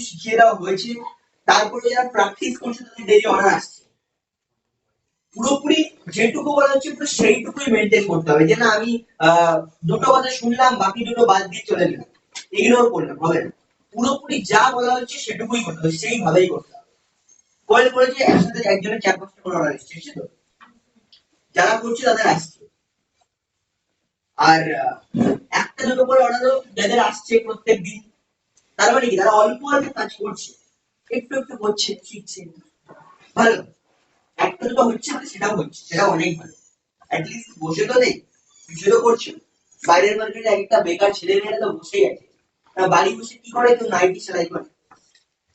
শিখিয়ে দেওয়া হয়েছে, তারপরে যারা প্র্যাকটিস করছে তাদের ডেইলি অর্ডার আসছে, পুরোপুরি যেটুকু বলা হচ্ছে পুরো সেইটুকুই মেনটেন করতে হবে, যে না আমি দুটো কথা শুনলাম বাকি দুটো বাদ দিয়ে চলে গেলাম, ইগনোর করলাম হবে না। পুরোপুরি যা বলা হচ্ছে সেটুকুই করতে হবে, সেইভাবেই করতে হবে। কয়েল করেছে একসাথে একজনের 4-5টা করে অর্ডার এসছে, তো যারা করছে তাদের আসছে। আর একটা দুটো করে অর্ডারও যাদের আসছে প্রত্যেক দিন, তার মানে কি তারা অল্প অল্প কাজ করছে, একটু একটু করছে, শিখছে, ভালো। একটা দুটো হচ্ছে মানে সেটাও হচ্ছে, সেটা অনেক ভালো। অ্যাটলিস্ট বসে তো নেই, কিছু তো করছে। বাইরের মার্কেটে একটা বেকার ছেলে মেয়েরা তো বসেই আছে, বাড়ি বসে কি করে, কেউ নাইটি সেলাই করে,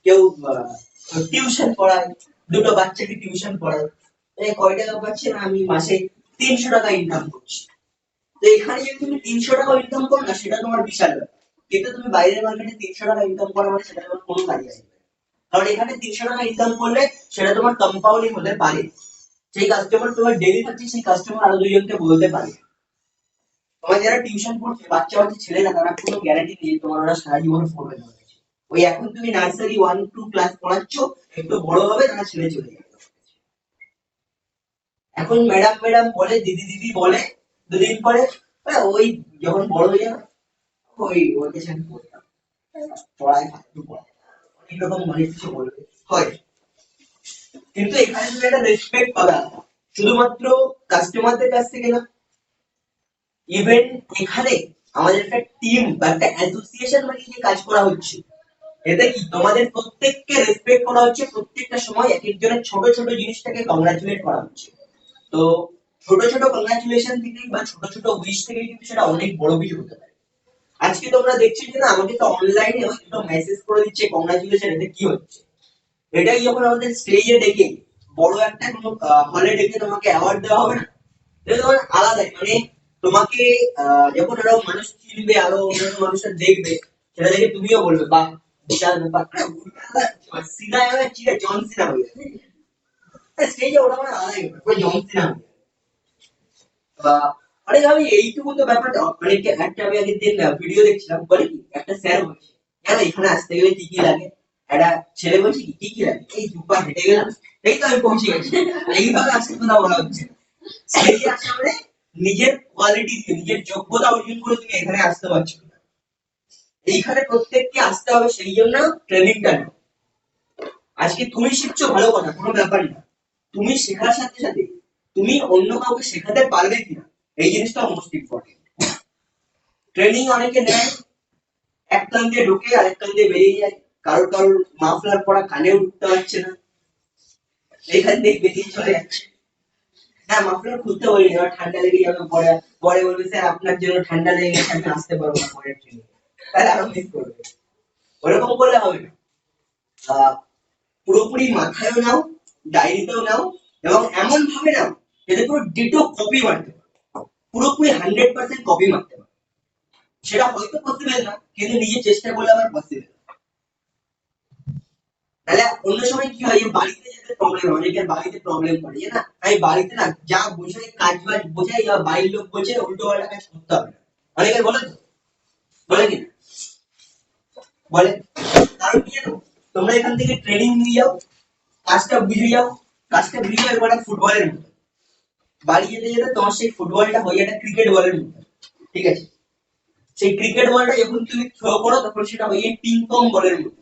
কেউ টিউশন পড়ায়, দুটো বাচ্চাকে টিউশন পড়ায়, কয় টাকা পাচ্ছে না, আমি মাসে 300 টাকা ইনকাম করছি। তো এখানে যদি তুমি 300 টাকা ইনকাম করো না, সেটা তোমার বিশাল ব্যাপার। কিন্তু তুমি বাইরের মার্কেটে 300 টাকা ইনকাম করা মানে সেটা তোমার কোনো কাজে আসবে না। কারণ এখানে 300 টাকা ইনকাম করলে সেটা তোমার কম্পাউন্ডিং হতে পারে, সেই কাস্টমার তোমার ডেলি থাকছে, সেই কাস্টমার আরো দুইজনকে বলতে পারে। তোমার যারা টিউশন পড়ছে বাচ্চা বাচ্চা ছেলেরা, তারা কোনো গ্যারান্টি নেই তোমার ওরা সারা জীবন পড়বে না। ওই এখন তুমি নার্সারি 1-2 ক্লাস পড়াচ্ছ, একটু বড় হবে তারা ছেড়ে চলে যাবে। এখন ম্যাডাম ম্যাডাম বলে, দিদি দিদি বলে, দুদিন পরে ওই যখন বড় হয়ে যাবে ওই ওর কাছে আমি পড়তাম, পড়ায় ফালতু পড়ায়, অনেক রকম অনেক কিছু বলবে, হয়। কিন্তু এখানে তুমি একটা রেসপেক্ট পাবা, শুধুমাত্র কাস্টমারদের কাছ থেকে না, ইভেন এখানে আমাদের একটা টিম বা একটা অ্যাসোসিয়েশন বানিয়ে কাজ করা হচ্ছে। এতে কি তোমাদের প্রত্যেককে রেসপেক্ট করা হচ্ছে, প্রত্যেকটা সময় এক একজনের ছোট ছোট জিনিসটাকে কংগ্রাচুলেট করা হচ্ছে। তো ছোট ছোট কংগ্রাচুলেশন থেকে বা ছোট ছোট উইশ থেকে কিন্তু সেটা অনেক বড় কিছু হতে পারে। আজকে তোমরা দেখছো যে না, আমাকে তো অনলাইনে দুটো মেসেজ করে দিচ্ছে কংগ্রাচুলেশন, এতে কি হচ্ছে, এটাই যখন আমাদের স্টেজে ডেকে বড় একটা কোনো হলে ডেকে তোমাকে অ্যাওয়ার্ড দেওয়া হবে না, এটা তোমার আলাদাই মানে, তোমাকে যখন আরো মানুষ চিনবে, আরো অন্যান্য মানুষের দেখবে, সেটা দেখে তুমিও বলবে বাহ, বিশাল ব্যাপার, সিনা চিরা জন সিনা হয়ে যাবে স্টেজে, ওটা মানে আলাদাই ব্যাপার, জন সিনা হয়ে যাবে। বা আরে আমি এইটুকু তো ব্যাপারটা মানে, একটা আমি আগের দিন ভিডিও দেখছিলাম, বলে কি একটা স্যার বলছে, জানো এখানে আসতে গেলে কি কি লাগে, একটা ছেলে বলছে কি কি কি লাগে, এই দুপা হেঁটে গেলাম, এই তো আমি পৌঁছে গেছি, এইভাবে আসতে কথা বলা হচ্ছে। সেই আসলে নিজের কোয়ালিটি দিয়ে, নিজের যোগ্যতা অর্জন করে তুমি এখানে আসতে পারছো না, এইখানে প্রত্যেককে আসতে হবে, সেই জন্য ট্রেনিংটা নাও। আজকে তুমি শিখছো ভালো কথা, কোনো ব্যাপারই না, তুমি শেখার সাথে সাথে তুমি অন্য কাউকে শেখাতে পারবে কিনা, এই জিনিসটা মোস্ট ইম্পর্টেন্ট। ট্রেনিং অনেকে নেয়, এক কান দিয়ে ঢুকে আরেক কান দিয়ে বেরিয়ে যায়, কারোর কারোর মাফলার পরা কানেও ঢুকতে পারছে না, এখান দিয়ে বেরিয়ে চলে যাচ্ছে। হ্যাঁ, মাফলার খুলতে বলিনি, এবার ঠান্ডা লেগে যাবে, পরে পরে বলবে স্যার আপনার জন্য ঠান্ডা লেগে গেছে, আমি আসতে পারবো না পরের ট্রেনে, তাহলে আরো মিস করবে। ওরকম করলে হবে না। আহ, পুরোপুরি মাথায়ও নাও, ডায়েরিতেও নাও, এবং এমন ভাবে নাও যাতে পুরো ডিটো কপি মারতে পারো, পুরোপুরি 100% কপি মারতে পারো। সেটা হয়তো পসিবল না, কিন্তু নিজে চেষ্টা করলে আবার পসিবল। তাহলে অন্য সময় কি হয়, বাড়িতে যেতে প্রবলেম, অনেকের বাড়িতে প্রবলেম করে যে না আমি বাড়িতে না যা বোঝাই কাজ বাজ বোঝাই, বাড়ির লোক বলছে উল্টো পাল্টা কাজ করতে হবে না, অনেকের বলে তো, বলে কি না, বলে। কারণ কি জানো, তোমরা এখান থেকে ট্রেনিং নিয়ে যাও, কাজটা বুঝে যাও, কাজটা বুঝে যাও, এবার ফুটবলের মতো বাড়ি যেতে যেতে তোমার সেই ফুটবলটা হয়ে একটা ক্রিকেট বলের মতো, ঠিক আছে, সেই ক্রিকেট বলটা যখন তুমি থ্রো করো তখন সেটা হয়ে পিং পং বলের মতো,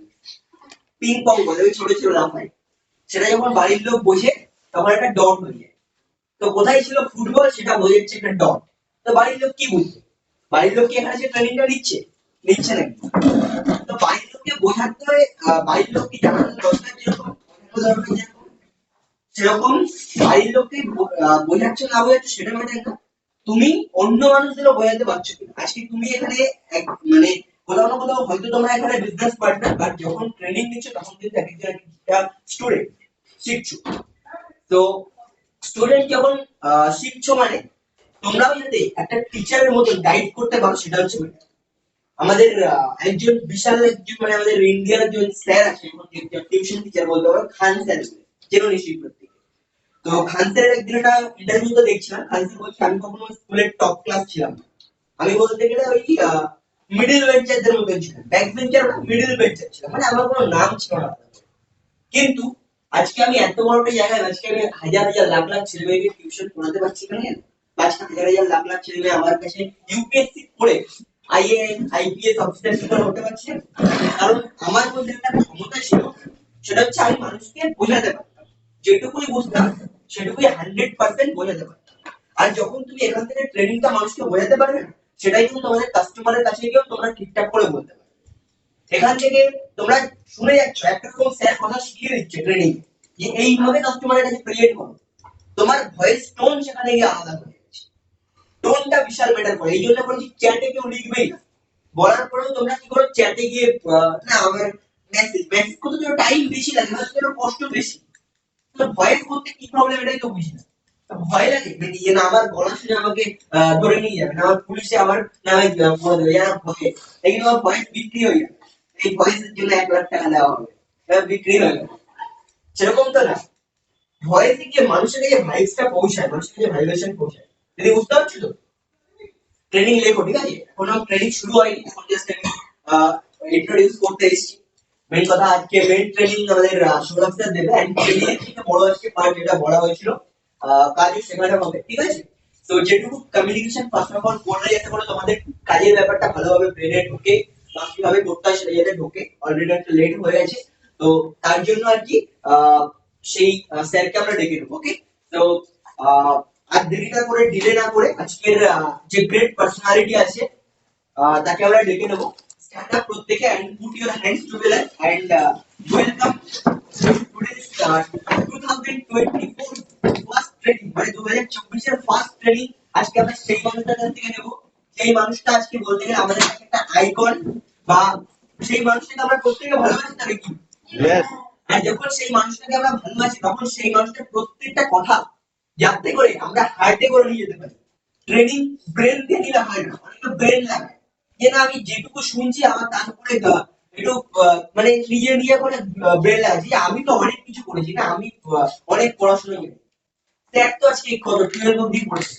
পিং পং বলে ওই ছোট ছোট লাফায়, সেটা যখন বাড়ির লোক বোঝে তখন একটা ডট হয়ে যায়। তো কোথায় ছিল ফুটবল সেটা বোঝাচ্ছে একটা ডট। তো বাড়ির লোক কি বুঝবে, বাড়ির লোক কি এখানে সে ট্রেনিংটা নিচ্ছে, নিচ্ছে নাকি? তো বাড়ির লোককে বোঝাতে হয়, বাড়ির লোককে জানানো দরকার, যেরকম বোঝানো দরকার সেরকম বাড়ির লোককে বোঝাচ্ছ না বোঝাচ্ছ সেটা ম্যাটার না, তুমি অন্য মানুষদেরও বোঝাতে পারছো কিনা। আজকে তুমি এখানে মানে কোথাও না কোথাও হয়তো তোমরা এখানে বিজনেস পার্টনার, বাট যখন ট্রেনিং নিচ্ছ তখন কিন্তু এক একজন একটা স্টুডেন্ট শিখছো। তো স্টুডেন্ট যখন শিখছো মানে তোমরাও যাতে একটা টিচারের মতো গাইড করতে পারো, সেটা হচ্ছে matter। আমাদের একজন বিশাল একজন মানে আমাদের ইন্ডিয়ার একজন স্যার আছে, টিউশন টিচার বলতে পারো, খান স্যার, চেনো নিশ্চয়ই প্রত্যেকে। তো খান স্যারের একদিন একটা ইন্টারভিউতে দেখছিলাম, খান স্যার বলছে আমি কখনো স্কুলের টপ ক্লাস ছিলাম না, আমি বলতে গেলে ওই মিডল বেঞ্চারদের মতো ছিল, ব্যাক বেঞ্চার মিডল বেঞ্চার ছিল, মানে আমার কোনো নাম ছিল না। কিন্তু আজকে আমি এত বড় একটা জায়গায়, আজকে আমি হাজার হাজার লাখ লাখ ছেলে মেয়েকে টিউশন পড়াতে পারছি কেন? আজকে হাজার হাজার লাখ লাখ ছেলে মেয়ে আমার কাছে ইউপিএসসি পড়ে আইএএস আইপিএস অফিসার হতে পারছে, কারণ আমার মধ্যে একটা ক্ষমতা ছিল, সেটা হচ্ছে আমি মানুষকে বোঝাতে পারতাম, যেটুকুই বুঝতাম সেটুকুই 100% বোঝাতে পারতাম। আর যখন তুমি এখান থেকে ট্রেনিংটা মানুষকে বোঝাতে পারবে না, সেটাই কিন্তু তোমাদের কাস্টমারের কাছে গিয়েও তোমরা ঠিকঠাক করে বলতে পারবে। এখান থেকে তোমরা শুনে যাচ্ছ একটা রকম স্যার কথা শিখিয়ে দিচ্ছে ট্রেনিং, যে এইভাবে কাস্টমারের কাছে প্রেজেন্ট করো, তোমার ভয়েস টোন সেখানে গিয়ে আলাদা হয়ে যাচ্ছে, টোনটা বিশাল ম্যাটার করে। এই জন্য বলছি চ্যাটে কেউ লিখবেই না, বলার পরেও তোমরা কি করো চ্যাটে গিয়ে না আমার মেসেজ মেসেজ করতে তো টাইম বেশি লাগে, হয়তো কষ্ট বেশি, তো ভয়েস করতে কি প্রবলেম এটাই তো বুঝি না। ভয় লাগে যে না আমার গলা শুনে আমাকে ধরে নিয়ে যাবে, না আমার পুলিশে আমার নামে করে দেবে, যারা ভয়ে এই আমার ভয়েস বিক্রি হয়ে যাবে, এই ভয়েসের জন্য 1 লাখ টাকা দেওয়া হবে, বিক্রি হয়ে যাবে। সেরকম তো না, ভয়েসে গিয়ে মানুষের কাছে ভাইবসটা পৌঁছায়, মানুষের কাছে ভাইব্রেশন পৌঁছায়। যদি বুঝতে পারছো তো, ট্রেনিং লেখো, ঠিক আছে? এখন আমার ট্রেনিং শুরু হয়নি, এখন জাস্ট আমি ইন্ট্রোডিউস করতে এসেছি। মেইন কথা আজকে মেইন ট্রেনিং আমাদের সৌরভ স্যার দেবে, এন্ড ট্রেনিং এর থেকে বড় আজকে পার্ট যেটা বলা হয়েছিল কাজে শেখানো হবে, ঠিক আছে? তো যেটুকু কমিউনিকেশন ফার্স্ট অফ অল করলে যাতে করে তোমাদের কাজের ব্যাপারটা ভালোভাবে ব্রেনে ঢোকে বা কিভাবে করতে হয় সেটা যাতে ঢোকে, অলরেডি একটা লেট হয়ে গেছে, তো তার জন্য আর কি সেই স্যারকে আমরা ডেকে নেবো, ওকে? তো আর দেরি না করে, ডিলে না করে আজকের যে গ্রেট পার্সোনালিটি আছে তাকে আমরা ডেকে নেবো। স্ট্যান্ড আপ প্রত্যেকে and put your hands together and welcome today's 2024 first training, মানে 2024 এর ফার্স্ট ট্রেনিং। আজকে আমরা সেই মানুষটার কাছ থেকে নেবো, সেই মানুষটা আজকে বলতে গেলে আমাদের কাছে একটা আইকন, বা সেই মানুষটাকে আমরা প্রত্যেকে ভালোবাসি তাহলে কি? ইয়েস। আর যখন সেই মানুষটাকে আমরা ভালোবাসি তখন সেই মানুষটার প্রত্যেকটা কথা যাতে করে আমরা হার্টে করে নিয়ে যেতে পারি। ট্রেনিং ব্রেন দিয়ে নিলে হয় না, অনেকটা ব্রেন লাগে, যে না আমি যেটুকু শুনছি আমার তার উপরে একটু মানে নিজে নিজে করে ব্রেন লাগে, যে আমি তো অনেক কিছু করেছি না, আমি অনেক পড়াশোনা করেছি, স্যার তো আজকে কত 12 অবধি পড়েছে,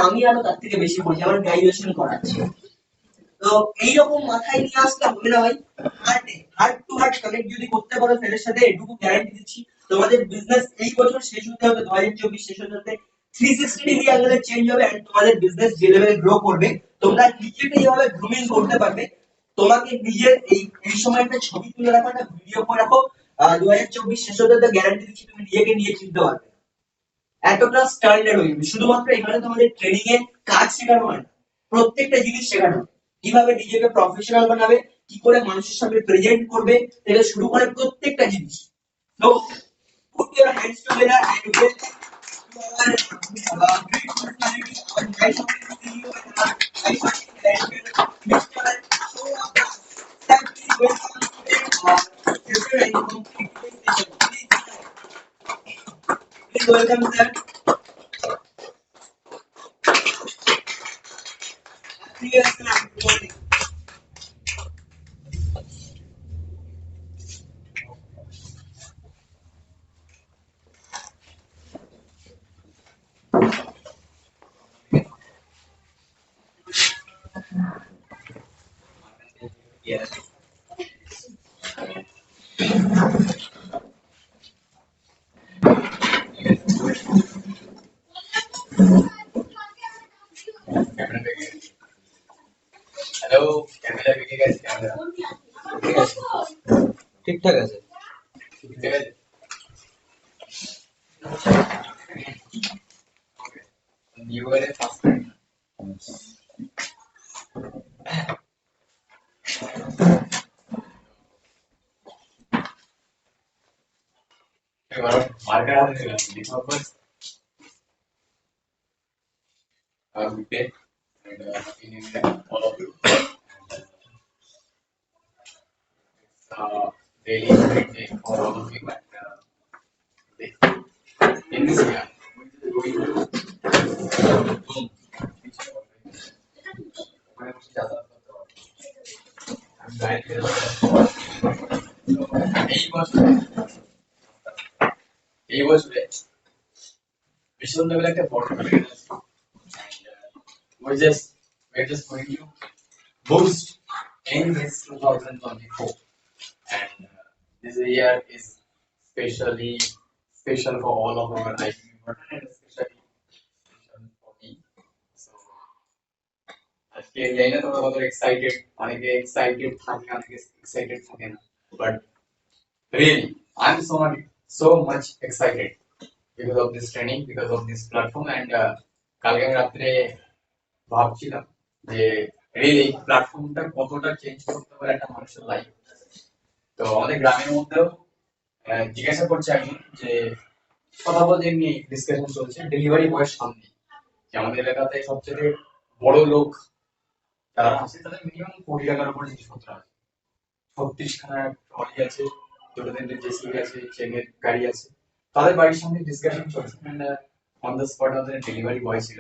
আমি আরো তার থেকে বেশি পড়েছি, আমার গ্রাজুয়েশন করা আছে। তো এইরকম মাথায় নিয়ে আসলে হবে না ভাই, হার্ট টু হার্ট কানেক্ট যদি করতে পারো স্যারের সাথে, এটুকু গ্যারান্টি দিচ্ছি তোমাদের বিজনেস এই বছর শেষ হতে হতে 2024 শেষ হতে হতে 360 ডিগ্রি অ্যাঙ্গেলে চেঞ্জ হবে, এন্ড তোমাদের বিজনেস যে লেভেলে গ্রো করবে, তোমরা নিজেকে যেভাবে গ্রুমিং করতে পারবে, তোমাকে নিজের এই সময় একটা ছবি তুলে রাখো, একটা ভিডিও করে রাখো, 2024 শেষ হতে হতে গ্যারান্টি দিচ্ছি তুমি নিজেকে নিয়ে চিনতে পারবে, এতটা স্ট্যান্ডার্ড হয়ে যাবে। শুধুমাত্র এখানে তোমাদের ট্রেনিং এ কাজ শেখানো হয় না, প্রত্যেকটা জিনিস শেখানো হয়, কিভাবে নিজেকে প্রফেশনাল বানাবে, কি করে মানুষের সামনে প্রেজেন্ট করবে, থেকে শুরু করে প্রত্যেকটা জিনিস। তো put your hands together and welcome to our great personality, our nice CEO and our nice director, Mr. Saurabh Das. Sir, please welcome today session and complete today's session. Please welcome, sir. Yes, sir. Good morning. Yes. Hello, camera ভেঙে গেছে, camera ঠিক আছে, ঠিকঠাক আছে, ঠিক আছে। New ইয়ারের first time marker হাতে নিলাম, December good day and happy new year all of you. Really great day for all of you, and in this year we will going to boom. I'm glad to এই বছরে ভীষণ লেভেলে একটা বড় topic আছে, we're just going to boost in this 2024, and this year is specially special for all of our IT department and especially special for me. So আজকে জানি না তোমরা কত এক্সাইটেড, অনেকে এক্সাইটেড থাকে অনেকে এক্সাইটেড থাকে না, but really I am so much excited because of this training, because of this platform, and কালকে আমি রাত্রে ভাবছিলাম যে রিয়েলি প্ল্যাটফর্মটা কতটা চেঞ্জ করতে পারে একটা মানুষের লাইফ। তো আমাদের গ্রামের মধ্যেও জিজ্ঞাসা করছে একজন যে কথা বলতে এমনি ডিসকাশন চলছে ডেলিভারি বয়ের সামনে, যে আমাদের এলাকাতে সবচেয়ে বড় লোক যারা আছে তাদের মিনিমাম কোটি টাকার উপরে জিনিসপত্র আছে, 36খানা ট্রলি আছে, দুটো তিনটে জেসিবি আছে, চেনের গাড়ি আছে, তাদের বাড়ির সামনে ডিসকাশন চলছে, এন্ড অন দ্য স্পট আমাদের ডেলিভারি বয় ছিল।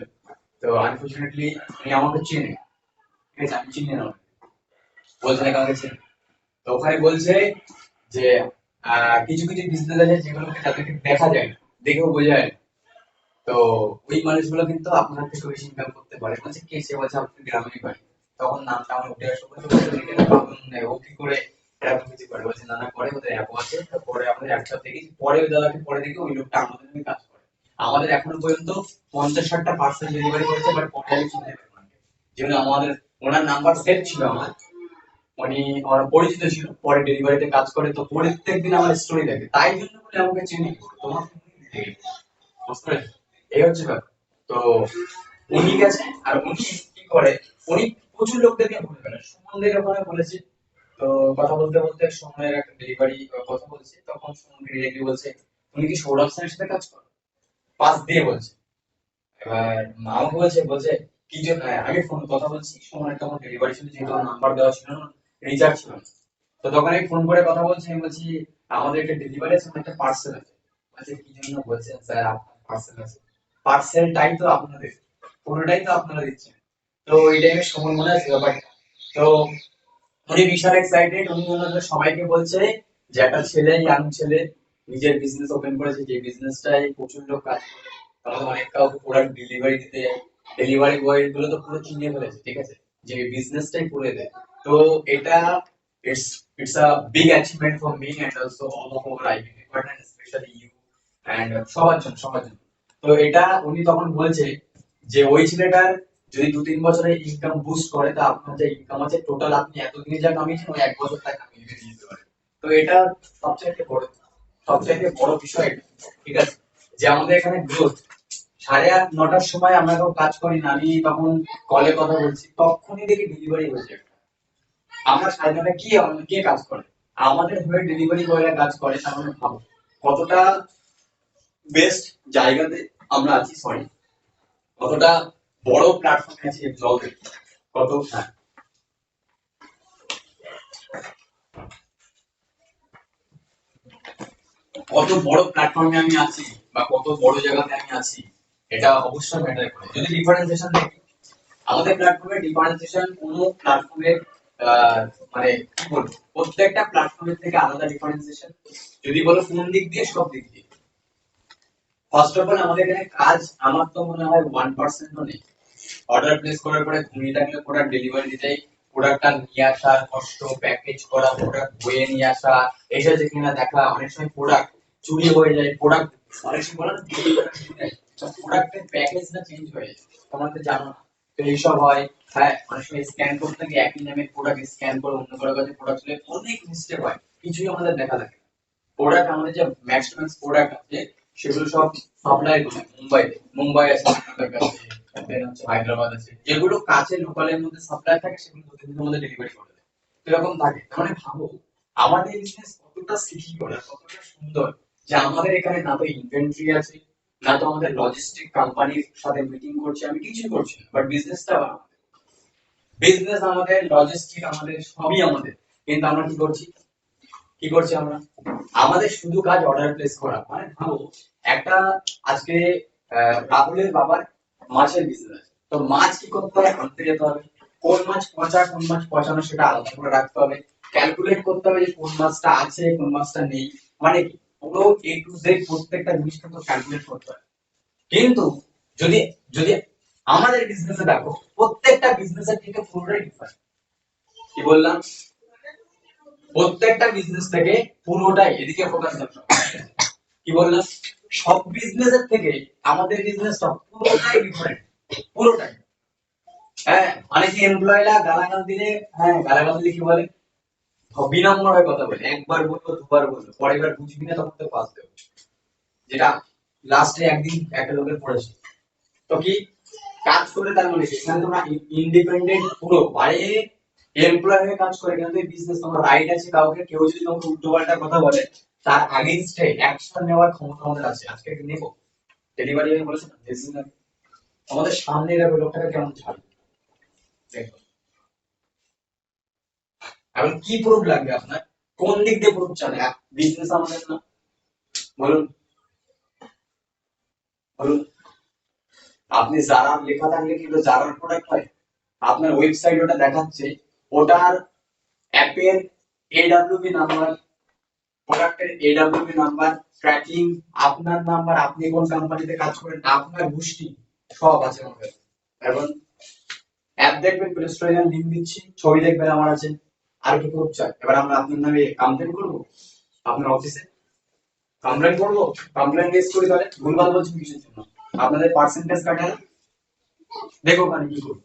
তো আনফরচুনেটলি উনি আমাকে চেনে, ঠিক আছে, আমি চিনি না, বলছে না কাউকে চেনে। তো ওখানে বলছে যে কিছু কিছু বিজনেস আছে যেগুলোকে যাদেরকে দেখা যায় না, দেখেও বোঝা যায় না, তো ওই মানুষগুলো কিন্তু আপনার থেকে বেশি ইনকাম করতে পারে। বলছে কে, সে বলছে আপনার গ্রামেই বাড়ি। তখন নামটা আমার উঠে আসলো, বলছে ও কি করে এরকম কিছু করে, বলছে না না করে, ওদের অ্যাপ আছে, তো পরে আমাদের একসাথে দেখি, পরে ওই দাদাকে পরে দেখি ওই লোকটা আমাদের জন্য কাজ করে। আমাদের এখনো পর্যন্ত 50-60টা পার্সেল ডেলিভারি করেছে, বাট পরে আমি চিনতে পারি না, যেহেতু আমাদের ওনার নাম্বার সেভ ছিল আমার, উনি আমার পরিচিত ছিল, পরে ডেলিভারিতে কাজ করে, তো প্রত্যেকদিন আমার স্টোরি দেখে, তাই জন্য বলে আমাকে চিনি তোমার, বুঝতে পেরেছো? এই হচ্ছে ব্যাপার। তো উনি গেছে, আর উনি কি করে, উনি প্রচুর লোকদেরকে বলে বেড়ায়, সুমনদের ওখানে বলেছে। তো কথা বলতে বলতে সুমনের একটা ডেলিভারি কথা বলছে, তখন সুমন ডিরেক্টলি বলছে উনি কি সৌরভ স্যারের সাথে কাজ করে, পাস দিয়ে বলছে। এবার আমাকে বলছে বলছে কি জন্য, আমি ফোন কথা বলছি, সুমনের তখন ডেলিভারি ছিল, যেহেতু নাম্বার দেওয়া ছিল না, রিচার্জ ছিল না। তো তখন আমি ফোন করে কথা বলছি, আমি বলছি আমাদের একটা ডেলিভারি আছে, একটা পার্সেল আছে। বলছে কি জন্য, বলছেন স্যার আপনার পার্সেল আছে, পার্সেলটাই তো আপনাদের, পুরোটাই তো আপনারা দিচ্ছেন। তো এই টাইমে সময় মনে আছে ব্যাপারটা। তো উনি বিশাল এক্সাইটেড, উনি ওনাদের সবাইকে বলছে যে একটা ছেলে, ইয়াং ছেলে, নিজের বিজনেস ওপেন করেছে, যে বিজনেসটাই প্রচুর লোক কাজ করে, তাহলে অনেক কাউকে প্রোডাক্ট ডেলিভারি দিতে যায়, ডেলিভারি বয় গুলো তো পুরো চিনে ফেলেছে, ঠিক আছে, যে বিজনেসটাই করে দেয়। তো এটা it's it's a big achievement for me and also all of our IT department, specially you and সবার জন্য। তো এটা উনি তখন বলছে যে ওই ছেলেটার যদি 2-3 বছরে ইনকাম বুস্ট করে, তা আপনার যে ইনকাম আছে টোটাল আপনি এতদিনে যা কামিয়েছেন ওই 1 বছর তা কামিয়ে নিয়ে যেতে পারেন। তো এটা সবচাইতে বড় বিষয় এটা, ঠিক আছে, যে আমাদের এখানে গ্রোথ 8:30-9টার সময় আমরা কেউ কাজ করি না, আমি তখন কলে কথা বলছি, তখনই দেখি ডেলিভারি হয়েছে। আমরা 9:30 কি আমাদের কে কাজ করে, আমাদের হয়ে ডেলিভারি বয়রা কাজ করে, তার মানে ভাবো কতটা বেস্ট জায়গাতে আমরা আছি, সরি, কতটা বড় প্ল্যাটফর্মে আছে জবে, কত, হ্যাঁ, কত বড় প্ল্যাটফর্মে আমি আছি বা কত বড় জায়গাতে আমি আছি, এটা অবশ্যই ম্যাটার করে। যদি ডিফারেন্সিয়েশন দেখি, আমাদের প্ল্যাটফর্মে ডিফারেন্সিয়েশন কোনো প্ল্যাটফর্মের মানে কি বলবো, প্রত্যেকটা প্ল্যাটফর্মের থেকে আলাদা ডিফারেন্সিয়েশন, যদি বলো কোন দিক দিয়ে, সব দিক দিয়ে। ফার্স্ট অফ অল আমাদের এখানে কাজ আমার তো মনে হয় 1%ও নেই। অর্ডার প্লেস করার পরে ঘুমিয়ে থাকলে প্রোডাক্ট ডেলিভারি দিতে, প্রোডাক্টটা নিয়ে আসা কষ্ট, প্যাকেজ করা, প্রোডাক্ট বয়ে নিয়ে আসা, এসেছে কিনা দেখা, অনেক সময় প্রোডাক্ট চুরি হয়ে যায়, প্রোডাক্ট অনেক সময় বলে প্রোডাক্টের প্যাকেজ না চেঞ্জ হয়ে যায়, তোমরা তো জানো না। তো এইসব হয়, হ্যাঁ, অনেক সময় স্ক্যান করতে গিয়ে একই নামে প্রোডাক্ট স্ক্যান করে অন্য কারো কাছে প্রোডাক্ট চলে, অনেক মিস্টেক হয়, কিছুই আমাদের দেখা লাগে। প্রোডাক্ট আমাদের যে ম্যাক্স টু ম্যাক্স প্রোডাক্ট আছে সেগুলো সব সাপ্লাই করে মুম্বাই আছে, আমাদের কাছে then হচ্ছে হায়দ্রাবাদ আছে, যেগুলো কাছে লোকালের মধ্যে সাপ্লাই থাকে সেগুলো প্রতিদিনের মধ্যে ডেলিভারি করে দেয়, এরকম থাকে। তার মানে ভাবো আমাদের বিজনেস কতটা সিকিউর আর কতটা সুন্দর, যে আমাদের এখানে না তো ইনভেন্টরি আছে, না তো আমাদের লজিস্টিক কোম্পানির সাথে মিটিং করছি, আমি কিছুই করছি না, বাট বিজনেসটা বিজনেস আমাদের, লজিস্টিক আমাদের, সবই আমাদের, কিন্তু আমরা কি করছি আমরা, আমাদের শুধু কাজ অর্ডার প্লেস করা। মানে ভাবো একটা আজকে রাহুলের বাবার মাছের বিজনেস, তো মাছ কি করতে হবে, আনতে যেতে হবে, কোন মাছ পচা কোন মাছ পচানো সেটা আলাদা করে রাখতে হবে, ক্যালকুলেট করতে হবে যে কোন মাছটা আছে কোন মাছটা নেই, মানে কি পুরো এ টু জেড প্রত্যেকটা জিনিস কিন্তু ক্যালকুলেট করতে হবে। কিন্তু যদি যদি আমাদের বিজনেসে দেখো, প্রত্যেকটা বিজনেসের থেকে পুরোটাই ডিফারেন্ট। কি বললাম, প্রত্যেকটা বিজনেস থেকে পুরোটাই এদিকে ফোকাস করতে হবে। কি বললাম, সব বিজনেসের থেকে আমাদের বিজনেসটা পুরোটাই ডিফারেন্ট, পুরোটাই। হ্যাঁ, অনেকে এমপ্লয়িরা গালাগাল দিলে, হ্যাঁ গালাগাল দিলে কি বলে, বিনম্র হয়ে কথা বলে, একবার বলবো দুবার বলবো, পরের বার বুঝবি না তখন তো পাস দেবো, যেটা লাস্টে একদিন একটা লোকের পড়েছে। তো কি কাজ করে তার মানে কি? এখানে তোমরা ইন্ডিপেন্ডেন্ট পুরো বাইরে এমপ্লয় হয়ে কাজ করে, কিন্তু বিজনেস তোমার রাইট আছে, কাউকে কেউ যদি তোমাকে উল্টো পাল্টা কথা বলে তার আগেইনস্টে অ্যাকশন নেওয়ার ক্ষমতা আমাদের আছে। আজকে নেবো ডেলিভারি আমি বলেছি না, this is not- আমাদের সামনে এরকম লোকটাকে কেমন ছাড় দেখো। এখন কি প্রুফ লাগবে আপনার, কোন দিক দিয়ে প্রুফ চান? বিজনেস আমাদের না, বলুন বলুন। আপনি যারা লেখা থাকলে কিন্তু যারার প্রোডাক্ট হয়, আপনার ওয়েবসাইট ওটা দেখাচ্ছে, ওটার অ্যাপের এডব্লিউপি নাম্বার, প্রোডাক্টের এডব্লিউপি নাম্বার, ট্র্যাকিং, আপনার নাম্বার, আপনি কোন কোম্পানিতে কাজ করেন, আপনার গোষ্ঠী সব আছে আমাদের। এখন অ্যাপ দেখবেন, প্লে স্টোরে যান, লিংক দিচ্ছি, ছবি দেখবেন আমার আছে, আর কি প্রুফ চাই? এবার আমরা আপনার নামে কমপ্লেন করবো, আপনার অফিসে কমপ্লেন করবো, কমপ্লেন রেজ করি, তাহলে ভুলভাল বলছেন কিসের জন্য? আপনাদের পার্সেন্টেজ কাটে না, দেখো মানে কি করবো।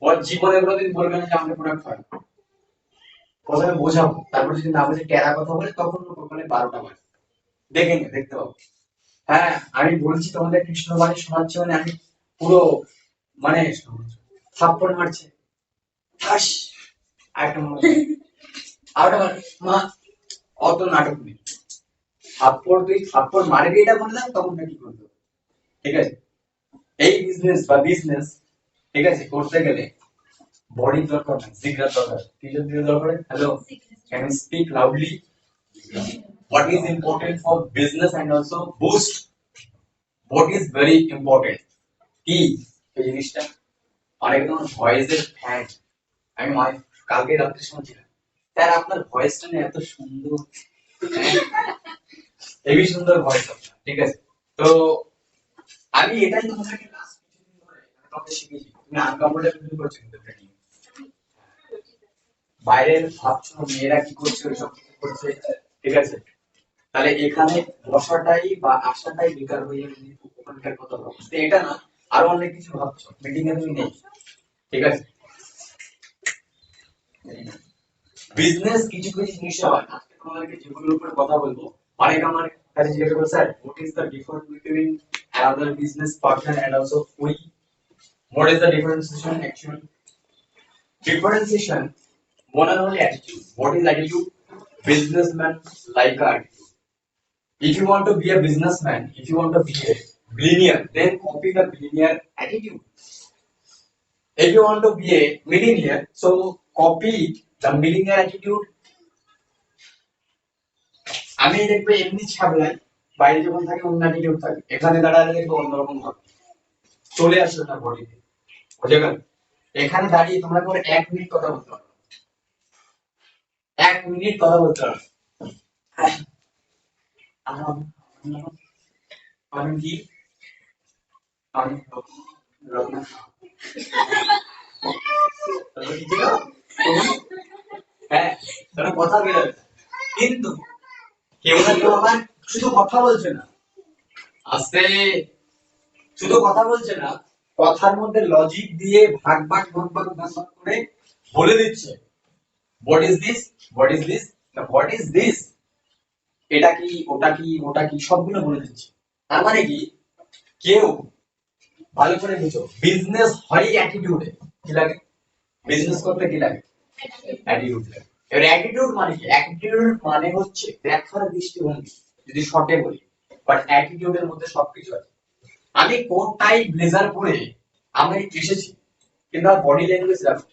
ওর জীবনে কোনোদিন বলবে না যে আমাদের প্রোডাক্ট হয়, প্রথমে বোঝাবো, তারপর যদি না বুঝে টেরা কথা বলে তখন ওখানে 12টা বাজে, দেখে নে, দেখতে পাবো। হ্যাঁ, আমি বলছি তোমাদের কৃষ্ণবাণী শোনাচ্ছি মানে আমি পুরো মানে থাপ্পড় মারছে, ঠাস, আরেকটা মনে হচ্ছে, আরেকটা মা, অত নাটক নেই। থাপ্পড় তুই থাপ্পড় মারবি এটা বললাম, তখন কি করতে হবে? ঠিক আছে, এই বিজনেস বা বিজনেস, ঠিক আছে, করতে গেলে বডির দরকার নাই, জিগরার দরকার। কিসের দিকে দরকার? Hello, can you speak loudly? What is important for business and also boost? What is very important? কি এই জিনিসটা? অনেক ধরনের ভয়েসের ফ্যান, আমি কালকে রাত্রে শুনছিলাম, স্যার আপনার ভয়েসটা না এত সুন্দর, হেবি সুন্দর ভয়েস আপনার, ঠিক আছে। তো আমি এটাই তোমাকে লাস্ট কিছুদিন ধরে তোমাকে শিখেছি, তুমি আনকমফোর্টেবল ফিল করছো কিন্তু এটা নিয়ে। বাইরের ভাবছো মেয়েরা কি করছে, ওইসব কি করছে, ঠিক আছে, তাহলে এখানে বসাটাই বা আসাটাই বেকার হয়ে যাবে যদি ওখানকার কথা ভাবছো। তো এটা না, আরো অনেক কিছু ভাবছো, মিটিং এ তুমি নেই, ঠিক আছে। বিজনেস কিছু কিছু জিনিস হয়, আজকে তোমাদেরকে যেগুলোর উপরে কথা বলবো, অনেক আমার কাছে জিজ্ঞাসা করে, sir what is the difference between another business partner and also we, what is the differentiation actually? Differentiation, one and only attitude. What is attitude? Businessman like a attitude. If you want to be a businessman, if you want to be a billionaire, then copy the billionaire attitude. If you want to be a millionaire, so copy the millionaire attitude. আমি দেখবে এমনি ছাবলাই, বাইরে যখন থাকে অন্য attitude থাকে, এখানে দাঁড়ালে দেখবে অন্যরকম হবে, চলে আসে না বডিতে, বুঝে গেল? এখানে দাঁড়িয়ে তোমরা করে 1 মিনিট কথা বলতে পারো, 1 মিনিট কথা বলতে পারো। আমি কি, আমি রত্ন, হ্যাঁ, তারা কথা বেরোবে, কিন্তু কেউ না কেউ আবার শুধু কথা বলছে না, আস্তে, শুধু কথা বলছে না, কথার মধ্যে লজিক দিয়ে ভাগ ভাগ ভাগ ভাগ ভাগ ভাগ করে বলে দিচ্ছে, what is this, what is this, what is this, এটা কি, ওটা কি, ওটা কি, সবগুলো বলে দিচ্ছে। তার মানে কি, কেউ, ভালো করে বুঝো, বিজনেস হয় অ্যাটিটিউডে, কি লাগে? বিজনেস করতে কি লাগে? অ্যাটিটিউড লাগে। এবার অ্যাটিটিউড মানে কি? অ্যাটিটিউড মানে হচ্ছে দেখার দৃষ্টিভঙ্গি, যদি শর্টে বলি, বাট অ্যাটিটিউডের মধ্যে সবকিছু আছে। আমি কোট টাই ব্লেজার পরে আমি এসেছি, কিন্তু আমার বডি ল্যাঙ্গুয়েজ রাখো,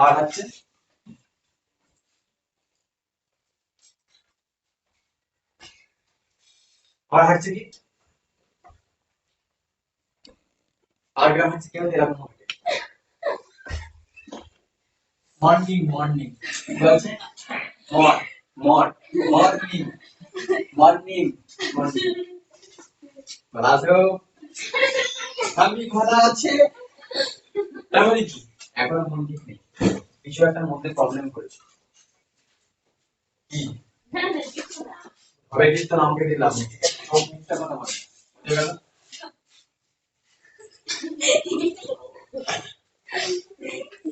আর হচ্ছে, আর হচ্ছে কি, আর গ্রাম হচ্ছে কেউ এরকম হবে, মর্নিং মর্নিং, কি বলছে, মর মর মর্নিং, মর্নিং মর্নিং, ভালো আছো? আমি কথা আছে, তার মানে কি এখন মন ঠিক নেই, কিছু একটা মধ্যে প্রবলেম করেছে কি হবে, কিন্তু আমাকে দিলাম ঠিক আছে, সব মিথ্যা কথা বলে বুঝে গেল?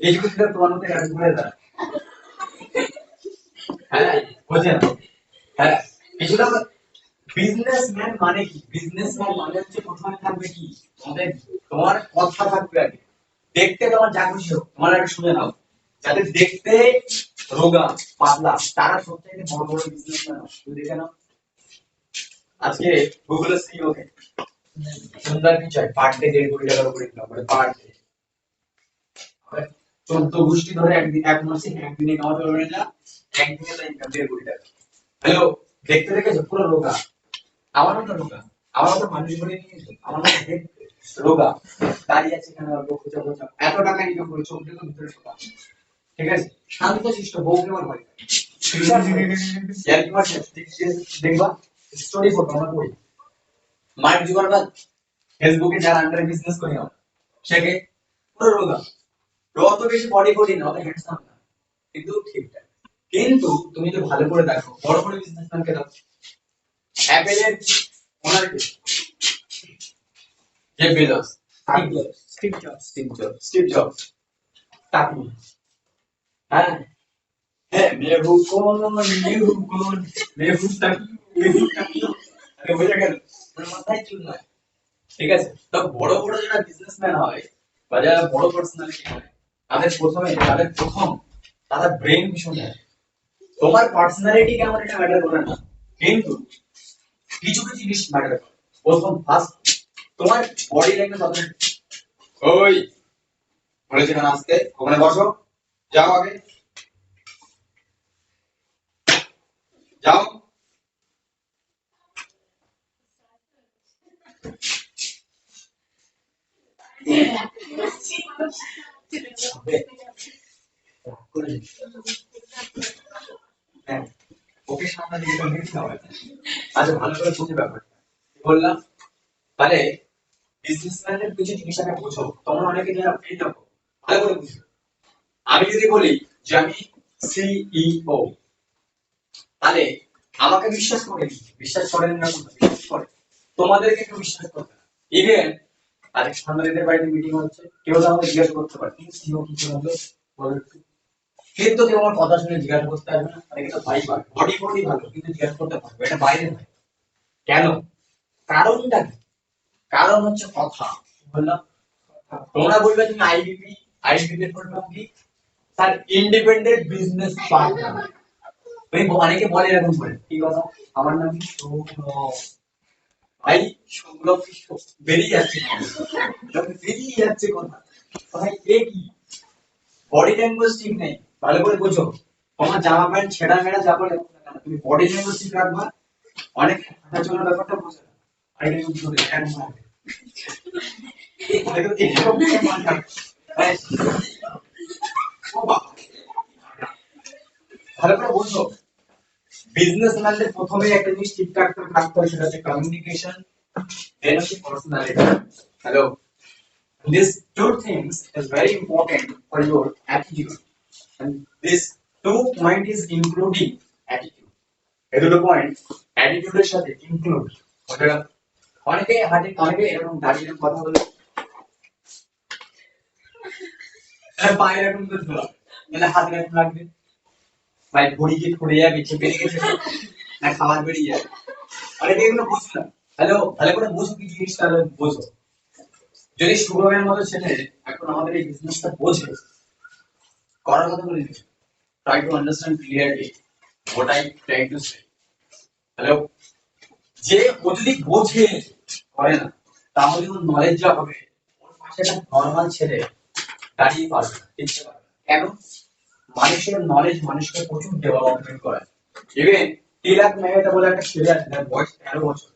এইটুকু ছিল তোমার মধ্যে কাজ করে দাঁড়া। হ্যাঁ বোঝে না, হ্যাঁ কিছুটা। বিজনেসম্যান মানে কি? বিজনেসম্যান মানে হচ্ছে প্রথমে থাকবে কি তোমাদের, তোমার কথা থাকবে আগে, দেখতে তোমার যা খুশি হোক, তোমার আগে শুনে নাও, যাদের দেখতে রোগা পাতলা তারা সবথেকে বড় বড় বিজনেসম্যান হয়। তুমি দেখে নাও আজকে গুগলের সিইও কে সুন্দর পিচাই পার ডে 1.5 কোটি টাকার উপরে ইনকাম করে পার ডে। 14 গোষ্ঠী ধরে একদিন এক মাসে একদিনে কামাতে পারবে না, একদিনে তার ইনকাম 1.5 কোটি টাকা। হ্যালো, দেখতে দেখেছো পুরো রোগা, আমার মতো রোগা, আমার মতো মানুষ বলে নিয়েছো, আমার মতো দেখতে রোগা, দাঁড়িয়ে আছে এখানে অল্প খোঁচা খোঁচা, এত টাকা ইনকাম করে চোখ দেখো ভিতরে শোকা, ঠিক আছে, শান্ত শিষ্ট, বউকে আমার ভয় পায়। ইয়ার কি মারছে? দেখবা স্টোরি ফটো আমরা করি, মার্ক জুকারবার্গ ফেসবুকে যার আন্ডারে বিজনেস করি আমরা, সেকে পুরো রোগা, অত বেশি বডি বডি না, অত হ্যান্ডসাম না, কিন্তু ঠিকঠাক। কিন্তু তুমি তো ভালো করে দেখো বড় বড় বিজনেসম্যানকে দেখো, অ্যাপেলের ওনার কে? জেফ বেজোস, স্টিভ জবস, টাকু, হ্যাঁ হ্যাঁ, মেহু কোন, মেহু কোন, মেহু টাকু, মেহু টাকু, আরে বোঝা গেল, ওর মাথায় চুল নয়, ঠিক আছে। তো বড় বড় যারা বিজনেসম্যান হয় বা যারা বড় পার্সোনালিটি হয়, তাদের প্রথম তারা ব্রেন ভীষণ হয়। তোমার পার্সোনালিটি কেমন এটা ম্যাটার করে না, কিন্তু কিছু কিছু জিনিস ম্যাটার করে। প্রথম ফার্স্ট তোমার বডি ল্যাঙ্গুয়েজ অত, ওই বলেছি না আসতে, ওখানে বসো, যাও আগে যাও, হ্যাঁ ওকে সামনে দিকে কনভিন্স হবে। আচ্ছা ভালো করে বুঝে ব্যাপারটা কি বললাম, তাহলে বিজনেসম্যানের কিছু জিনিস আগে বোঝো, তোমরা অনেকে যারা ফ্রি থাকো ভালো করে বুঝো। আমি যদি বলি যে আমি সিইও, তাহলে আমাকে বিশ্বাস করেন, বিশ্বাস করেন না কোনো, বিশ্বাস করে, তোমাদেরকে কেউ বিশ্বাস করবে না। ইভেন আরেক সাংবাদিকদের বাড়িতে মিটিং হচ্ছে, কেউ তো আমাকে জিজ্ঞাসা করতে পারে তুমি সিইও কি করে হলো, বলো একটু। কিন্তু কেউ আমার কথা শুনে জিজ্ঞাসা করতে আসবে না, অনেকে তো ভাই পায় বডি বডি ভালো কিন্তু জিজ্ঞাসা করতে পারবে, এটা বাইরে হয় কেন? কারণটা কি? কারণ হচ্ছে কথা, বললাম। তোমরা বলবে তুমি আইবিপি, আইবিপি এর ফুল ফর্ম কি? Sir independent business partner. তুমি অনেকে বলে এরকম করে, কি কথা, আমার নাম কি সৌরভ, ভাই সৌরভ কি বেরিয়ে যাচ্ছে, বেরিয়ে যাচ্ছে কথা, ভাই এ কি, বডি ল্যাঙ্গুয়েজ ঠিক নেই, ভালো করে বোঝো। তোমার জামা প্যান্ট ছেঁড়া মেড়া যা বলে তুমি বডি ল্যাঙ্গুয়েজ ঠিক রাখবা, অনেক হাঁটাচলার ব্যাপারটা বোঝে না, আর এটা কিন্তু ধরে এরকম হবে। হয়তো এরকম করে মাথা, ভাই, ও বাবা, ভালো করে বোঝো। বিজনেসম্যানদের প্রথমেই একটা জিনিস ঠিকঠাক করে রাখতে হয়, সেটা হচ্ছে কমিউনিকেশন, দেন হচ্ছে personality. Hello, these two things is very important for your attitude, and this two point is including attitude. এই দুটো পয়েন্ট অ্যাটিটিউডের সাথে ইনক্লুড, অনেকে হাতে অনেকে এরকম দাঁড়িয়ে কথা বলে, পায়ে এরকম করে ধরা, মানে হাতে এরকম লাগবে, ভাই ঘড়ি কি ঘুরে যাবে, চেপে রেখেছে না খাবার বেরিয়ে যাবে, অনেকে এগুলো বোঝে না। হ্যালো, ভালো করে বুঝো কি জিনিসটা, বোঝো। যদি শুভমের মতো ছেলে এখন আমাদের এই বিজনেসটা বোঝে, করার কথা বলে দিচ্ছে, try to understand clearly what I try to say. Hello, যে ও যদি বোঝে করে না, তাহলে ওর নলেজ যা হবে, ওর পাশে একটা নর্মাল ছেলে দাঁড়িয়ে পারবে না, টিকতে পারবে না। কেন? মানুষের নলেজ মানুষকে প্রচুর ডেভেলপমেন্ট করায়। ইভেন তিলাক মেহতা বলে একটা ছেলে আছে, তার বয়স 13 বছর।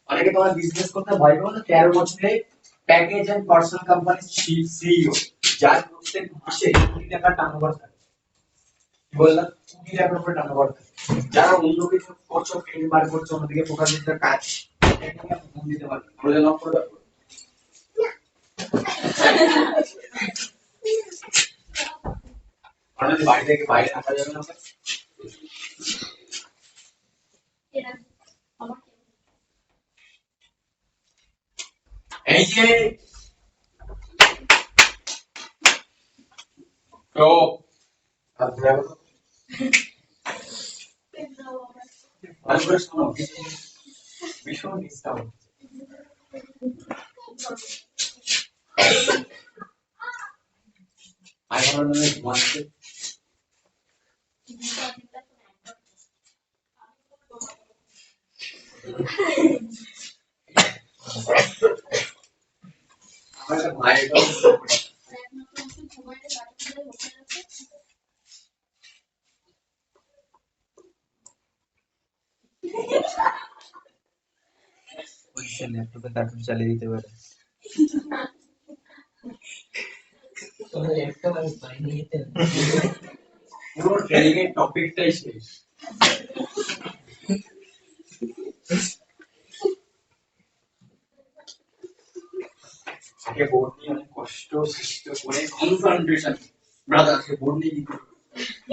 অনেকে তোমার বিজনেস করতে ভয় পাও না, 13 বছরে package and personal company CEO, যার প্রত্যেক মাসে 2 কোটি টাকার টার্নওভার থাকে। কি বললাম? 2 কোটি টাকার উপরে টার্নওভার থাকে। যারা অন্য কিছু করছো, ফিল্ড বার করছো, অন্যদিকে ফোকাস দিতে কাজ, এটা নিয়ে ফোন দিতে পারবে, প্রয়োজন না পড়বে। কারণ যদি বাড়ি থেকে বাইরে রাখা যাবে না এই যে তো ভালো করে শোনো ভীষণ disturb I want to make one thing. আমার ভাইটা ওই ল্যাপটপে কার্টুন চালিয়ে দিতে পারে। পুরো ট্রেনিং এর টপিকটাই শেষ আগে বোর্ড নিয়ে অনেক কষ্ট সৃষ্ট করে কনফ্রন্টেশন ব্রাদার আজকে বোর্ড নিয়ে কি করবো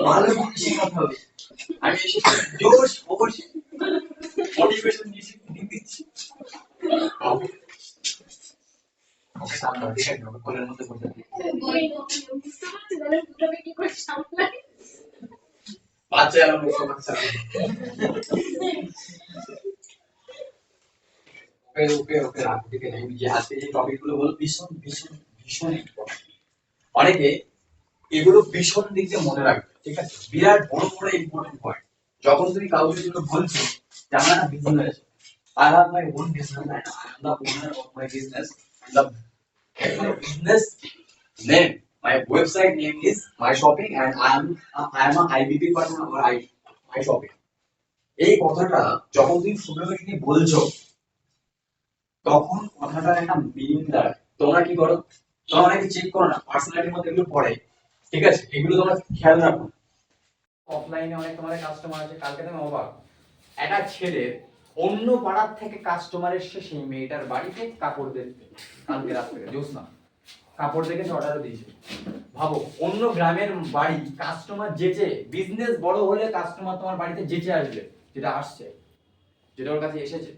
ভালো করে শেখাতে হবে আমি এসে জোশ খবর মোটিভেশন দিচ্ছি ওকে সামনে ঠিক আছে ওকে কোলের মধ্যে বসে বাচ্চা এলাম বাচ্চা ওকে রাখো ঠিক আছে আমি যে আজকে যে টপিক গুলো বলবো ভীষণ ভীষণ ভীষণ ইম্পর্টেন্ট অনেকে এগুলো ভীষণ দিক দিয়ে মনে রাখবে ঠিক আছে বিরাট বড় বড় ইম্পর্টেন্ট পয়েন্ট যখন তুমি কাউকে যেগুলো বলছো যে আমার একটা business I have my own business and I am the owner of my business. The business name, my website name is My Shopping and I am a IBP partner or My Shopping. এই কথাটা যখন তুমি ফুটবলকে বলছো তখন কথাটার একটা meaning দাঁড়ায় তোমরা কি করো তোমরা অনেকে চেক করো না পার্সোনালিটির মধ্যে এগুলো পড়ে ঠিক আছে এগুলো তোমরা খেয়াল রাখো অফলাইনে অনেক তোমাদের কাস্টমার আছে কালকে তুমি অবাক একটা ছেলের অন্য পাড়ার থেকে কাস্টমার এসে সেই মেয়েটার বাড়িতে কাপড় দেখতে কালকে রাত্রে জ্যোৎস্না কাপড় দেখে অর্ডার দিয়েছে ভাবো অন্য গ্রামের বাড়ি কাস্টমার যেচে বিজনেস বড় হলে কাস্টমার তোমার বাড়িতে যেচে আসবে যেটা আসছে যেটা ওর কাছে এসেছে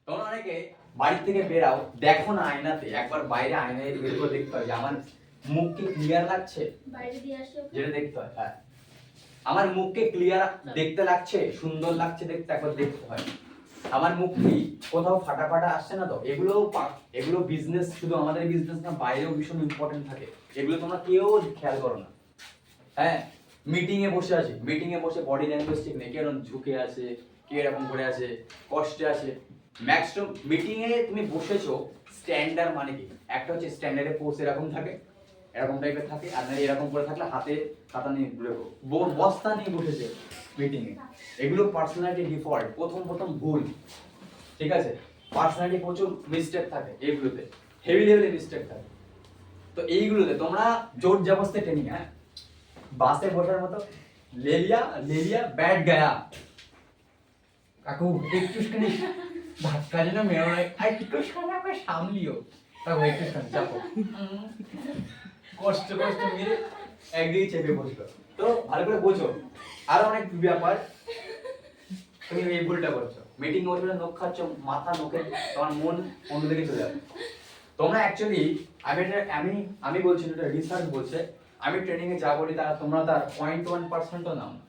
তোমরা অনেকে বাড়ি থেকে বেরাও দেখো না আয়নাতে একবার বাইরে আয়নায় বের করে দেখতে হয় যে আমার মুখ কি ক্লিয়ার লাগছে বাইরে দিয়ে আসো যেটা দেখতে হয় হ্যাঁ আমার মুখকে ক্লিয়ার দেখতে লাগছে সুন্দর লাগছে দেখতে একবার দেখতে হয় আমার মুখ কি কোথাও ফাটা ফাটা আসছে না তো এগুলো বিজনেস শুধু আমাদের বিজনেস না বাইরেও ভীষণ ইম্পর্টেন্ট থাকে এগুলো তোমরা কেউ খেয়াল করো না হ্যাঁ মিটিং এ বসে আছি মিটিং এ বসে বডি ল্যাঙ্গুয়েজ ঠিক নেই কে এরকম ঝুঁকে আছে কে এরকম করে আছে কষ্টে আছে ম্যাক্সিমাম মিটিং এ তুমি বসেছো স্ট্যান্ডার্ড মানে কি একটা হচ্ছে স্ট্যান্ডার্ডে পোজ এরকম থাকে এরকম টাইপের থাকে আর না এরকম করে থাকলে হাতে খাতা নিয়ে বস্তা নিয়ে বসেছে মিটিং এ এগুলো পার্সোনালিটি ডিফল্ট প্রথম ভুল ঠিক আছে পার্সোনালিটি প্রচুর মিস্টেক থাকে এগুলোতে হেভি লেভেলে মিস্টেক থাকে তো এইগুলোতে তোমরা জোর জবরদস্তি ট্রেনিং হ্যাঁ বাসে বসার মতো লেলিয়া बैठ गया কাকু একটুখানি ধাক্কা যেন মেরো না একটুখানি আমাকে সামলিও কাকু একটুখানি চাপো কষ্ট মেরে একদিকে চেপে বসলো তো ভালো করে বোঝো আর অনেক ব্যাপার তুমি এই ভুলটা করছো মিটিং বসে নখ খাচ্ছ মাথা নখে তোমার মন অন্যদিকে চলে যাবে তোমরা অ্যাকচুয়ালি আমি বলছি এটা রিসার্চ বলছে আমি ট্রেনিং এ যা বলি তারা তোমরা তার 0.1%ও নাও না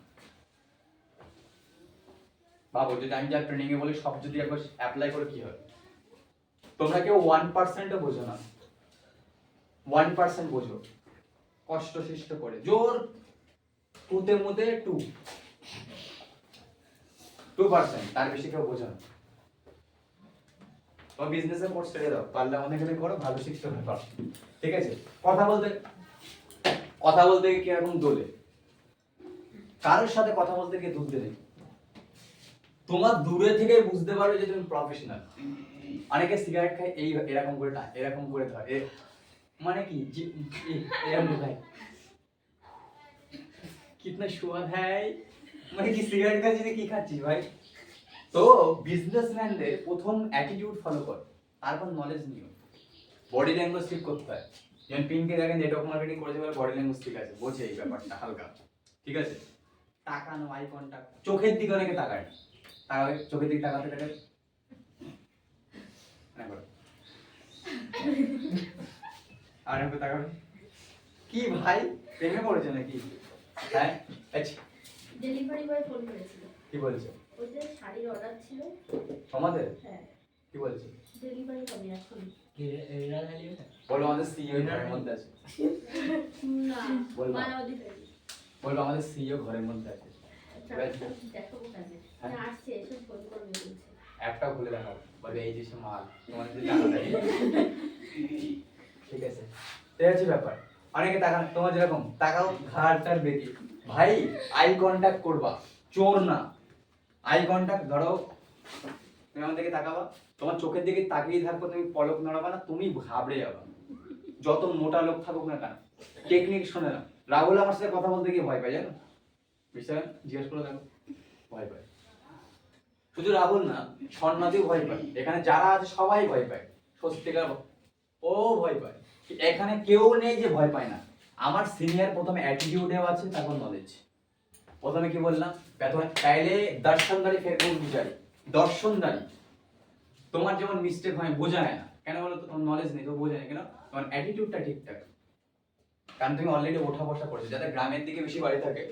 ভাবো যদি আমি যা ট্রেনিং এ বলি সব যদি একবার অ্যাপ্লাই করে কি হয় তোমরা কেউ 1%ও বোঝো না 1% বোঝো কষ্ট সৃষ্ট করে জোর টুতে মুতে 2% তার বেশি কেউ বোঝো না তো বিজনেসের কোর্স ছেড়ে দাও পারলে আমাদের এখানে করো ভালো শিখতে পারো ঠিক আছে কথা বলতে কিরকম দোলে কারোর সাথে কথা বলতে গিয়ে দুধ নেই তোমার দূরে থেকে বুঝতে পারবে যে তুমি প্রফেশনাল অনেকে সিগারেট খায় এরকম করে ধরে মানে কি এরকম ভাই कितना स्वाद है মানে কি সিগারেট খাচ্ছিস কি খাচ্ছিস ভাই তো বিজনেসম্যানদের প্রথম অ্যাটিটিউড ফলো কর তারপর নলেজ নিও বডি ল্যাঙ্গুয়েজ ঠিক করতে হয়। যেমন পিঙ্কি দেখেন নেটওয়ার্ক মার্কেটিং করেছে বলে বডি ল্যাঙ্গুয়েজ ঠিক আছে, বোঝে এই ব্যাপারটা হালকা, ঠিক আছে। তাকানো, আই কন্টাক্ট, চোখের দিকে অনেকে তাকায় না, তাকাবে চোখের দিকে তাকাতে তাকাতে না করো আর একটু তাকাবে। কি ভাই প্রেমে পড়েছে নাকি? হ্যাঁ আচ্ছা ডেলিভারি বয় ফোন করেছিল। কি বলছো? ওই যে শাড়ির অর্ডার ছিল। আমাদের হ্যাঁ, কি বলছো? ডেলিভারি হবে এখন। বলো আমাদের সিইও ঘরের মধ্যে আছে। না, বলবা। মায়াবতী ফেরি। বলো আমাদের সিইও ঘরের মধ্যে আছে। দেখাবো কাজে। হ্যাঁ। না আসছে, এসব ফোন করবে বলছে। অ্যাপটাও খুলে দেখাবো, বলবে এই যে সে মাল তোমাদের যে টাকা দেয়। ঠিক আছে, এই হচ্ছে ব্যাপার। অনেকে তাকান, তোমার যেরকম তাকাও ঘাড়টার বেঁকে, ভাই আই কন্টাক্ট করবা, চোর না। আই কন্টাক্ট ধরো, তুমি আমার দিকে তাকাবা, তোমার চোখের দিকে তাকিয়ে থাকবো, তুমি পলক নড়াবা না, তুমি ঘাবড়ে যাবা। যত মোটা লোক থাকুক না কেন, টেকনিক শোনে না। রাহুল আমার সাথে কথা বলতে গিয়ে ভয় পায়, জানো? বিশ্বাস জিজ্ঞেস করে দেখো, ভয় পায়। শুধু রাহুল না, সন্ন্যাসীও ভয় পায়, এখানে যারা আছে সবাই ভয় পায়। স্বস্তিকার ও ভয় পায়, এখানে কেউ নেই যে ভয় পায় না। আমার সিনিয়র প্রথমে অ্যাটিটিউডেও আছে, তারপর নলেজ। প্রথমে কি বললাম, প্রথমে পহলে দর্শনদারি ফের গুণ বিচারি। দর্শনদারি, তোমার যেমন মিস্টেক হয় বোঝা যায় না কেন বলো তো, তোমার নলেজ নেই তো বোঝা যায় কেন, তোমার অ্যাটিটিউডটা ঠিকঠাক। কারণ তুমি অলরেডি ওঠা বসা করেছো। যাদের গ্রামের দিকে বেশি বাড়ি থাকে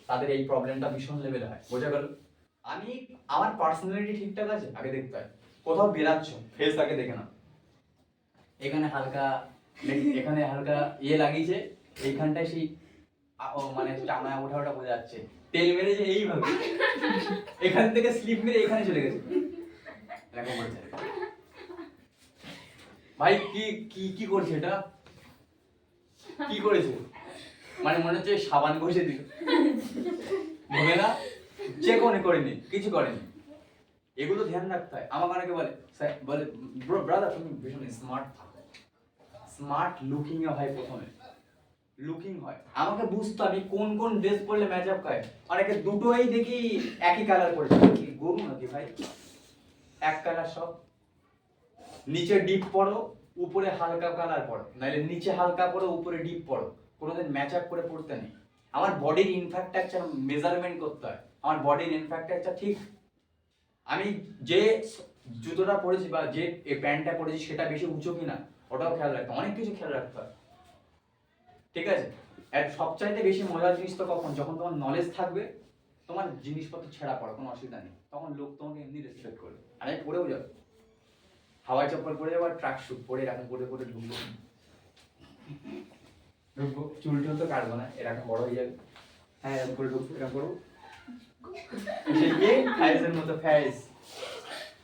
তাদের এই প্রবলেমটা ভীষণ লেভেলে হয়, বোঝা গেল? আমি আমার পার্সোনালিটি ঠিকঠাক আছে আগে দেখতে হয়। কোথাও বেরাচ্ছ ফেস আগে দেখে নাও। এখানে হালকা এখানে হালকা ইয়ে লাগিয়েছে, এইখানটায় সেই মানে চামড়া ওঠা ওঠা বোঝা যাচ্ছে। তেল মেরেছে এইভাবে, এখান থেকে স্লিপ মেরে এখানে চলে গেছে, এরকম বলছে। ভাই কি কি কি করছে এটা, কি করেছে? মানে মনে হচ্ছে সাবান ঘষে দিল, ভোগে না, চেক করেনি, কিছু করেনি। এগুলো ধ্যান রাখতে হয়। আমাকে অনেকে বলে, স্যার বলে ব্রাদার তুমি ভীষণ স্মার্ট থাকো। স্মার্ট লুকিং এ হয়, প্রথমে লুকিং হয়। আমাকে বুঝতে আমি কোন কোন ড্রেস পরলে ম্যাচ আপ করে। অনেকে দুটোই দেখি একই কালার পরেছে, কি গরু নাকি ভাই? এক কালার সব, নিচে ডিপ পরো, উপরে হালকা কালার পরো, নাহলে নিচে হালকা পরো, উপরে ডিপ পরো। কোনোদিন ম্যাচ আপ করে পড়তে নেই। আমার বডির ইনফ্রাস্ট্রাকচার মেজারমেন্ট করতে হয়, আমার বডির ইনফ্রাস্ট্রাকচার ঠিক। আমি যে জুতোটা পরেছি বা যে প্যান্টটা পরেছি সেটা বেশি উঁচু কিনা ওটাও খেয়াল রাখতে হয়। অনেক কিছু খেয়াল রাখতে হয়, ঠিক আছে। আর সবচাইতে বেশি মজার জিনিস তো কখন, যখন তোমার নলেজ থাকবে, তোমার জিনিসপত্র ছেঁড়া পড়া কোনো অসুবিধা নেই, তখন লোক তোমাকে এমনি রেসপেক্ট করবে। আর আমি পরেও যাবো, হাওয়াই চপ্পল পরে যাবো, ট্রাক শুট পরে এরকম করে করে ঢুকবো, চুল টুল তো কাটবো না, এরকম বড় হয়ে যাবে। হ্যাঁ এরকম করে ঢুকবো, এরকম করবো, ফাইজের মতো ফাইজ।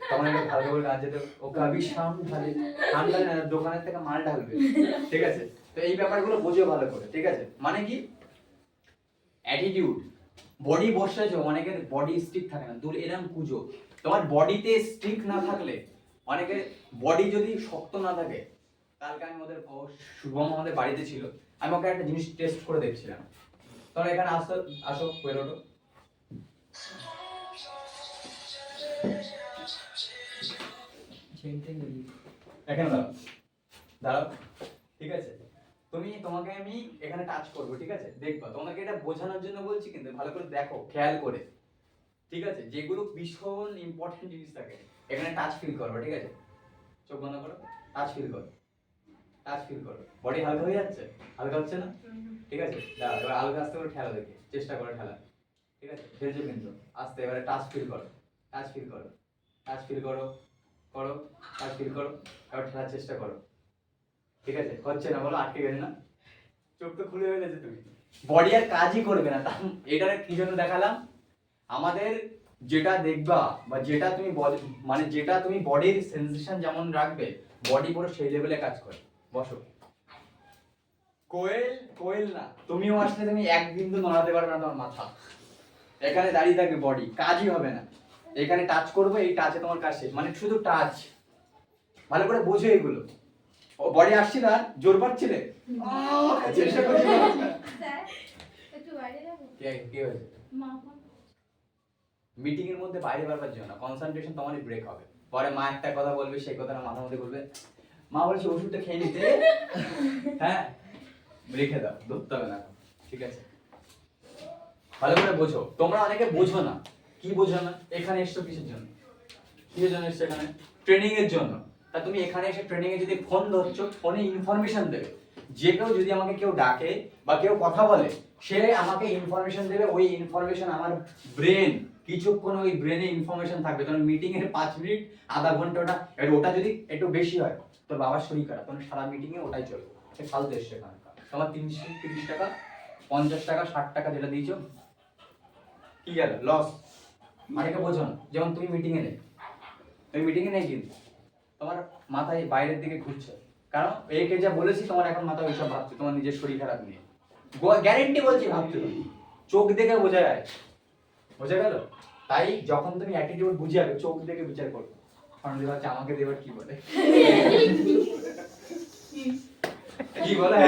তখন একটা ভালো করে গান যেতে, ও কাবি শাম ঢালে, শাম ঢালে না, দোকানের থেকে মাল ঢালবে, ঠিক আছে। তো এই ব্যাপারগুলো বোঝো ভালো করে, ঠিক আছে। মানে কি অ্যাটিটিউড, বডি বসেছে, অনেকের বডি স্টিক থাকে না, দূর এরকম কুজো। তোমার বডিতে স্টিক না থাকলে, অনেকের বডি যদি শক্ত না থাকে, কালকে আমি ওদের শুভম আমাদের বাড়িতে ছিল, আমি ওকে একটা জিনিস টেস্ট করে দেখছিলাম। তোমরা এখানে আসো, আসো বেরোটো, এখানে দাঁড়াও, দাঁড়াও, ঠিক আছে। তোমাকে আমি এখানে টাচ করবো, ঠিক আছে, দেখবা। তোমাকে এটা বোঝানোর জন্য বলছি, কিন্তু ভালো করে দেখো, খেয়াল করে, ঠিক আছে। যেগুলো ভীষণ ইম্পর্টেন্ট জিনিস থাকে, এখানে টাচ ফিল করবে, ঠিক আছে। চোখ বন্ধ করো, টাচ ফিল করো, টাচ ফিল করো। বডি হালকা হয়ে যাচ্ছে, হালকা হচ্ছে না? ঠিক আছে, দাঁড়াও, এবার হালকা আস্তে করে ঠেলা দেখে, চেষ্টা করো ঠেলা, ঠিক আছে। ফেলছো কিন্তু আস্তে, এবারে টাচ ফিল করো, টাচ ফিল করো, টাচ ফিল করো, করো, টাচ ফিল করো, এবার ঠেলার চেষ্টা করো, ঠিক আছে। হচ্ছে না, বলো আটকে গেছে না? চোখ তো খুলে হয়ে গেছে, তুমি বডি আর কাজই করবে না। এটার কি জন্য দেখালাম, আমাদের যেটা দেখবা বা যেটা তুমি মানে যেটা তুমি বডির সেন্সেশন যেমন রাখবে, বডি পুরো সেই লেভেলে কাজ করে। বসো, কোয়েল কোয়েল না, তুমিও আসলে তুমি এক বিন্দু নড়াতে পারবে না, তোমার মাথা এখানে দাঁড়িয়ে থাকবে, বডি কাজই হবে না। এখানে টাচ করবে, এই টাচে তোমার কাজ শেষ, মানে শুধু টাচ। ভালো করে বোঝো এগুলো। ও বডি আসছে না, জোর পাচ্ছিলে, চেষ্টা করছি। স্যার একটু বাইরে যাবো। কি হয়েছে? মা মিটিং এর মধ্যে বাইরে বারবার যেও না, কনসেন্ট্রেশন তোমারই ব্রেক হবে। পরে মা একটা কথা বলবে, সেই কথাটা মাথার মধ্যে বলবে, মা বলছে ওষুধটা খেয়ে নিতে, হ্যাঁ রেখে দাও, ধরতে হবে না এখন। ঠিক আছে, ভালো করে বোঝো। তোমরা অনেকে বোঝো না। কি বোঝো না? এখানে এসছো কিসের জন্য? কিসের জন্য এসছো এখানে? ট্রেনিং এর জন্য। তা তুমি এখানে এসে ট্রেনিং এ যদি ফোন ধরছো, ফোনে ইনফরমেশন দেবে। যে কেউ যদি আমাকে কেউ ডাকে বা কেউ কথা বলে, সে আমাকে ইনফরমেশন দেবে। ওই ইনফরমেশন আমার ব্রেন, কিছুক্ষণ ওই ব্রেনে ইনফরমেশন থাকবে। কারণ মিটিং এর 5 মিনিট আধা ঘন্টা ওটা যদি একটু বেশি হয়, তোর বাবার শরীর খারাপ, তখন সারা মিটিং এ ওটাই চলবে। ফালতু এসছে এখানে। তোমার 330 টাকা, 50 টাকা, 60 টাকা যেটা দিয়েছো, কি গেল? লস। অনেকে বোঝো না। যেমন তুমি মিটিং এ নেই, তুমি মিটিং এ নেই কিন্তু তোমার মাথায় বাইরের দিকে ঘুরছে। কারণ একে যা বলেছি, তোমার এখন মাথা ওইসব ভাবছে, তোমার নিজের শরীর খারাপ নিয়ে। গ্যারেন্টি বলছি ভাবছো তুমি। চোখ দেখে বোঝা যায়। বোঝা গেল? তাই যখন তুমি অ্যাটিটিউড বুঝাবে, চোখ দেখে বিচার করবে। কারণ ভাবছে আমাকে দেবার কি বলে, কি বলে।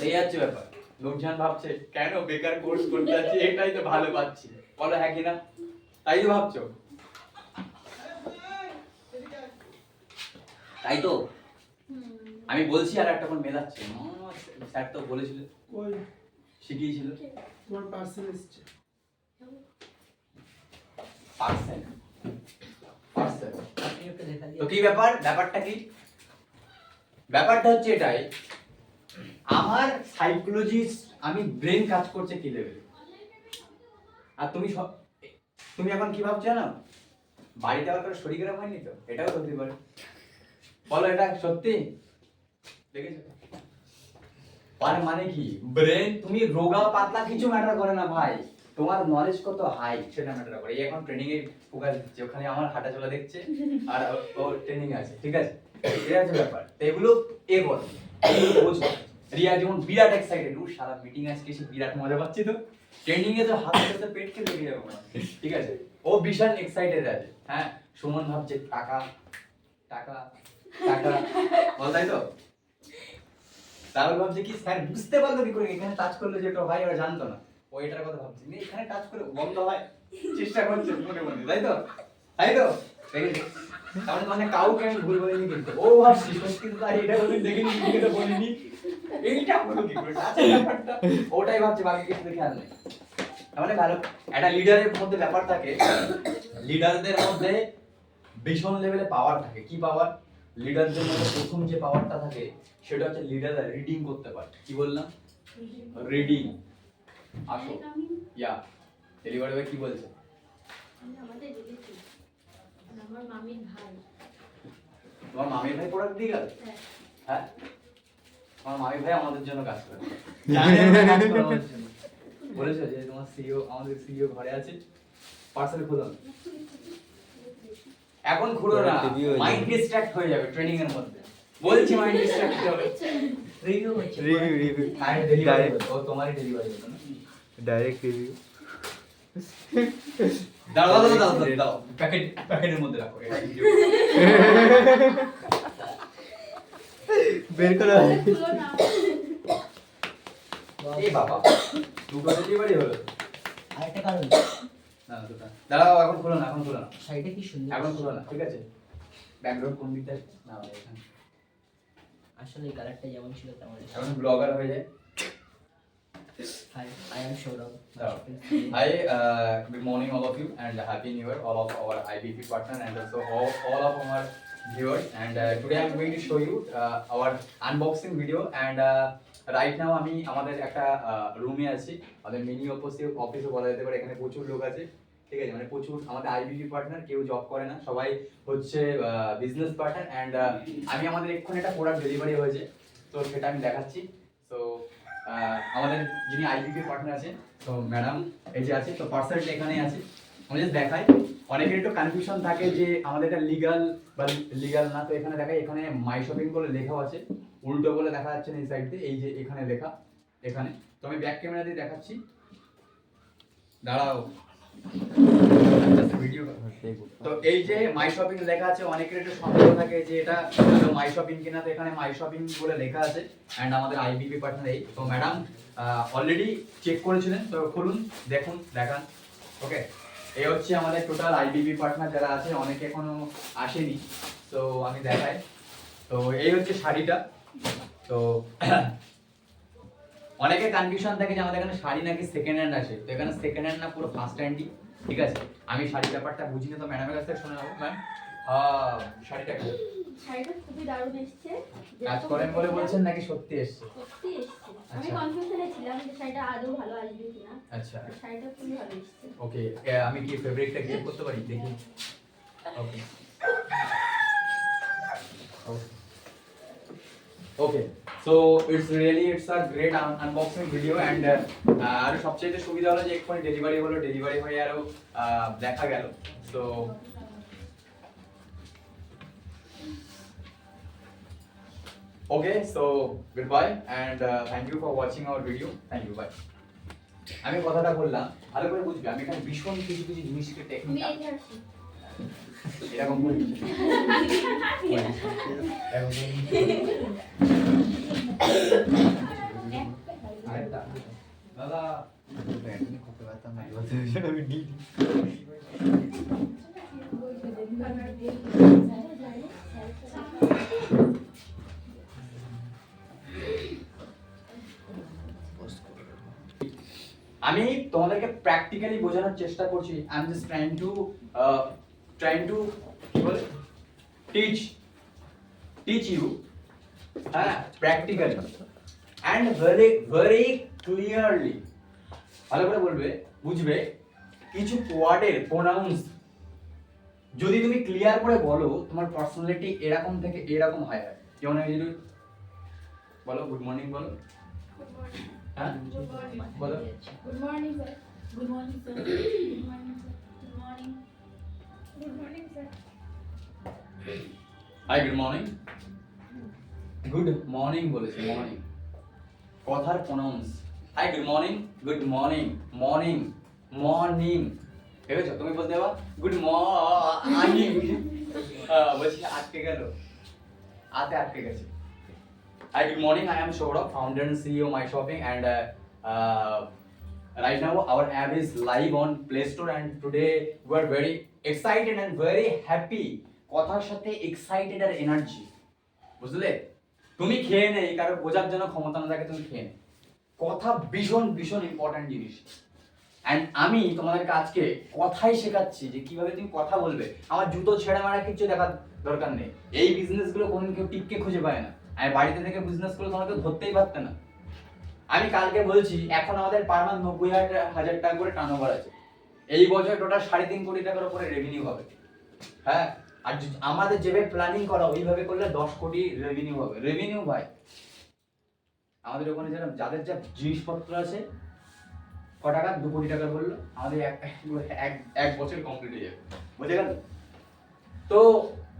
এই হচ্ছে ব্যাপার। লোকজন ভাবছে কেন বেকার কোর্স করতে যাচ্ছি, এটাই তো ভালো পাচ্ছি। বলো হ্যাঁ কি না? তাই তো ভাবছো। তাই তো আমি বলছি, আর একটা কোন মেলাচ্ছে। স্যার তো বলেছিল, ওই শিখিয়েছিল। তোমার পার্সেল এসেছে। পার্সেল পার্সেল আপনি ওকে দেখা তো দিয়ে কি ব্যাপার? ব্যাপারটা কি? ব্যাপারটা হচ্ছে এটাই, আমার সাইকোলজিস্ট, আমি ব্রেন কাজ করছে কি লেভেলে। আর তুমি এখন কি ভাবছো জানো? বাড়িতে আবার কারো শরীর খারাপ হয়নি তো? এটাও হতে পারে। বলো এটা সত্যি? দেখেছো? মানে কি ব্রেন, তুমি রোগা পাতলা কিছু ম্যাটার করে না ভাই, তোমার নলেজ কত হাই সেটা ম্যাটার করে। এই এখন ট্রেনিং এর ফোকাস দিচ্ছে, ওখানে আমার হাঁটা চলা দেখছে আর ও ট্রেনিং আছে। ঠিক আছে, এটা হচ্ছে ব্যাপার। তো এগুলো বল, এগুলো বোঝো। রিয়া যেমন বিরাট এক্সাইটেড, ও সারা মিটিং আজকে এসে বিরাট মজা পাচ্ছি। তো ট্রেনিং এ তো হাত হাতে পেট খেয়ে লেগে যাবে। ঠিক আছে, ও বিশাল এক্সাইটেড আছে। হ্যাঁ, সুমন ভাবছে টাকা টাকা টাকা বল, তাই তো? তাহলে ভাবছে কি স্যার বুঝতে পারলো কি করে এখানে টাচ করলো যে এটা ভাই, ওরা জানতো না। ও এটার কথা ভাবছে, এখানে টাচ করে বন্ধ হয়, চেষ্টা করছে মনে মনে। তাই তো? তাই তো? তাহলে মানে কাউকে আমি ভুল বলিনি কিন্তু। ও ভাবছি সত্যি তো তাই, এটা বলে দেখিনি, এটা বলিনি, এইটা হলো কি করে টাচ ব্যাপারটা। ওটাই ভাবছে, বাকি কিছু খেয়াল নেই। তাহলে ভালো একটা লিডারের মধ্যে ব্যাপার থাকে, লিডারদের মধ্যে ভীষণ লেভেলে পাওয়ার থাকে। কি পাওয়ার? লিডারদের মধ্যে প্রথম যে পাওয়ারটা থাকে সেটা হচ্ছে লিডাররা রিডিং করতে পারে। কি বললাম? রিডিং। আসো ইয়া ডেলিভারি বয় কি বলছে? আমাদের রিলেটিভ, আমার মামির ভাই। তোমার মামির ভাই প্রোডাক্ট দিয়ে গেল? হ্যাঁ। হ্যাঁ, আমার মামির ভাই আমাদের জন্য কাজ করে। বলেছে যে তোমার সিইও, আমাদের সিইও ঘরে আছে, পার্সেল খুলো না। এখন খুলো না, মাইন্ড ডিস্ট্রাক্ট হয়ে যাবে ট্রেনিং এর মধ্যে। বলছি মাইন্ড ডিস্ট্রাক্ট হবে। রিভিউ হচ্ছে রিভিউ আর ডেলিভারি ও তোমারই ডেলিভারি হলো না। Direct review. দাও দাও দাও দাও দাও, প্যাকেটের মধ্যে রাখো এটা ভিডিও। বের করা হয়। খুলো না। এই বাবা, দুটো ডেলিভারি হলো। আরেকটা কারণ না দুটো দাঁড়াও, এখন খুলো না, এখন খুলো না, শাড়িটা কি সুন্দর। এখন খুলো না। ঠিক আছে, ব্যাকগ্রাউন্ড কোন দিকটা? না ভাই এখানে। আসলে এই কালারটা যেমন ছিল তেমন। এখন ব্লগার হয়ে যায়। Hi, I am Sourav. Hi, good morning all of you and happy new year all of our IBP partner and also all of our viewers, and today I'm going to show you our unboxing video, and right now আমি আমাদের একটা রুমে আছি, আমাদের mini অফিসে বলা যেতে পারে। এখানে প্রচুর লোক আছে। ঠিক আছে, মানে প্রচুর আমাদের আইবিপি পার্টনার, কেউ জব করে না, সবাই হচ্ছে বিজনেস পার্টনার। অ্যান্ড আমি আমাদের এক্ষুনি একটা প্রোডাক্ট ডেলিভারি হয়েছে, তো সেটা আমি দেখাচ্ছি। তো আমাদের যিনি আইবিপি পার্টনার আছে, তো ম্যাডাম এই যে আছে, তো পার্সেলটা এখানেই আছে। আমি জাস্ট দেখাই, অনেকের একটু কনফিউশন থাকে যে আমাদের এটা লিগাল বা লিগাল না। তো এখানে দেখাই, এখানে মাই শপিং বলে লেখাও আছে, উল্টো বলে দেখা যাচ্ছে না এই সাইড দিয়ে, এই যে এখানে লেখা এখানে। তো আমি ব্যাক ক্যামেরা দিয়ে দেখাচ্ছি, দাঁড়াও ভিডিও। তো এই যে মাই শপিং লেখা আছে, অনেকের একটু সন্দেহ থাকে যে এটা মাই শপিং কিনা। তো এখানে মাই শপিং বলে লেখা আছে, এন্ড আমাদের আইবিপি পার্টনার এই। তো ম্যাডাম অলরেডি চেক করেছিলেন, তো খুলুন, দেখুন, দেখান। ওকে, এই হচ্ছে আমাদের টোটাল আইবিপি পার্টনার যারা আছে, অনেকে এখনো আসেনি। তো আমি দেখাই। তো এই হচ্ছে শাড়িটা। তো অনেকে কনফিউশন থাকে যে আমাদের এখানে শাড়ি নাকি সেকেন্ড হ্যান্ড আসে, তো এখানে সেকেন্ড হ্যান্ড না, পুরো ফার্স্ট হ্যান্ডই। ঠিক আছে, আমি শাড়ি ব্যাপারটা বুঝিনি, তো ম্যাডামের কাছ থেকে শুনে নেবো। ম্যাম, শাড়িটা কি শাড়িটা খুবই দারুণ এসছে। কাজ করেন বলে বলছেন নাকি সত্যি এসছে? সত্যি এসছে। আমি আচ্ছা। কনফিউশনে ছিলাম যে শাড়িটা আদৌ ভালো আসবে কিনা। আচ্ছা, শাড়িটা খুবই ভালো এসছে। ওকে। আমি কি ফেব্রিকটা ক্লিক করতে পারি? দেখি। Okay okay, so it's a great unboxing video and আর সবচেয়ে সুবিধা হলো যে এক্ষুনি ডেলিভারি হলো, ডেলিভারি হয়ে আরো দেখা গেল। So okay, so goodbye and thank you for watching our video. Thank you, bye. আমি কথাটা বললাম ভালো করে বুঝবে, আমি এখানে ভীষণ কিছু কিছু জিনিসকে আমি টেকনিক এই আসি। এরকম করি। দাদা করতে পারতাম না। আমি তোমাদেরকে প্র্যাকটিক্যালি বোঝানোর চেষ্টা করছি। I am just trying to কি বলে টিচ ইউ, হ্যাঁ, practically and very very clearly. ভালো করে বলবে, বুঝবে। কিছু ওয়ার্ডের প্রোনাউন্স যদি তুমি ক্লিয়ার করে বলো, তোমার পার্সোনালিটি এরকম থেকে এরকম হয়। যেমন আমি যদি বলো গুড মর্নিং, বলো, হ্যাঁ বলো। Good morning sir. Good morning sir. Good morning sir. Good morning. Good morning sir. Hi, good morning. Good morning বলেছি, মর্নিং। কথার pronounce, hi, good morning, good morning, morning, morning. ঠিক আছে, তুমি বলতে পারো গুড মর্নিং। বলছি আটকে গেল, আটকে গেছে। Hi, good morning. I am Shourabh, founder and CEO of My Shopping, and right now our app is live on Play Store, and today we are very excited and very happy. কথার সাথে excited আর energy, বুঝলে? তুমি খেয়ে নেই, কারো বোঝার জন্য ক্ষমতা না থাকে, তুমি খেয়ে নেই। কথা ভীষণ ভীষণ ইম্পর্টেন্ট জিনিস। অ্যান্ড আমি তোমাদেরকে আজকে কথাই শেখাচ্ছি যে কিভাবে তুমি কথা বলবে। আমার জুতো ছেঁড়া মারা কিছু দেখার দরকার নেই। এই বিজনেসগুলো কোনদিন কেউ টিককে খুঁজে পায় না। আমি বাড়িতে থেকে বিজনেস করে তোমাকে ধরতেই পারতে না। আমি কালকে বলছি, এখন আমাদের পার মান্থ 90,000 টাকা করে টার্নওভার আছে। এই বছর টোটাল 3.5 কোটি টাকার উপরে রেভিনিউ হবে। হ্যাঁ, আর আমাদের যেভাবে প্ল্যানিং করা ওইভাবে করলে 10 কোটি রেভিনিউ হবে। রেভিনিউ ভাই, আমাদের ওখানে যাদের যা জিনিসপত্র আছে, ক টাকা 2 কোটি টাকা বললো, আমাদের এক বছর কমপ্লিট হয়ে যাবে। বুঝে গেল? তো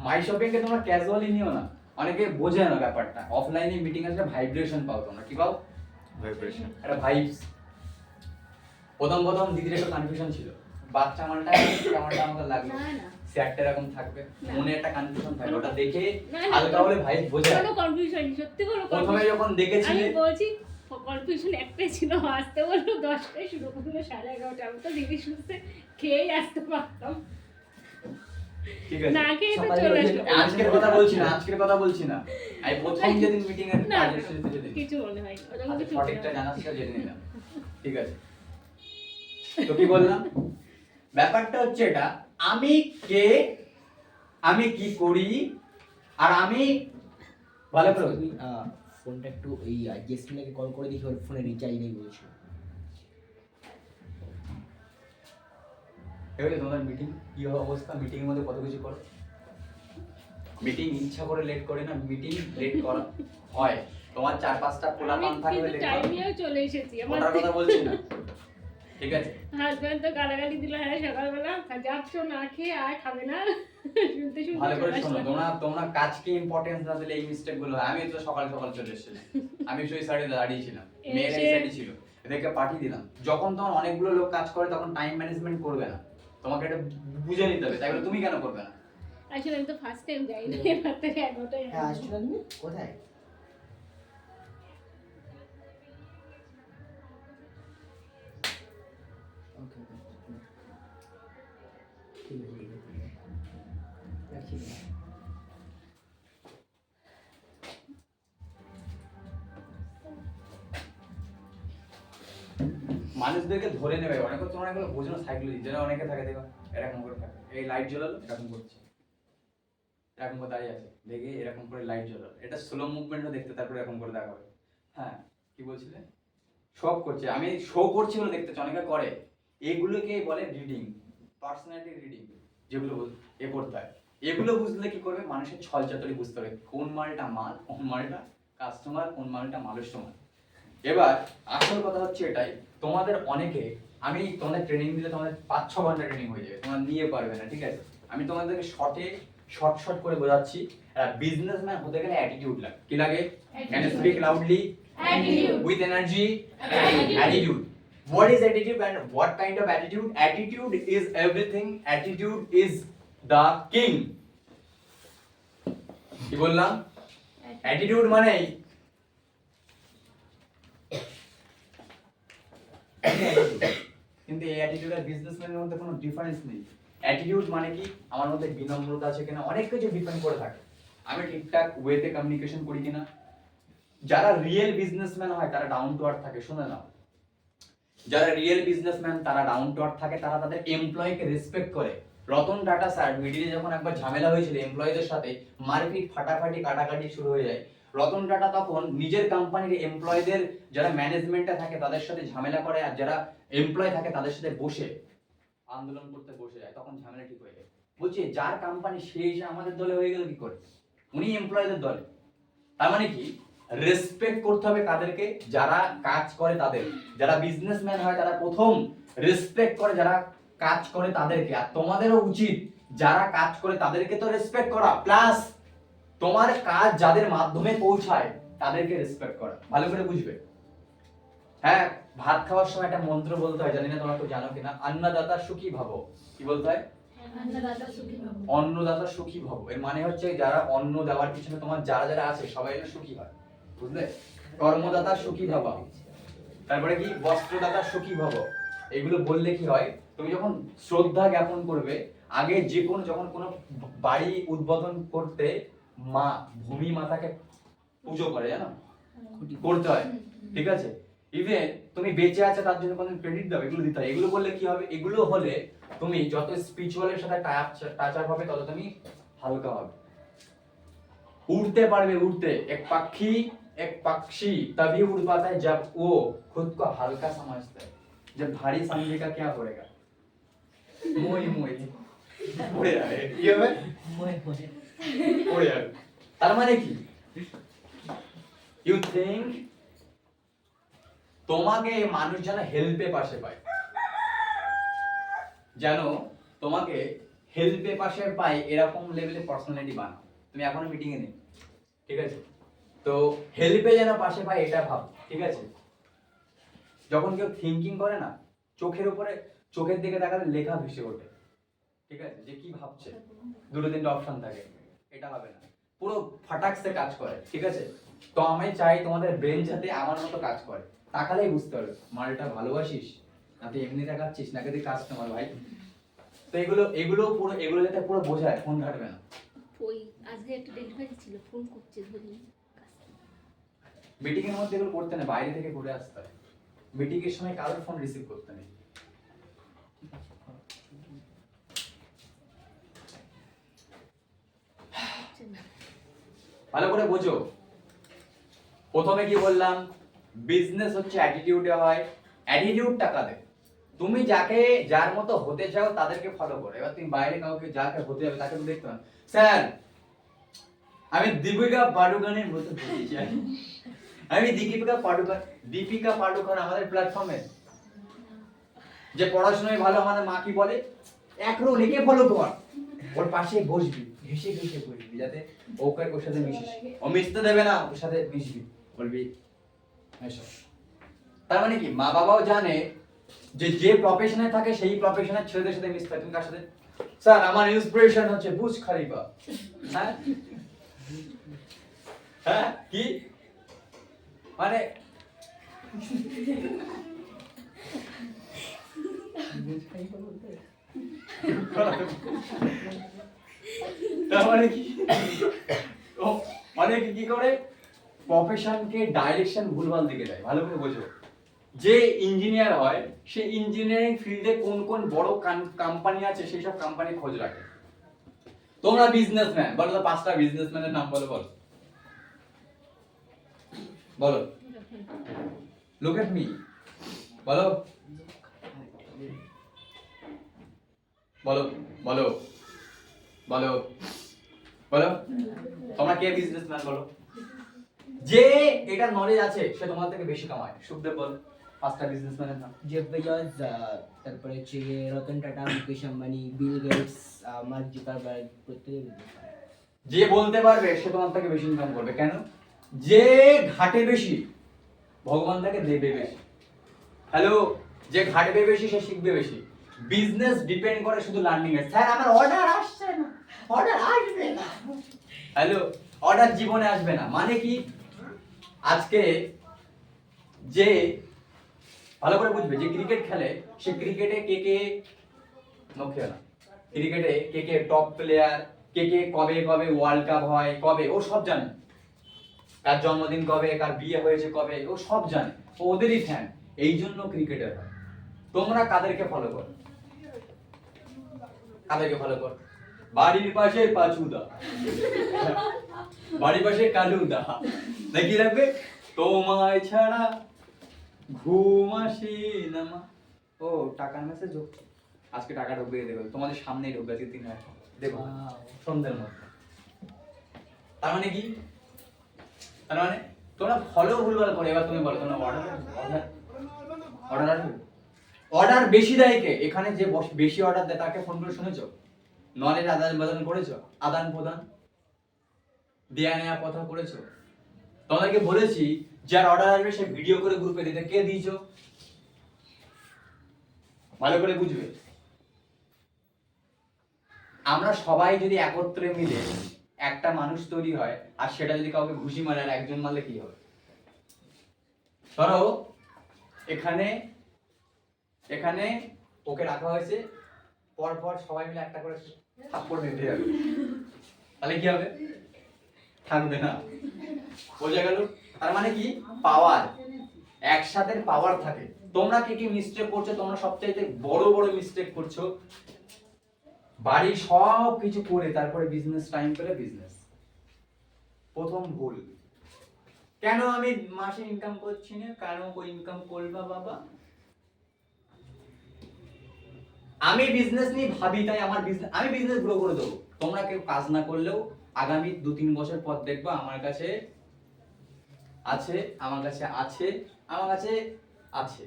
মাই শপিং কে তোমরা ক্যাজুয়ালি নিও না। অনেকে বোঝে না ব্যাপারটা। অফলাইনে মিটিং আসলে ভাইব্রেশন পাও তোমরা। কি পাও? ভাইব্রেশন। একটা ভাইবস। প্রথম দিদির একটু কনফিউশন ছিল, বাচ্চা মালটা আমাদের লাগলো, না না, স্যারটা এরকম থাকবে, না। মনে একটা কনফিউশন থাকে, ওটা দেখে না, হালকা হলে ভাই বোঝে। কোনো কনফিউশন, সত্যি কোনো প্রথমে confusion- যখন দেখেছিলে, আমি বলছি কনফিউশন একটাই ছিল, আসতে বললো 10টায়, শুরু করলো 11:30। আমি তো দিদি শুনতে খেয়েই আসতে পারতাম, ঠিক আছে, না খেয়ে তো সকালে চলে উঠে আসলো। আজকের কথা বলছি না। আমি প্রথম যেদিন মিটিং এর না, কাজের সাথে যেদিন কিছু মনে হয় ওরকম আচ্ছা, কিছু সঠিকটা জানার সাথে জেনে নিলাম। ঠিক আছে, তো কি বললাম? ব্যাপারটা হচ্ছে এটা, আমি কে, আমি কি করি, আর আমি ভালো করে তুমি ফোনটা একটু ওই জেসমিনাকে কল করে দেখি, ওর ফোনে রিচার্জ নেই বলছো। এবারে তোমাদের মিটিং কি অবস্থা? মিটিং এর মধ্যে কত কিছু করো। মিটিং ইচ্ছা করে লেট করে না, মিটিং লেট করা হয়। তোমার 4-5টা পোলা আমি পান থাকলে কিন্তু লেট টাইম করো। নিয়েও চলে এসেছি। আমার ওটার কথা বলছি না, ঠিক আছে? হাজব্যান্ড তো গালাগালি দিল, হ্যাঁ সকালবেলা যাচ্ছ না খেয়ে আর খাবে না, শুনতে শুনতে ভালো করে চলে শোনো, আসলাম। তোমরা কাজকে ইম্পর্টেন্স না দিলে এই মিস্টেক গুলো হয়। আমি তো সকাল চলে এসেছিলাম, আমি সেই সাইডে দাঁড়িয়েছিলাম, মেয়ের এই সাইডে ছিল, এদেরকে পাঠিয়ে দিলাম। যখন তোমার অনেকগুলো লোক কাজ করে তখন টাইম ম্যানেজমেন্ট করবে না, তোমাকে এটা বুঝে নিতে হবে। তাই বলে তুমি কেন করবে না? আসলে আমি তো ফার্স্ট টাইম যাই না, এবার থেকে 11টায় হ্যাঁ, আসছো না তুমি? কোথায়? ওকে ওকে, ঠিক আছে, রাখছি। মানুষদেরকে ধরে নেবে অনেকে, তোমরা এগুলো বোঝো না সাইকোলজি, যারা অনেকে থাকে দেখো এরকম করে থাকে, এই লাইট জ্বলালো এরকম করছে, এরকম করে দাঁড়িয়ে আছে দেখে এরকম করে লাইট জ্বলালো, এটা স্লো মুভমেন্টও দেখতে, তারপরে এরকম করে দেখা হবে। হ্যাঁ কি বলছিলে, শো করছে, আমি শো করছি বলে দেখতে চাই, অনেকে করে, এগুলোকে বলে রিডিং, পার্সোনালিটি রিডিং, যেগুলো এ করতে হয়। এগুলো বুঝলে কি করবে, মানুষের ছল চাতুরি বুঝতে হবে, কোন মালটা মাল, কোন মালটা কাস্টমার, কোন মালটা মানুষের। এবার আসল কথা হচ্ছে এটাই, তোমাদের অনেকে, আমি তোমাদের ট্রেনিং দিলে তোমাদের 5-6 ঘন্টা ট্রেনিং হয়ে যাবে, তোমরা নিয়ে পারবে না, ঠিক আছে? আমি তোমাদেরকে শর্ট করে বোঝাচ্ছি। বিজনেসম্যান হতে গেলে অ্যাটিটিউড লাগে, কি লাগে? Can you speak loudly? Attitude. With energy? Attitude. Attitude. What is attitude and what kind of attitude? Attitude is everything. Attitude is the king. কি বললাম? অ্যাটিটিউড মানে কিন্তু এই অ্যাটিটিউড আর বিজনেসম্যানের মধ্যে কোনো ডিফারেন্স নেই। অ্যাটিটিউড মানে কি, আমার মধ্যে বিনম্রতা আছে কিনা, অনেক কিছু ডিপেন্ড করে থাকে, আমি ঠিকঠাক ওয়েতে কমিউনিকেশন করি কিনা। যারা রিয়েল বিজনেসম্যান হয় তারা ডাউন টু আর্থ থাকে, শুনে নাও, যারা রিয়েল বিজনেসম্যান তারা ডাউন টু আর্থ থাকে, তারা তাদের এমপ্লয়িকে রেসপেক্ট করে। রতন টাটা স্যার মিডিলে যখন একবার ঝামেলা হয়েছিল এমপ্লয়ীদের সাথে, মারপিট ফাটাফাটি কাটাকাটি শুরু হয়ে যায়, রতন টাটা তখন নিজের কোম্পানির এমপ্লয়ীদের যারা ম্যানেজমেন্টে থাকে তাদের সাথে ঝামেলা করে, আর যারা এমপ্লয় থাকে তাদের সাথে বসে আন্দোলন করতে বসে যায়, তখন ঝামেলা ঠিক হয়ে যায়। বলছে যার কোম্পানি সে এসে আমাদের দলে হয়ে গেল কি করে, উনি এমপ্লয়ীদের দলে। তার মানে কি, রেসপেক্ট করতে হবে কাদেরকে, যারা কাজ করে তাদের। যারা বিজনেসম্যান হয় তারা প্রথম রেসপেক্ট করে যারা কাজ করে তাদেরকে, আর তোমাদেরও উচিত যারা কাজ করে তাদেরকে তো রেসপেক্ট করা, প্লাস তোমার কাজ যাদের মাধ্যমে পৌঁছায় তাদেরকে রেসপেক্ট করা, ভালো করে বুঝবে। হ্যাঁ, ভাত খাওয়ার সময় একটা মন্ত্র বলতে হয়, জানি না তোমরা কেউ জানো কিনা, অন্নদাতা সুখী ভব। কি বলতে হয়? अन्नदाता सुखी भव। অন্নদাতা সুখী ভব, এর মানে হচ্ছে যারা অন্ন দেওয়ার পিছনে তোমার যারা যারা আছে সবাই যেন সুখী হয়, বুঝলে? কর্মদাতা সুখী ভব, তারপরে কি বস্ত্রদাতা সুখী ভব। এগুলো বললে কি হয়, তুমি যখন শ্রদ্ধা জ্ঞাপন করবে, আগে যে কোনো যখন কোনো বাড়ি উদ্বোধন করতে মা ভূমি মাতাকে পুজো করে, জানো, করতে হয়, ঠিক আছে? ইভেন তুমি বেঁচে আছে তার জন্য কোনো ক্রেডিট দাও, এগুলো দিতে হয়। এগুলো বললে কি হবে, এগুলো হলে তুমি যত স্পিরিচুয়ালের সাথে টাচ আপ হবে তত তুমি হালকা হবে, उड़ते पारबे उड़ते। एक पक्षी तभी उड़ पाता है जब वो खुद को हल्का समझता है, जब भारी समझेगा क्या होएगा, मोई मोई उड़े जाए, কি হবে? উড়ে যাবে। তার মানে কি, ইউ থিংক তোমাকে মানুষ যেন হেল্পে পাশে পায়, যেন তোমাকে হেল্পে পাশে পায়, এরকম লেভেলে পার্সোনালিটি বানাও। তুমি এখনো মিটিং এ নেই, ঠিক আছে? তো হেল্পে যেন পাশে পায় এটা ভাব, ঠিক আছে? যখন কেউ থিঙ্কিং করে না, চোখের উপরে, চোখের দিকে তাকালে লেখা ভেসে ওঠে, ঠিক আছে, যে কি ভাবছে, দুটো তিনটা অপশন থাকে, এটা হবে না, পুরো ফাটাকসে কাজ করে, ঠিক আছে? তো আমি চাই তোমাদের ব্রেন যাতে আমার মতো কাজ করে, তাকালেই বুঝতে পারবে মালটা ভালোবাসিস না তুই এমনি দেখাচ্ছিস নাকি তুই কাস্টমার ভাই। তো এগুলো যাতে পুরো বোঝায়, ফোন ঘাটবে না। ওই আজকে একটা ডেলিভারি ছিল, ফোন করছে ধরি, মিটিং এর মধ্যে এগুলো করতে নেই, বাইরে থেকে ঘুরে আসতে হয়, মিটিং এর সময় কারোর ফোন রিসিভ করতে নেই। ভালো করে বোঝো, প্রথমে কি বললাম, বিজনেস হচ্ছে অ্যাটিটিউডে হয়, অ্যাটিটিউড টাকা দেয়। তুমি যাকে যার মতো হতে চাও তাদেরকে ফলো করো। এবার তুমি বাইরে কাউকে যাকে হতে যাবে তাকে দেখতে পারো, স্যার আমি দীপিকা পাডুকোনের মতো হতে চাই, আমি দীপিকা পাডুকোন আমাদের প্ল্যাটফর্মে যে পড়াশোনায় ভালো, আমাদের মা কি বলে, এক রো লিখে ফলো কর, ওর পাশে বসবি, ঘেসে ঘেসে বসবি, যাতে ওকে ওর সাথে মিশিস, ও মিশতে দেবে না, ওর সাথে মিশবি, বলবি এসব। তার মানে কি, মা বাবাও জানে যে যে প্রফেশনে থাকে সেই প্রফেশনের ছেলেদের সাথে মিশতে হয়। তুমি কার সাথে, স্যার আমার ইন্সপিরেশন হচ্ছে বুর্জ খলিফা, হ্যাঁ হ্যাঁ কি মানে, তার মানে কি, অনেকে কি করে প্রফেশনকে ডাইরেকশন ভুলভাল দিকে দেয়, ভালো করে বোঝো। যে ইঞ্জিনিয়ার হয় সে ইঞ্জিনিয়ারিং ফিল্ডে কোন কোন বড় কোম্পানি আছে সেই সব কোম্পানি খোঁজ রাখে। তোমরা বিজনেসম্যান, বলো তো 5টা বিজনেসম্যানের নাম বলো। বলো বলো, লুক এট মি, বলো বলো বলো বলো বলো, তোমরা কে বিজনেসম্যান বলো? যে এটা নলেজ আছে সে তোমার থেকে বেশি কামায়। সুখদেব বল 5টা বিজনেসম্যানের নাম। জেফ বেজোস, তারপরে হচ্ছে গিয়ে Ratan Tata, Mukesh Ambani, Bill Gates, Mark Zuckerberg, প্রত্যেকে business করে। যে বলতে পারবে সে তোমার থেকে বেশি ইনকাম করবে। কেন? যে ঘাটে বেশি ভগবান তাকে দেবে বেশি। হ্যালো, যে ঘাটবে বেশি সে শিখবে বেশি। বিজনেস ডিপেন্ড করে শুধু লার্নিং এর। স্যার আমার অর্ডার আসছে না, অর্ডার আসবে না। হ্যালো, অর্ডার জীবনে আসবে না মানে কি? আজকে যে ভালো করে বুঝবে, যে ক্রিকেট খেলে সে ক্রিকেটে কে কে মুখ্য না, ক্রিকেটে কে কে টপ প্লেয়ার, কে কে কবে কবে ওয়ার্ল্ড কাপ হয়, কবে ও সব জানে। কার জন্মদিন কবে, কার বিয়ে হয়েছে কবে, ও সব জানে। ও ওদেরই ফ্যান, এই জন্য ক্রিকেটার হয়। তোমরা কাদেরকে ফলো করো? কাদেরকে ফলো করো? বাড়ির পাশে পাচুদা, বাড়ির পাশে কালুদা, নাকি রাখবে তোমায় ছাড়া ঘুম আসে না মা। ও টাকার মেসেজ ঢুকছে, আজকে টাকা ঢুকবে, দেখো তোমাদের সামনেই ঢুকবে আজকে 3 হাজার, দেখো সন্ধ্যের মধ্যে। তার মানে কি? তার মানে তোমরা ফলো ভুলভাল করে। এবার তুমি বলো তোমরা অর্ডার আসবে? অর্ডার বেশি দেয় কে? এখানে যে বেশি অর্ডার দেয় তাকে ফোন করে শুনেছো? নলেজ আদান প্রদান করেছো? আদান প্রদান দেয়া নেয়া কথা করেছো? তোমাদেরকে বলেছি যার অর্ডার আসবে সে ভিডিও করে গ্রুপে দিতে। কে দিয়েছো? ভালো করে বুঝবে। আমরা সবাই যদি একত্রে মিলে একটা মানুষ তৈরি হয়, আর সেটা যদি কাউকে ঘুষি মারে আর একজন মারলে কি হবে? ধরো এখানে এখানে ওকে রাখা হয়েছে, পর পর সবাই মিলে একটা করে থাপ্পড় দিতে যাবে, তাহলে কি হবে? থাকবে না, বোঝা গেল? তার মানে কি? পাওয়ার, একসাথে পাওয়ার থাকে। তোমরা কি কি মিস্টেক করছো? তোমরা সবচাইতে বড় বড় মিস্টেক করছো বাড়ি সব কিছু করে তারপরে বিজনেস টাইম পেলে বিজনেস। প্রথম ভুল। কেন আমি মাসে ইনকাম করছি না? কেন ইনকাম করবা বাবা? আমি বিজনেস নিয়ে ভাবি, তাই আমার বিজনেস, আমি বিজনেস গ্রো করে দেবো। তোমরা কেউ কাজ না করলেও আগামী 2-3 বছর পর দেখবা আমার কাছে আছে, আমার কাছে আছে, আমার কাছে আছে।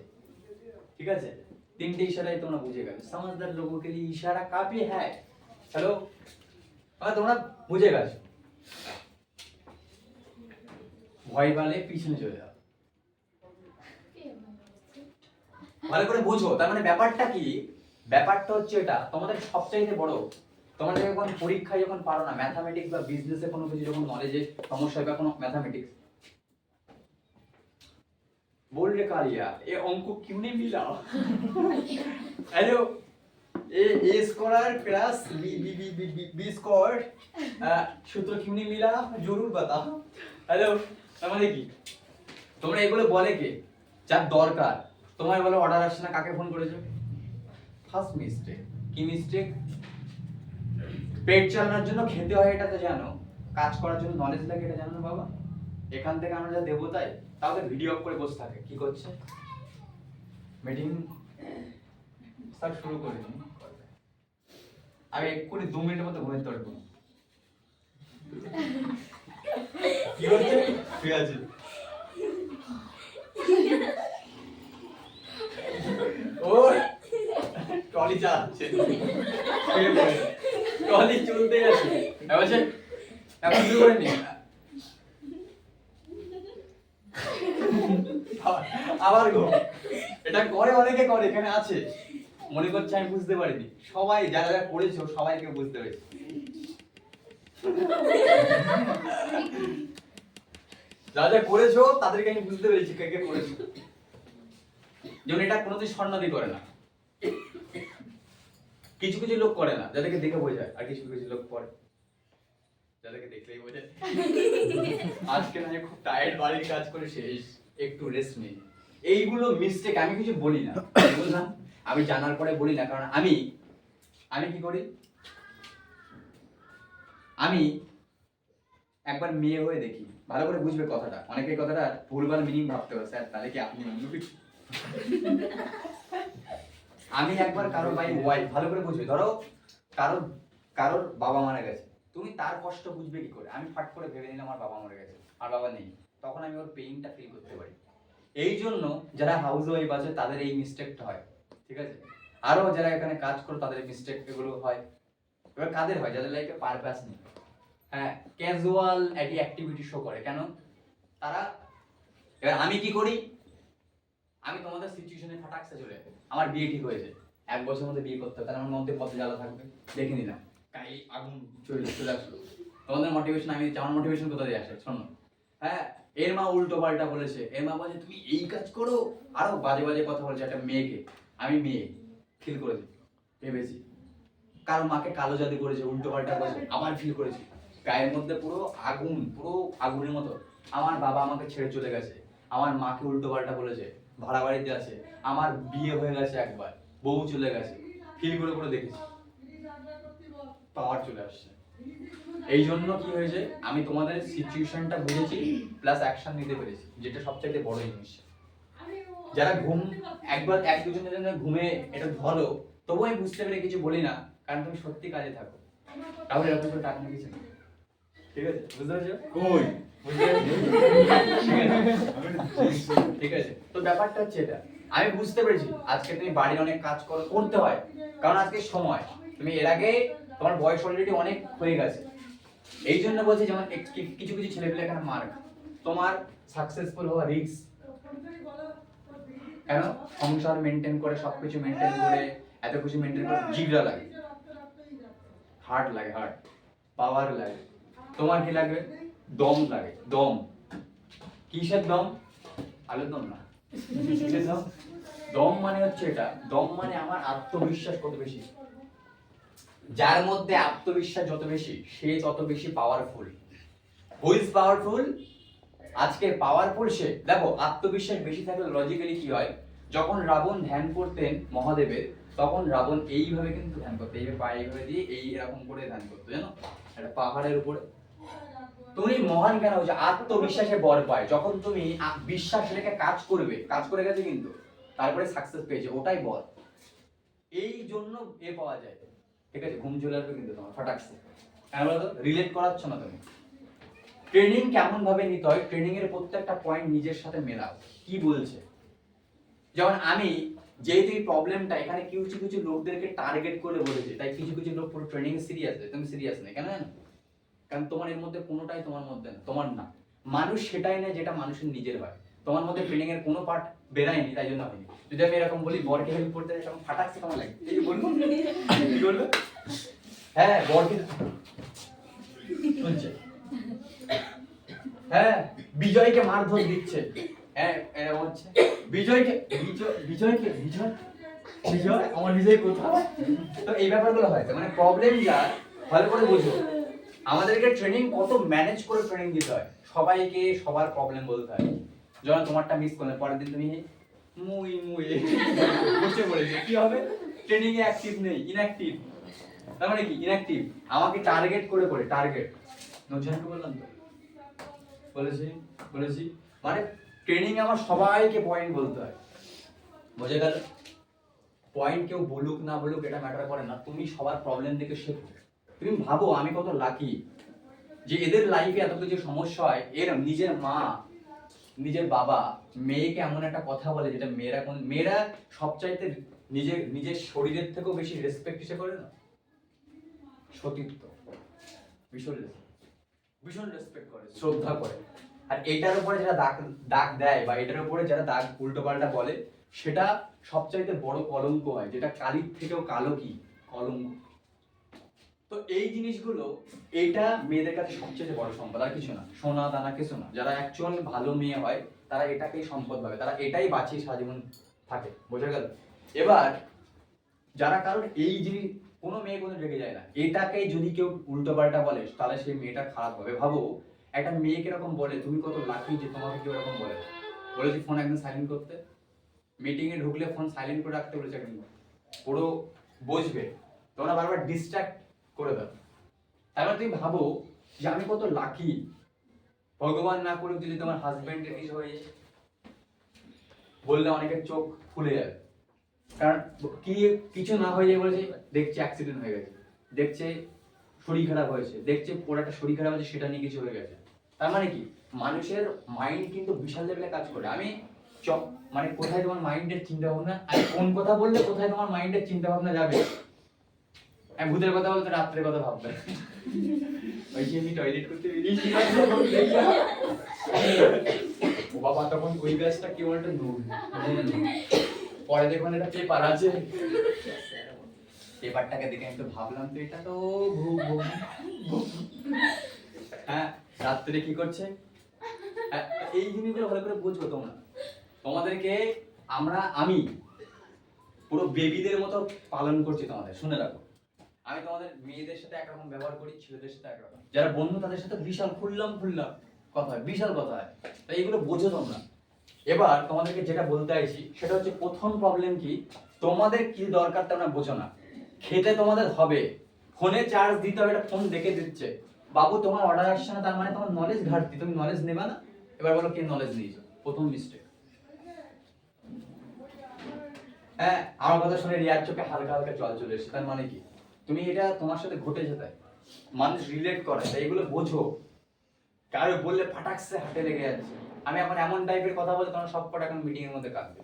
ঠিক আছে? 3টে ইশারায় তোমরা বুঝে গেছো। समझदार लोगों के लिए इशारा काफी है। চলো, তোমরা বুঝে গেছো। ভয় পালে পিছনে চলে যাও। ভালো করে বুঝো। তার মানে ব্যাপারটা কি? ব্যাপারটা হচ্ছে এটা, তোমাদের সবচাইতে বড়, তোমাদের যখন পরীক্ষায় যখন পারো না ম্যাথমেটিক্স বা বিজনেসে কোনো কিছু যখন নলেজে সমস্যা বা কোনো ম্যাথমেটিক্স, बोल रे कालिया ये अंक क्यों नहीं मिला? हेलो, ए स्क्वायर प्लस बी स्क्वायर सूत्र क्यों नहीं मिला? जरूर बता। हेलो, মানে কি? তোমরা এগুলো বলে কে? যার দরকার। তোমার বলো অর্ডার আসছে না, কাকে ফোন করেছো? First mistake. কি মিস্টেক? পেট চালানোর জন্য খেতে হয় এটা তো জানো, কাজ করার জন্য নলেজ লাগে এটা জানো না বাবা? এখান থেকে আমরা যা দেবো তাই, তাহলে ভিডিও অফ করে বসে থাকে। কি করছে? মিটিং স্টার্ট শুরু করিনি, আমি এক্ষুনি 2 মিনিটের মধ্যে ঘুমাতে পারবো। কি করছে? ঠিক আছে, ও ট্রলি চালাচ্ছে, ট্রলি চলতে আছে। এখন শুরু করে নি। আবার গো, এটা করে অনেকে করে, এখানে আছে, মনে করছে আমি বুঝতে পারিনি। সবাই যারা যারা করেছো সবাইকে বুঝতে পেরেছি। যারা যারা করেছো তাদেরকে আমি বুঝতে পেরেছি কে কে করেছো। যেমন এটা কোনোদিন স্বর্ণাদি করে না, কিছু কিছু লোক করে না, যাদেরকে দেখে বোঝায়, আর কিছু কিছু লোক করে যাদেরকে দেখলেই বোঝায়। আজকে না খুব টায়ার্ড, বাড়ির কাজ করে শেষ, একটু রেস্ট নেই। এইগুলো মিস্টেক, আমি কিছু বলি না, বুঝলাম, আমি জানার পরে বলি না, কারণ আমি কি করি, আমি একবার মেয়ে হয়ে দেখি, ভালো করে বুঝবে কথাটা, অনেকে কথাটা ভুলভাল মিনিং ভাবতে পারে, স্যার তাহলে কি আপনি অন্য কিছু। আমি একবার কারো ওয়াইফ, ভালো করে বুঝবে, ধরো কারোর বাবা মারা গেছে, তুমি তার কষ্ট বুঝবে কি করে, আমি ফাট করে ভেবে নিলাম আমার বাবা মরে গেছে, আর বাবা নেই, তখন আমি ওর পেইনটা ফিল করতে পারি। এই জন্য যারা হাউস ওয়াইফ আছে তাদের এই মিস্টেকটা হয়, ঠিক আছে, আরো যারা এখানে কাজ করে তাদের মিস্টেক এগুলো হয়। এবার কাদের হয়, যাদের লাইফে পারপাস নেই, হ্যাঁ, ক্যাজুয়াল অ্যাক্টিভিটি শো করে, কেন তারা, এবার আমি কি করি, আমি তোমাদের সিচুয়েশনে ফাটাকসে চলে যাবে, আমার বিয়ে ঠিক হয়েছে, 1 বছরের মধ্যে বিয়ে করতে হবে, তাহলে আমার মধ্যে কত জ্বালা থাকবে, দেখে নিলাম কাই আগুন চলে আসলো, তোমাদের মোটিভেশন আমি দিচ্ছি, আমার মোটিভেশন কোথা দিয়ে আসে, শোনো, হ্যাঁ, এর মা উল্টো পাল্টা বলেছে, এর মা বলছে তুমি এই কাজ করো, আরো বাজে বাজে কথা বলছে একটা মেয়েকে, আমি মেয়ে ফিল করেছি, ভেবেছি, কারো মাকে কালো জাদু করেছে, উল্টো পাল্টা করেছে, আবার ফিল করেছি, গায়ের মধ্যে পুরো আগুনের মতো, আমার বাবা আমাকে ছেড়ে চলে গেছে, আমার মাকে উল্টো পাল্টা বলেছে, ভাড়া বাড়িতে আছে, আমার বিয়ে হয়ে গেছে, একবার বউ চলে গেছে, ফিল করে করে দেখেছি, পাওয়ার চলে আসছে। এই জন্য কি হয়েছে, আমি তোমাদের সিচুয়েশনটা বুঝেছি, প্লাস অ্যাকশন নিতে পেরেছি, যেটা সবচাইতে বড় জিনিস। যারা একবার 1-2 জনের ঘুমে এটা ধরো, তবুও আমি বুঝতে পেরে কিছু বলি না, কারণ তুমি সত্যি কাজে থাকো, তাহলে এরকম করে টাকা নিয়ে কিছু নেই। ঠিক আছে, বুঝতে পেরেছো? কই বুঝতে পেরেছো? ঠিক আছে, তো ব্যাপারটা হচ্ছে এটা, আমি বুঝতে পেরেছি আজকে তুমি বাড়ির অনেক কাজ করতে হয়, কারণ আজকে সময়, তুমি এর আগে তোমার বয়স অলরেডি অনেক হয়ে গেছে, এই জন্য বলছি, যেমন কিছু কিছু ছেলেপেলে এখানে মার্ক, তোমার সাকসেসফুল হওয়া রিস্ক, কেন, সংসার মেনটেন করে, সবকিছু মেনটেন করে, এত কিছু মেনটেন করে জিগরা লাগে, হার্ট লাগে, হার্ট পাওয়ার লাগে, তোমার কি লাগবে, দম লাগে, দম, কিসের দম, আলুর দম না, কিসের দম, দম মানে হচ্ছে এটা, দম মানে আমার আত্মবিশ্বাস কত বেশি, যার মধ্যে আত্মবিশ্বাস যত বেশি সে তত বেশি পাওয়ারফুল। হু ইজ পাওয়ারফুল, আজকে পাওয়ারফুল সে, দেখো আত্মবিশ্বাস বেশি থাকলে লজিক্যালি কি হয়, যখন রাবণ ধ্যান করতেন মহাদেবের, তখন রাবণ এইভাবে কিন্তু ধ্যান করতো, এইভাবে পা এইভাবে দিয়ে এই এরকম করে ধ্যান করতো, জানো, একটা পাহাড়ের উপরে। তুমি মহান কেন হচ্ছে, আত্মবিশ্বাসে বর পায়, যখন তুমি বিশ্বাস রেখে কাজ করবে, কাজ করে গেছে কিন্তু তারপরে সাকসেস পেয়েছে, ওটাই বল, এই জন্য পাওয়া যায়, ঠিক আছে, ঘুম চলে আসবে কিন্তু তোমার ফাটাকছে, কেন বলতো, রিলেট করাচ্ছ না তুমি। ট্রেনিং কেমন ভাবে নিতে হয়, ট্রেনিং এর প্রত্যেকটা পয়েন্ট নিজের সাথে মেলাও, কি বলছে, যেমন আমি যেহেতু এই প্রবলেমটা এখানে কিছু কিছু লোকদেরকে টার্গেট করে বলেছে, তাই কিছু কিছু লোক পুরো ট্রেনিং সিরিয়াস, তুমি সিরিয়াস নেই, কেন জানো, কারণ তোমার এর মধ্যে কোনোটাই তোমার মধ্যে না, তোমার না, মানুষ সেটাই না যেটা মানুষের নিজের হয়, তোমার মধ্যে ট্রেনিং এর কোনো পার্ট বেরায়নি, তাই জন্য হয়নি। যদি আমি এরকম বলি বরকে হেল্প করতে তখন ফাটাচ্ছে কেমন লাগে, এই যে বলবো কি বলবো, হ্যাঁ বরকে শুনছে, হ্যাঁ বিজয়কে মারধর দিচ্ছে, হ্যাঁ এরকম হচ্ছে, বিজয় আমার বিজয় কোথায়, তো এই ব্যাপারগুলো হয়, মানে প্রবলেম যা, ভালো করে বুঝো, আমাদেরকে ট্রেনিং কত ম্যানেজ করে ট্রেনিং দিতে হয়, সবাইকে সবার প্রবলেম বলতে হয়, যখন তোমারটা মিস করলে পরের দিন তুমি বসে পড়েছে, কি হবে, ট্রেনিং এ অ্যাক্টিভ নেই, ইনঅ্যাক্টিভ, তার মানে কি ইনঅ্যাক্টিভ, আমাকে টার্গেট করে টার্গেট, নজরকে বললাম তো, বলেছি, মানে ট্রেনিং এ আমার সবাইকে পয়েন্ট বলতে হয়, বুঝে গেল, পয়েন্ট কেউ বলুক না বলুক এটা ম্যাটার করে না, তুমি সবার প্রবলেম দেখে শেখো, তুমি ভাবো আমি কত লাকি যে এদের লাইফে এত কিছু সমস্যা হয়, এর নিজের মা নিজের বাবা মেয়েকে এমন একটা কথা বলে যেটা মেয়েরা সবচাইতে নিজের শরীরের থেকেও বেশি রেসপেক্ট হিসেবে করে না, সতীত্ব, ভীষণ রেসপেক্ট করে, শ্রদ্ধা করে, আর এটার উপরে যারা দাগ দেয় বা এটার উপরে যারা দাগ উল্টো পাল্টা বলে, সেটা সবচাইতে বড় কলঙ্ক হয়, যেটা কালির থেকেও কালো, কি কলঙ্ক। তো এই জিনিসগুলো, এইটা মেয়েদের কাছে সবচেয়ে বড় সম্পদ, আর কিছু না, সোনা দানা কিছু না, যারা অ্যাকচুয়াল ভালো মেয়ে হয় তারা এটাকেই সম্পদ ভাবে, তারা এটাই বাঁচিয়ে সারা জীবন থাকে, বোঝা গেল। এবার যারা কারোর এই জিনিস, কোনো মেয়ে কোনো রেগে যায় না, এটাকে যদি কেউ উল্টো পাল্টা বলে তাহলে সেই মেয়েটা খারাপ হবে। ভাবো একটা মেয়েকে এরকম বলে, তুমি কত লাকি যে তোমাকে কেউ এরকম বলে, বলেছি ফোন একদম সাইলেন্ট করতে, মিটিং এ ঢুকলে ফোন সাইলেন্ট করে রাখতে বলেছে, একদম পুরো বসবে, তোমরা বারবার ডিস্ট্রাক্ট করে দাও। তারপর তুমি ভাবো যে আমি কত লাকি, ভগবান না করুক যদি তোমার হাজবেন্ডের কিছু হয়ে যায়, বললে অনেকের চোখ ফুলে যাবে, কারণ কি কিছু না হয়ে যায় বলেছে, দেখছে অ্যাক্সিডেন্ট হয়ে গেছে, দেখছে শরীর খারাপ হয়েছে, দেখছে ওর একটা শরীর খারাপ হয়েছে সেটা নিয়ে কিছু হয়ে গেছে। তার মানে কি মানুষের মাইন্ড কিন্তু বিশাল লেভেলে কাজ করে। আমি মানে কোথায় তোমার মাইন্ডের চিন্তা ভাবনা, আমি কোন কথা বললে কোথায় তোমার মাইন্ডের চিন্তা ভাবনা যাবে। আমি ভূতের কথা বলতে রাত্রের কথা ভাববে, ওই যে আমি টয়লেট করতে বেরিয়েছি ও বাবা, তখন ওই গাছটা কেউ একটা নূর, পরে দেখুন এটা পেপার আছে, পেপারটাকে দেখে আমি তো ভাবলাম তো এটা তো হ্যাঁ রাত্রে কি করছে। এই জিনিসগুলো ভালো করে বুঝবো তোমরা, তোমাদেরকে আমি পুরো বেবিদের মতো পালন করছি তোমাদের, শুনে রাখো। আমি তোমাদের মেয়েদের সাথে একরকম ব্যবহার করি, ছেলেদের সাথে একরকম, যারা বন্ধু তাদের সাথে বিশাল খুললাম কথা হয়, বিশাল কথা হয়, তাই এগুলো বোঝো তোমরা। এবার তোমাদেরকে যেটা বলতে চাইছি সেটা হচ্ছে, প্রথম প্রবলেম কি, তোমাদের কি দরকার তোমরা বোঝো না। খেতে তোমাদের হবে, ফোনে চার্জ দিতে হবে, এটা ফোন দেখে দিচ্ছে, বাবু তোমার অর্ডার আসছে না, তার মানে তোমার নলেজ ঘাটতি, তুমি নলেজ নেবা না। এবার বলো কে নলেজ নিয়েছো, প্রথম মিস্টেক। হ্যাঁ আমার কথা শুনে রিয়ার চোখে হালকা হালকা জল চলে এসেছে, তার মানে কি তুমি এটা তোমার সাথে ঘটেছে, তাই মানুষ রিলেট করে, তাই এগুলো বোঝো। কারো বললে ফাটাকসে হাটে লেগে যাচ্ছে। আমি এখন এমন টাইপের কথা বলে তখন সব কটা এখন মিটিং এর মধ্যে কাঁদবে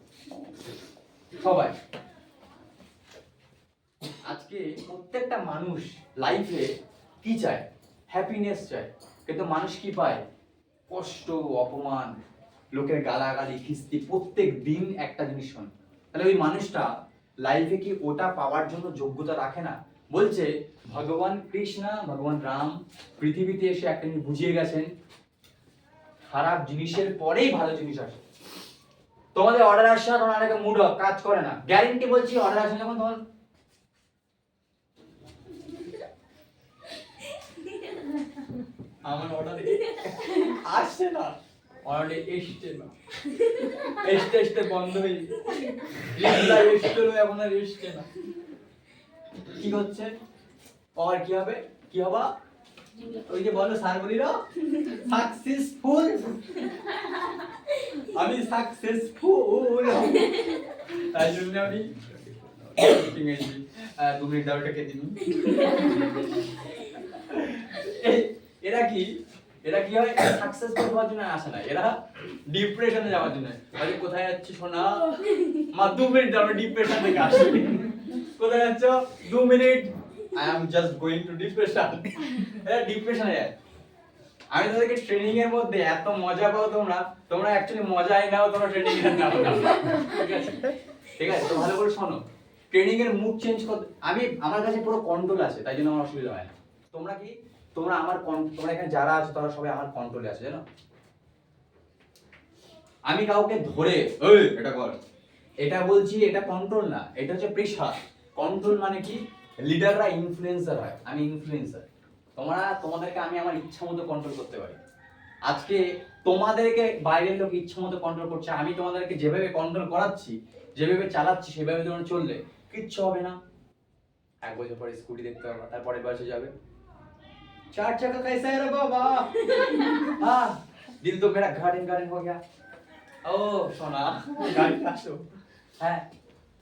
সবাই। আজকে প্রত্যেকটা মানুষ লাইফে কি চায়, হ্যাপিনেস চায়, কিন্তু মানুষ কি পায়, কষ্ট, অপমান, লোকের গালাগালি, খিস্তি, প্রত্যেক দিন একটা জিনিস শোনে। তাহলে ওই মানুষটা লাইফে কি ওটা পাওয়ার জন্য যোগ্যতা রাখে না? বলছে ভগবান কৃষ্ণ, ভগবান রাম পৃথিবীতে এসে একটা জিনিস বুঝিয়ে গেছেন, খারাপ জিনিসের পরেই ভালো জিনিস আসে। তোমাদের অর্ডার আসছে না, তোমার অনেকে মুড অফ কাজ করে না, গ্যারেন্টি বলছি অর্ডার আসে যখন তোমার আমার অর্ডার আসছে না, অর্ডার এসছে না, এসতে বন্ধ হয়ে এসছে এখন আর এসছে না, কি হচ্ছে? আর কি হবে, কি হবা? ওই যে বলো স্যার বলিল সাকসেসফুল, আমি সাকসেসফুল, তাই জন্য আমি 2 মিনিট দাওটাকে দিন। এরা কি হয়, সাকসেসফুল হওয়ার জন্য আসে না, এরা ডিপ্রেশনে যাওয়ার জন্য। আরে কোথায় যাচ্ছ সোনা, মা 2 মিনিট দাও, ডিপ্রেশন থেকে আসি। কোথায় যাচ্ছ, 2 minute, I am just going to depression. এরা ডিপ্রেশনে যায়। আমি তোমাদেরকে ট্রেনিং এর মধ্যে এত মজা পাও, তোমরা অ্যাকচুয়ালি মজাই নাও, তোমরা ট্রেনিং এর নাও না, ঠিক আছে? তো ভালো করে শোনো, ট্রেনিং এর মুড চেঞ্জ করতে আমার কাছে পুরো কন্ট্রোল আছে, তাই জন্য আমার অসুবিধা হয় না। তোমরা তোমরা এখানে যারা আছো তারা সবাই আমার কন্ট্রোলে আছে, জানো? আমি কাউকে ধরে এই এটা কর, এটা বলছি, এটা কন্ট্রোল না, এটা হচ্ছে প্রেশার। কন্ট্রোল মানে কি, লিডাররা ইনফ্লুয়েন্সার হয়, আমি ইনফ্লুয়েন্সার। তোমাদেরকে আমি আমার ইচ্ছা মতো কন্ট্রোল করতে পারি। আজকে তোমাদেরকে বাইরের লোক ইচ্ছা মতো কন্ট্রোল করছে, আমি তোমাদেরকে যেভাবে কন্ট্রোল করাচ্ছি, যেভাবে চালাচ্ছি, সেভাবে তোমরা চললে কিচ্ছু হবে না। 1 বছর পরে স্কুটি দেখতে পারবা, তারপরে বয়সে যাবে 4 चक्का कैसा है रे बाबा, हाँ दिल तो मेरा गार्डन हो गया, ও সোনা গাড়ি আসো। হ্যাঁ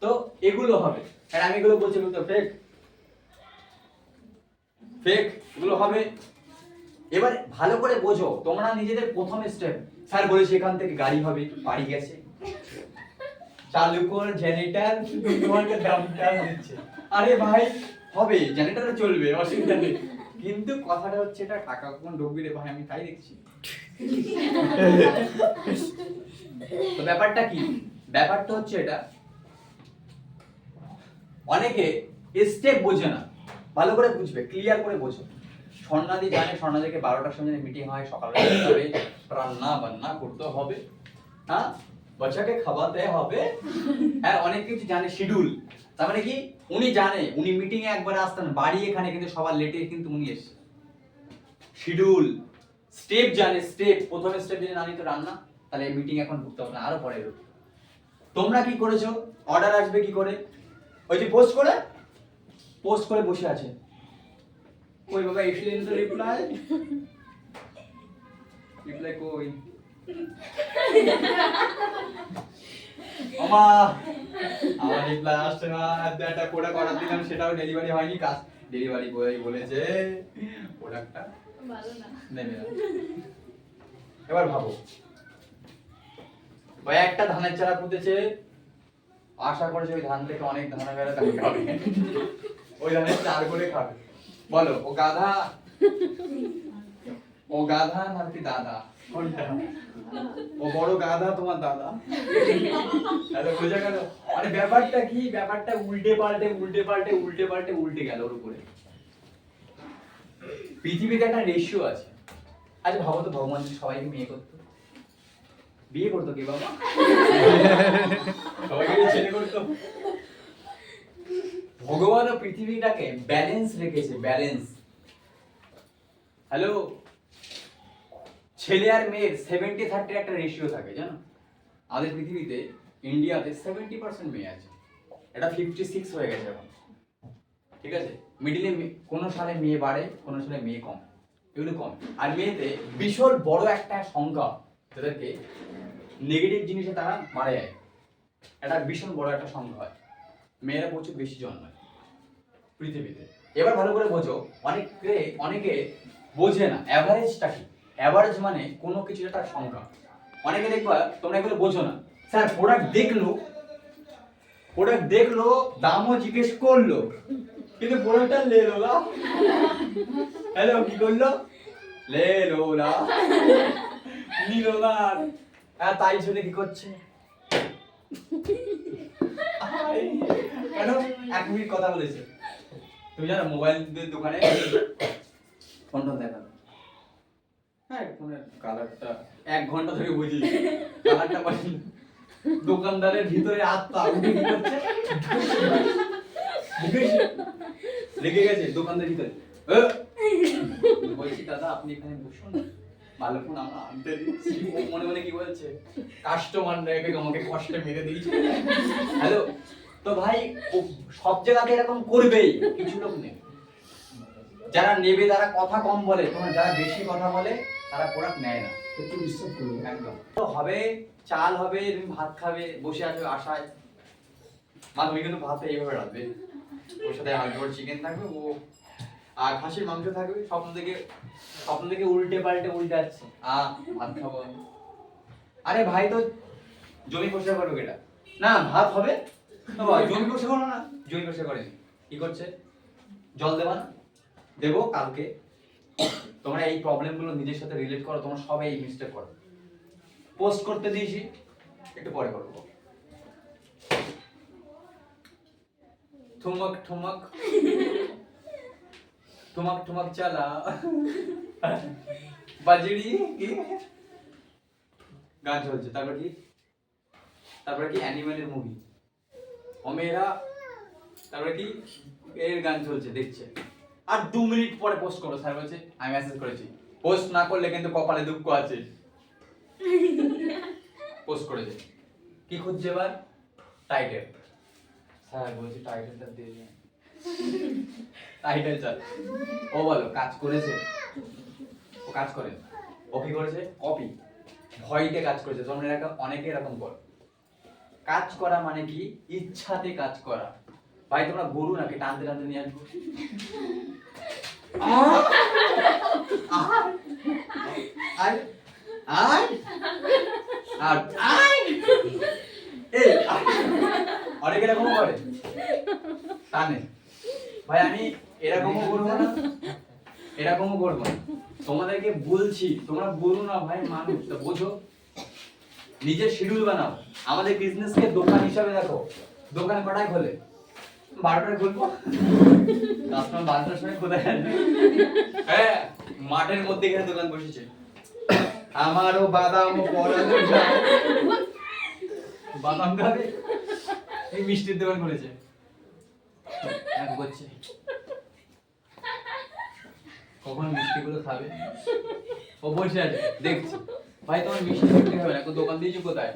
তো এগুলো হবে, আর আমি এগুলো বলছি তো ফেক এগুলো হবে। এবার ভালো করে বোঝো, তোমরা নিজেদের প্রথম স্টেপ, স্যার বলেছে এখান থেকে গাড়ি হবে, বাড়ি গেছে, চালু কর জেনারেটর, তোমাকে দামটা দিচ্ছে, আরে ভাই হবে, জেনারেটর চলবে, অসুবিধা নেই, কিন্তু কথাটা হচ্ছে এটা টাকা কখন ঢুকবি রে ভাই, আমি তাই দেখছি। তো ব্যাপারটা কি, ব্যাপারটা হচ্ছে এটা, অনেকে স্টেপ বোঝে না, ভালো করে বুঝবে, ক্লিয়ার করে বোঝো। স্বর্ণাদি জানে, স্বর্ণাদিকে 12টার সময় মিটিং হয়, সকালবেলা যেতে হবে, রান্না বান্না করতে হবে, হ্যাঁ বাচ্চাকে খাওয়াতে হবে, হ্যাঁ অনেক কিছু জানে, শিডিউল। তার মানে কি, উনি জানে, উনি মিটিং এ একবার আসতেন, বাড়ি এখানে, কিন্তু সবার লেটে কিন্তু উনি এসে শিডিউল, স্টেপ জানে, স্টেপ, প্রথম স্টেপ যদি না নিত রান্না, তাহলে মিটিং এখন ঢুকতে হবে না, আরো পরে ঢুকতে হবে। তোমরা কি করেছো? অর্ডার আসবে কি করে? ওই যে পোস্ট করে বসে আছে। ওই বাবা এসলেন তো রিপ্লাই কই? আমা আমার রিপ্লাই আসছে না, একটা প্রোডাক্ট অর্ডার দিলাম সেটাও ডেলিভারি হয়নি, কাজ ডেলিভারি বয় বলেছে প্রোডাক্টটা ভালো না। নেবে না। এবার ভাবো, ওই একটা ধানের চারা পুঁতেছে, আশা করেছে ওই ধান থেকে অনেক ধান বেড়ে ধান খাবে, ওই ধানের চার করে খাবে। বলো ও গাধা নাকি দাদা? কোনটা? ও বড় গাধা তোমার দাদা? আরে বোঝা গেল? মানে ব্যাপারটা কি? ব্যাপারটা উল্টে পাল্টে গেল ওর উপরে। পৃথিবীতে একটা রেশিও আছে। আচ্ছা ভাবো তো, ভগবান যদি সবাইকে বিয়ে করতো কি বাবা? সবাইকে ছেলে করতো? ভগবান পৃথিবীটাকে ব্যালেন্স রেখেছে, ব্যালেন্স। হ্যালো, ছেলে আর মেয়ের 70-30 একটা রেশিও থাকে জানো? আমাদের পৃথিবীতে ইন্ডিয়াতে 70% মেয়ে আছে, এটা 56 হয়ে গেছে এখন, ঠিক আছে? মিডিলে কোনো সালে মেয়ে বাড়ে, কোনো সালে মেয়ে কম, এগুলো কম। আর মেয়েতে বিশাল বড় একটা সংখ্যা যাদেরকে নেগেটিভ জিনিসে তারা মারা যায়, এটা ভীষণ বড় একটা সংখ্যা হয়। মেয়েরা প্রচুর বেশি জন্মায় পৃথিবীতে। এবার ভালো করে বোঝো, অনেকে বোঝে না অ্যাভারেজটা কি। অ্যাভারেজ মানে কোনো কিছু একটা সংখ্যা। অনেকে দেখবা তোমরা এগুলো বোঝো না, স্যার প্রোডাক্ট দেখলো দামও জিজ্ঞেস করলো, কিন্তু প্রোডাক্টটা লেলো না। হ্যালো, কি করলো? লেলো না, নিল না। তাই জন্য কি করছে? কেন? 1 মিনিট কথা বলেছে। তুমি জানো মোবাইল দোকানে ফোনটা দেখাবে, হ্যাঁ ফোনের কালারটা 1 ঘন্টা ধরে বুঝি, কালারটা পাই। দোকানদারের ভিতরে আত্মা উঠে কি করছে? লেগে গেছে দোকানদারের ভিতরে। বলছি দাদা আপনি এখানে বসুন, ভালো ফোন আমরা আনতে দিচ্ছি। ও মনে মনে কি বলছে? কাস্টমার রেখে আমাকে কষ্টে মেরে দিয়েছে। হ্যালো, তো ভাই ও সব জায়গাতে এরকম করবেই, কিছু লোক নেই যারা নেবে, তারা কথা কম বলে, তোমার যারা বেশি কথা বলে তারা প্রোডাক্ট নেয় না। একটু বিশ্বাস করবো। একদম তো হবে, চাল হবে, তুমি ভাত খাবে, বসে আছো আশায়। মা তুমি কিন্তু ভাতটা এইভাবে রাখবে, ওর সাথে হালকা করে চিকেন থাকবে, ও আর খাসির মাংস থাকবে। স্বপ্ন থেকে উল্টে যাচ্ছে, ভাত খাবো। আরে ভাই তো জমি পরিষ্কার করবে এটা না, ভাত হবে তো ভাই জমি পরিষ্কার করো না, জমি পরিষ্কার করেনি, কি করছে? জল দেবা না? দেবো কালকে। তোমরা এই প্রবলেমগুলো নিজের সাথে রিলেট করো, তোমরা সবাই এই মিস্টেক করো। পোস্ট করতে দিয়েছি, একটু পরে করবো। ঠুমক চালা বাজড়ি কি গান চলছে। তারপরে কি অ্যানিমেলের মুভি ওমেরা, তারপরে কি এর গান চলছে দেখছে। আর 2 মিনিট পরে পোস্ট করো, স্যার বলছে আমি মেসেজ করেছি, পোস্ট না করলে কিন্তু কপালে দুঃখ আছে। পোস্ট করেছে, কি খুঁজছে এবার? টাইটেল। স্যার বলছি টাইটেলটা দিয়ে দিন, টাইটেল চাল। ও বলো কাজ করেছে? ও কাজ করে, ও কি করেছে? কপি, ভয়তে কাজ করেছে। তোমরা অনেকে এরকম করো। কাজ করা মানে কি? ইচ্ছাতে কাজ করা। ভাই তোমরা গরু নাকি টানতে নিয়ে আসবো? অনেক এরকম করে টানে। ভাই আমি এরকমও করবো না, এরকমও করবো না। তোমাদেরকে বলছি, তোমরা বলো না ভাই মানুষ তো বোঝো, নিজের শিডিউল বানাও। আমাদের বিজনেসকে দোকান হিসাবে দেখো। দোকান কটায় খোলে? 12টায় খুলবো, কাস্টমার 12টার সময় কোথায় আসবে? হ্যাঁ, মাঠের মধ্যে এখানে দোকান বসেছে। আমারও বাদাম পড়ানো যায়, বাদাম খাবে, এই মিষ্টির দোকান করেছে। করছে কখন মিষ্টিগুলো খাবে, ও বসে আছে দেখছি। ভাই তোমার মিষ্টি বিক্রি হবে না, দোকান দিয়েছো কোথায়?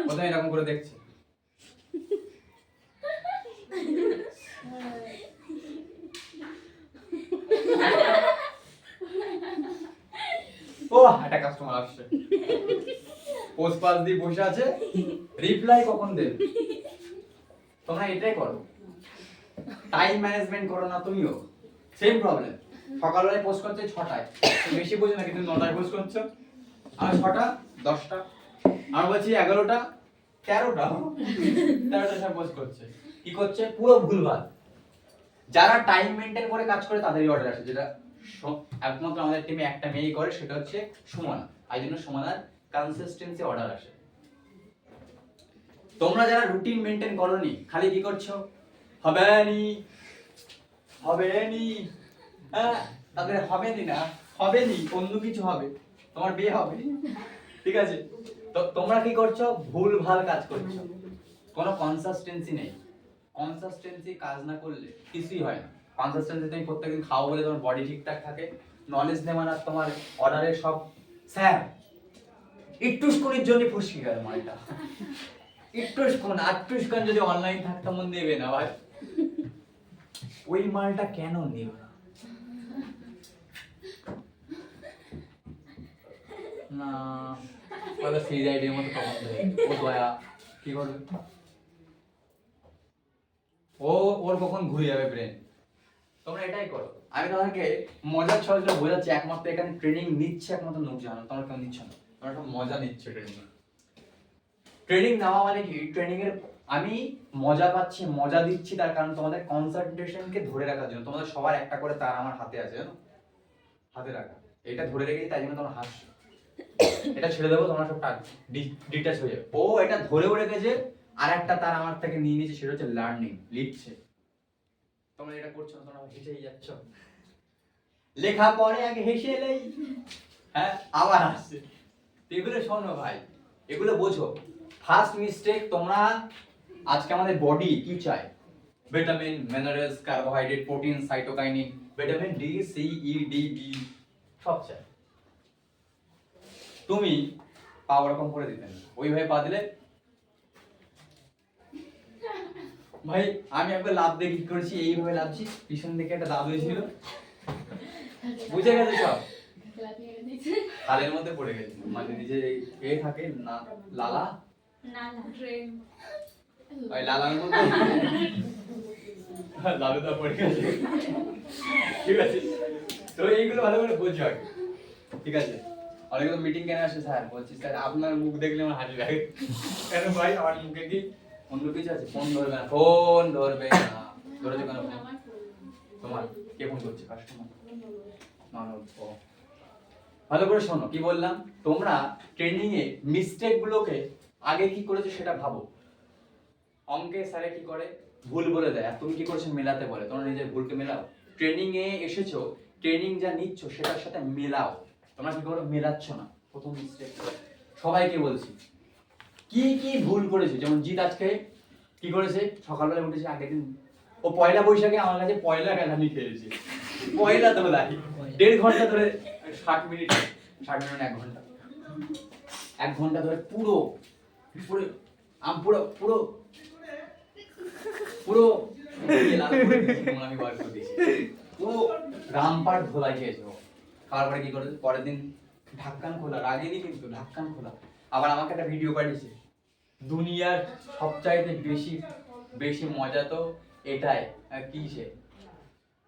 কোথায় এরকম করে দেখছে? ও একটা কাস্টমার আসছে, পোস্ট পাস দিয়ে বসে আছে, রিপ্লাই কখন দেবে? তোমরা এটাই করো, টাইম ম্যানেজমেন্ট করো না তুমিও, সেম প্রবলেম। সকালবেলায় পোস্ট করছে 6টায়, বেশি বোঝো না কিন্তু 9টায় পোস্ট করছো, আর 6টা 10টা, আর বলছি 11টা 13টার সময় পোস্ট করছে। কি করছে? পুরো ভুলভাল। যারা টাইম মেনটেন করে কাজ করে তাদেরই অর্ডার আসে, যেটা একমাত্র আমাদের টিমে একটা মেয়েই করে, সেটা হচ্ছে সুমনা। এই জন্য সুমনার কনসিস্টেন্সি অর্ডার আসে। তোমরা যারা রুটিন মেনটেন করোনি, খালি কি করছো? হবে নি, হ্যাঁ তাদের হবে না, অন্য কিছু হবে, তোমার বিয়ে হবে, ঠিক আছে? তো তোমরা কি করছো? ভুল ভাল কাজ করছো, কোনো কনসিস্টেন্সি নেই। কনসিস্টেন্সি কাজ না করলে কিছুই হয় না। কনসিস্টেন্সি তুমি প্রত্যেকদিন খাও বলে তোমার বডি ঠিকঠাক থাকে, নলেজ নেওয়ার আর তোমার অর্ডারের সব স্যার একটুক্ষণের জন্য ফুসকি গেল মালটা, আটটুক্ষণ যদি অনলাইন থাকতাম মন দেবে না ভাই, ওই মালটা কেন নিল না? না বলে সিআইডির মতো কখন দেবে ও দয়া, কি করবে ও? ওর কখন ঘুরে যাবে ব্রেন? তোমরা এটাই করো। আমি তোমাকে মজার ছলে বোঝাচ্ছি, একমাত্র এখানে ট্রেনিং নিচ্ছে একমাত্র নোক জানো, তোমরা কেউ নিচ্ছ না, তোমরা একটা মজা নিচ্ছে ট্রেনিং। ট্রেনিং নেওয়া মানে কি? ট্রেনিং এর আমি মজা পাচ্ছি, মজা দিচ্ছি, তার কারণ তোমাদের কনসেন্ট্রেশনকে ধরে রাখার জন্য। তোমাদের সবার একটা করে তার আমার হাতে আছে, জানো, হাতে রাখা, এটা ধরে রেখেছি, তাই জন্য তোমরা হাসছো। এটা ছেড়ে দেবো, তোমরা সব ডিটাচ হয়ে যাবে। ও এটা ধরেও রেখেছে, আর একটা তার আমার থেকে নিয়ে নিয়েছে, সেটা হচ্ছে লার্নিং, লিখছে। তোমরা এটা করছো না, তোমরা হেসেই যাচ্ছ। লেখা পরে আগে হেসে এলেই হ্যাঁ আবার আসছে। এগুলো শোনো ভাই, এগুলো বোঝো। ফার্স্ট মিস্টেক, তোমরা আজকে আমাদের বডি কি চায়? Vitamin, minerals, carbohydrate, protein, cytokinin, vitamin D, C, E, D, B সব চায়। তুমি পা ওরকম করে দিতে না, ওইভাবে পা দিলে ভাই আমি একবার লাভ দিয়ে কি করেছি, এইভাবে লাভছি, পিছন দিকে একটা দাব হয়েছিল, বুঝে গেছে সব, তালের মধ্যে পড়ে গেছে, মানে নিজে এ থাকে না লালা, ওই লালার মধ্যে লালুদা পড়ে গেছে, ঠিক আছে? তো এইগুলো ভালো করে বোঝো আগে, ঠিক আছে? অনেকে তো মিটিং কেন আসে, স্যার বলছি স্যার আপনার মুখ দেখলে আমার হাসি লাগে। কেন ভাই? আমার মুখে কি অন্য কিছু আছে? ফোন ধরবে না, ফোন ধরবে না। ধরেছো কেন ফোন? তোমার কে ফোন করছে? কাস্টমার, মানব। ভালো করে শোনো কি বললাম। তোমরা ট্রেনিং এ মিস্টেক গুলোকে আগে কি করেছো সেটা ভাবো। অঙ্কে স্যারে কি করে? ভুল বলে দেয়, আর তুমি কি করছো? মেলাতে বলে। তোমরা নিজের ভুলকে মেলাও। ট্রেনিং এ এসেছো, ট্রেনিং যা নিচ্ছ সেটার সাথে মেলাও। তোমরা কি করো? মেলাচ্ছ না, প্রথম মিস্টেক। সবাইকে বলছি কি কি ভুল করেছে। যেমন জিৎ আজকে কি করেছে? সকালবেলা উঠেছে, আগের দিন ও পয়লা বৈশাখে আমার কাছে পয়লা খেলানি খেয়েছে, পয়লা দোলাই 1.5 ঘন্টা ধরে, 60 মিনিট 1 ঘন্টা, 1 ঘন্টা ধরে পুরো পুরো পুরো পুরো পুরো আমি বার করে দিয়েছি। ও রামপাট ধোলাই খেয়েছে। খাওয়ার পরে কি করেছে? পরের দিন ঢাক্কান খোলা, রাগেনি কিন্তু ঢাক্কান খোলা। আবার আমাকে একটা ভিডিও পাঠিয়েছে, দুনিয়ার সবচাইতে বেশি বেশি মজা তো এটাই, কিসে?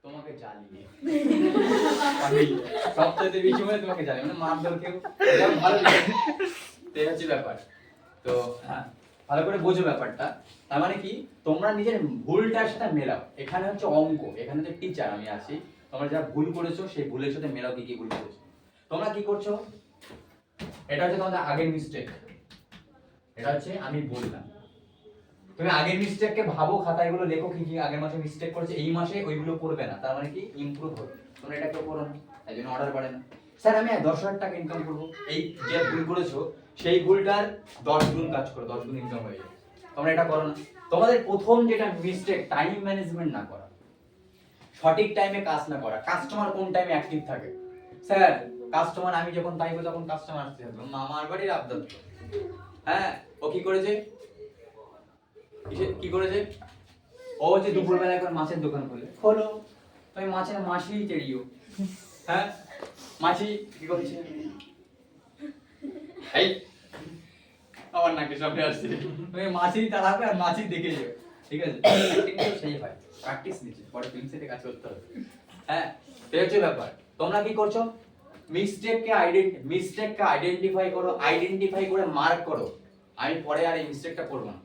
তোমাকে জ্বালিয়ে। সবচাইতে বেশি মজা তোমাকে জ্বালিয়ে, মানে মারধর কেউ ভালো লাগে, এই হচ্ছে ব্যাপার। তো হ্যাঁ, ভালো করে বোঝো ব্যাপারটা। তার মানে কি? তোমরা নিজের ভুলটার সাথে মেলাও। এখানে হচ্ছে অঙ্ক, এখানে হচ্ছে টিচার, আমি আছি। তোমরা যা ভুল করেছো সেই ভুলের সাথে মেলাও কি কি ভুল করেছো। তোমরা কি করছো? এটা হচ্ছে তোমাদের আগের মিস্টেক, এটা হচ্ছে আমি বললাম। তুমি আগের মিস্টেককে ভাবো, খাতায় এগুলো লেখো কি কি আগের মাসে মিস্টেক করেছে, এই মাসে ওইগুলো করবে না। তার মানে কি? ইমপ্রুভ হবে। তোমরা এটা কেউ করো না, তাই জন্য অর্ডার বাড়ে না। স্যার আমি 10,000 টাকা ইনকাম করবো, এই যে ভুল করেছো সেই ভুলটার 10 গুণ কাজ করো, 10 গুণ ইনকাম হয়ে যাবে। তোমরা এটা করো না। তোমাদের প্রথম যেটা মিস্টেক, টাইম ম্যানেজমেন্ট না করা, সঠিক টাইমে কাজ না করা। কাস্টমার কোন টাইমে অ্যাক্টিভ থাকে? স্যার কাস্টমার আমি যখন পাইবো তখন কাস্টমার আসতে হবে, মামার বাড়ির আবদার তো। হ্যাঁ, ও কি করেছে, কি করেছে, ও হচ্ছে দুপুরবেলা একবার মাছের দোকান খোলো, তুমি মাছের মাছি তেড়িও। হ্যাঁ, মাছি কি করছে, এই আমার নাকি সামনে আসছে, তুমি মাছি তাড়াবে আর মাছি দেখে যাও, ঠিক আছে? অ্যাক্টিং তো সেই হয়, প্র্যাকটিস নিচ্ছে, পরে ফিল্ম সেটে কাজ করতে হবে। হ্যাঁ, এই হচ্ছে ব্যাপার। তোমরা কি করছো, মিস্টেককে আইডেন্টিফাই করো, আইডেন্টিফাই করে মার্ক করো। আমি পরে আর এই মিস্টেকটা করব না।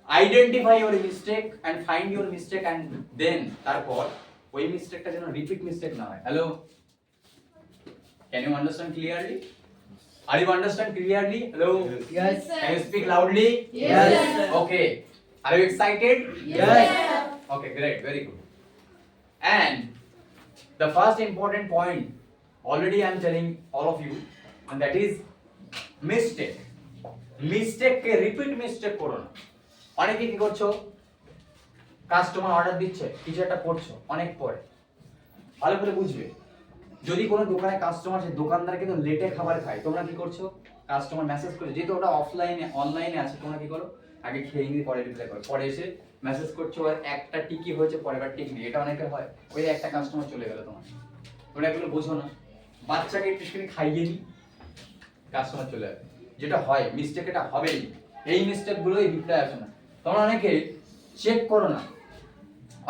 Identify your mistake and find your mistake and then তারপর ওই মিস্টেকটা যেন রিপিট মিস্টেক না হয়। Hello, can you understand clearly? Are you understand clearly? Hello? Yes. Can you speak loudly? Yes. Okay. Are you excited? Yes. Okay, great, very good. And the first important point, already I am telling all of you, and that is mistake. Mistake ke repeat mistake করো না। অনেকে কি করছো, customer order দিচ্ছে, কিছু একটা করছো, অনেক পরে ভালো করে বুঝবে, যদি কোনো দোকানে কাস্টমার সে দোকানদার কিন্তু লেটে খাবার খায়, তোমরা কি করছো, কাস্টমার মেসেজ করছে, যেহেতু ওটা অফলাইনে অনলাইনে আছে, তোমরা কি করো, আগে খেয়ে নিয়ে পরে রিপ্লাই করো, পরে এসে মেসেজ করছো আর একটা টিকি হয়েছে পরের টিক নেই, এটা অনেকের হয়, ওই একটা কাস্টমার চলে গেল তোমার, তোমরা এগুলো বোঝো না, বাচ্চাকে একটু খাইয়ে নি কাস্টমার চলে যাবে, যেটা হয় মিস্টেক, এটা হবেই, এই মিস্টেক গুলোই রিপ্লাই আসে না। তোমরা অনেকে চেক করো না,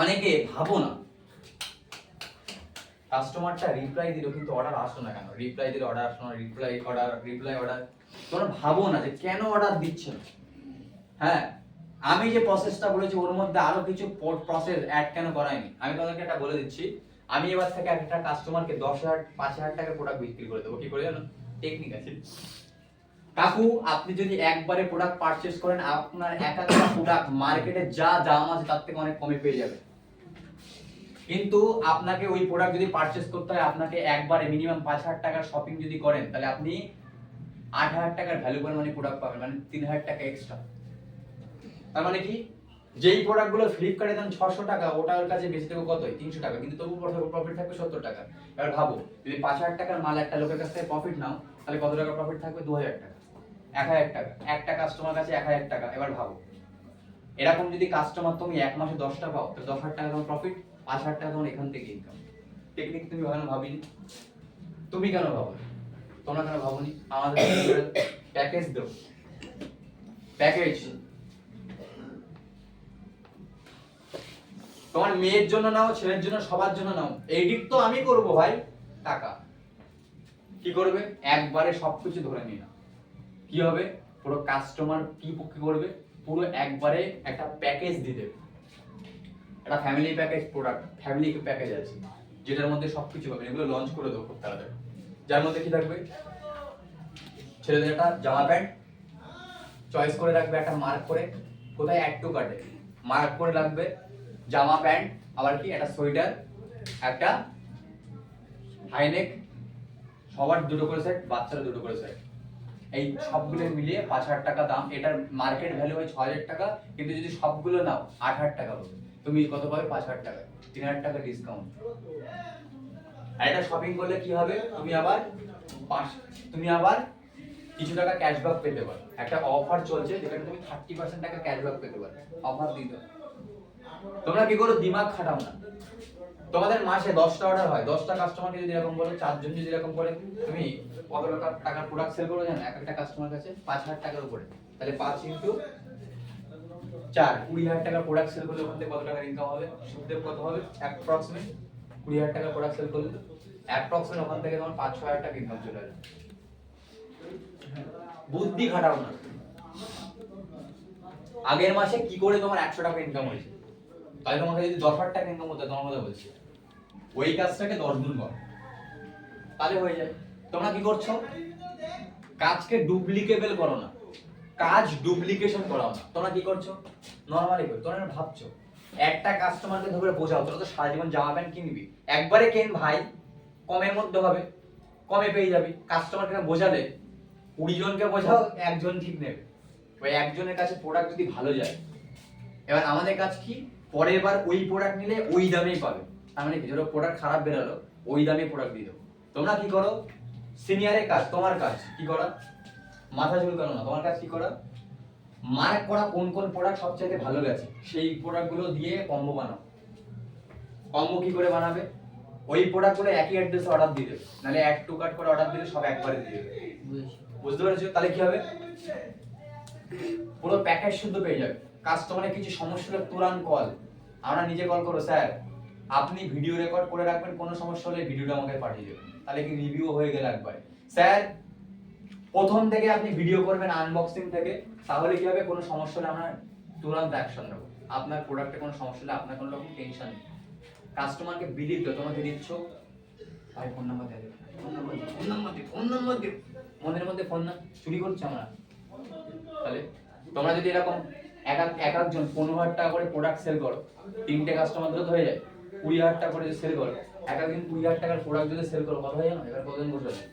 অনেকে ভাবো না, কাস্টমারটা রিপ্লাই দিল কিন্তু অর্ডার আসলো না কেন, রিপ্লাই দিলে অর্ডার আসলো না, রিপ্লাই অর্ডার, তোমরা ভাবো না যে কেন অর্ডার দিচ্ছে না। হ্যাঁ, আমি যে প্রসেসটা বলেছি ওর মধ্যে আরো কিছু প্রসেস অ্যাড কেন করাইনি, আমি তোমাদেরকে একটা বলে দিচ্ছি। আমি এবার থেকে একটা কাস্টমারকে 10,000 5,000 টাকার প্রোডাক্ট বিক্রি করে দেবো, কি করে জানো, টেকনিক আছে। কাকু, আপনি যদি একবারে প্রোডাক্ট পারচেজ করেন, আপনার একটা প্রোডাক্ট মার্কেটে যা দাম আছে তার থেকে অনেক কমে পেয়ে যাবেন, কিন্তু আপনাকে ওই প্রোডাক্ট যদি পারচেজ করতে হয়, আপনাকে একবারে মিনিমাম 5,000 টাকার শপিং যদি করেন, তাহলে আপনি 8,000 টাকার ভ্যালুয়েবল মানি প্রোডাক্ট পাবেন, মানে 3,000 টাকা এক্সট্রা। তার মানে কি, যেই প্রোডাক্টগুলো ফ্লিপকার্টে দাম 600 টাকা, ওটার কাছে বেশি থেকে কত 300 টাকা, কিন্তু তবু প্রফিট থাকবে 70 টাকা। এবার ভাবো, যদি 5,000 টাকার মাল একটা লোকের কাছ থেকে প্রফিট নাও, তাহলে কত টাকা প্রফিট থাকবে, 2,000 টাকা, 1,000 টাকা, একটা কাস্টমার কাছে 1,000 টাকা। এবার ভাবো, এরকম যদি কাস্টমার তুমি এক মাসে 10টা পাও, তাহলে 10,000 টাকা তোমার প্রফিট, 5,000 টাকা তোমার এখান থেকে ইনকাম। টেকনিক তুমি ভাবিনি, তুমি কেন ভাবো, তোমরা কেন ভাবনি? আমাদের প্যাকেজ দাও, প্যাকেজ তোমার মেয়ের জন্য নাও, ছেলের জন্য, সবার জন্য নাও, এডিট তো আমি করব ভাই, টাকা কি করবে, একবারে সবকিছু ধরে নিয়ে নাও, কি হবে, পুরো কাস্টমার কি করবে, পুরো একবারে একটা প্যাকেজ দিয়ে দেবে, একটা family package, product family package আছে, যেটার মধ্যে সবকিছু পাবে, এগুলো লঞ্চ করে দেবো খুব তাড়াতাড়ি। যার মধ্যে কি থাকবে, ছেলেদের একটা জামা প্যান্ট চয়েস করে রাখবে, একটা মার্ক করে, কোথায় অ্যাড টু কার্টে মার্ক করে রাখবে, জামা প্যান্ট, আবার কি একটা সোয়েটার, একটা হাইনেক, সবার দুটো করে সেট, বাচ্চারা দুটো করে সেট, এই সবগুলো মিলিয়ে 5,000 টাকা দাম। এটার মার্কেট ভ্যালু হয় 6,000 টাকা, কিন্তু যদি সবগুলো নাও 8,000 টাকা পাবে, তুমি কত পাবে, 5,000 টাকা, 3,000 টাকা ডিসকাউন্ট। আর এটা শপিং করলে কি হবে, তুমি আবার কিছু টাকা ক্যাশব্যাক পেতে পারো, একটা অফার চলছে যেখানে তুমি 30% টাকা ক্যাশব্যাক পেতে পারো, অফার দিতে। তোমরা কি করো, দিমাগ খাটাও না, তোমাদের মাসে 10টা অর্ডার হয়, 10টা কাস্টমারকে যদি এরকম বলো, 4 জন যদি এরকম করে, তুমি কত টাকার প্রোডাক্ট সেল করো জানো, একটা কাস্টমার কাছে 5,000 টাকার উপরে, তাহলে 5 × 4 20,000 টাকার প্রোডাক্ট সেল করলে ওখান থেকে কত টাকার ইনকাম হবে, সুদে কত হবে, অ্যাপ্রক্সিমেট 20,000 টাকার প্রোডাক্ট সেল করলে অ্যাপ্রক্সিমেট ওখান থেকে তোমার 5-6,000 টাকা ইনকাম চলে আসবে। বুদ্ধি খাটাও না, আগের মাসে কি করে তোমার 100 টাকা ইনকাম হয়েছে, তাহলে তোমাকে যদি 10,000 টাকা ইনকাম হতো, তোমার কথা বলছি, ওই কাজটাকে 10 গুণ করো, তাহলে হয়ে যায়। তোমরা কি করছো, কাজকে ডুপ্লিকেবল করো না, কাজ ডুপ্লিকেশন করাও না। তোমরা কি করছো, নরমালি করো, তোমরা ভাবছো একটা কাস্টমারকে ধরে বোঝাও, তোরা তো সারা জীবন জামা প্যান্ট কিনবি, একবারে কেন ভাই, কমের মধ্যে হবে, কমে পেয়ে যাবি। কাস্টমারকে বোঝালে 20 জনকে বোঝাও, একজন ঠিক নেবে, ওই একজনের কাছে প্রোডাক্ট যদি ভালো যায়, এবার আমাদের কাজ কি, পরের বার ওই প্রোডাক্ট নিলে ওই দামেই পাবে, তার মানে কি, ধরো প্রোডাক্ট খারাপ বেরোলো, ওই দামে প্রোডাক্ট দিয়ে দেবো, তোমরা কি করো, সিনিয়রের কাজ, তোমার কাজ কি করা, মাথা ঝুলকানো না, তোমার কাজ কি করা, মার্ক করা কোন কোন প্রোডাক্ট সবচেয়ে ভালো গেছে সেই প্রোডাক্টগুলো দিয়ে কম্বো বানাও। কম্বো কি করে বানাবে, ওই প্রোডাক্টগুলো একই অ্যাড্রেসে অর্ডার দিয়ে দেবে, নাহলে অ্যাড টু কার্ট করে অর্ডার দিলে সব একবারে দিয়ে দেবে। বুঝেছি। বুঝতে পেরেছো? তাহলে কি হবে, পুরো প্যাকেজ শুদ্ধ পেয়ে যাবে। কাস্টমারের কিছু সমস্যা হলে তুরান কল, আমরা নিজে কল করো, স্যার আপনি ভিডিও রেকর্ড করে রাখবেন, কোনো সমস্যা হলে ভিডিওটা আমাকে পাঠিয়ে দেবেন, তাহলে কি রিভিউ হয়ে গেল একবারে। স্যার প্রথম থেকে আপনি ভিডিও করবেন আনবক্সিং থেকে, তাহলে কি হবে, কোনো সমস্যা হলে আমরা তুরন্ত অ্যাকশন নেব, আপনার প্রোডাক্টে কোনো সমস্যা হলে আপনার কোনো রকম টেনশন নেই। কাস্টমারকে বিলিভ দাও, তোমাকে দিচ্ছ ভাই ফোন নাম্বার দিয়ে দেবে, ফোন নাম্বার দিও, মনের মধ্যে ফোন না চুরি করছে আমরা। তাহলে তোমরা যদি এরকম একজন 15,000 টাকা করে প্রোডাক্ট সেল করো, 3টে কাস্টমার তো হয়ে যায়, 20,000 টাকা করে যদি সেল করো, একদিন 20,000 টাকার প্রোডাক্ট যদি সেল করো, কত হয় জানো, এবার কতদিন বসে আছে,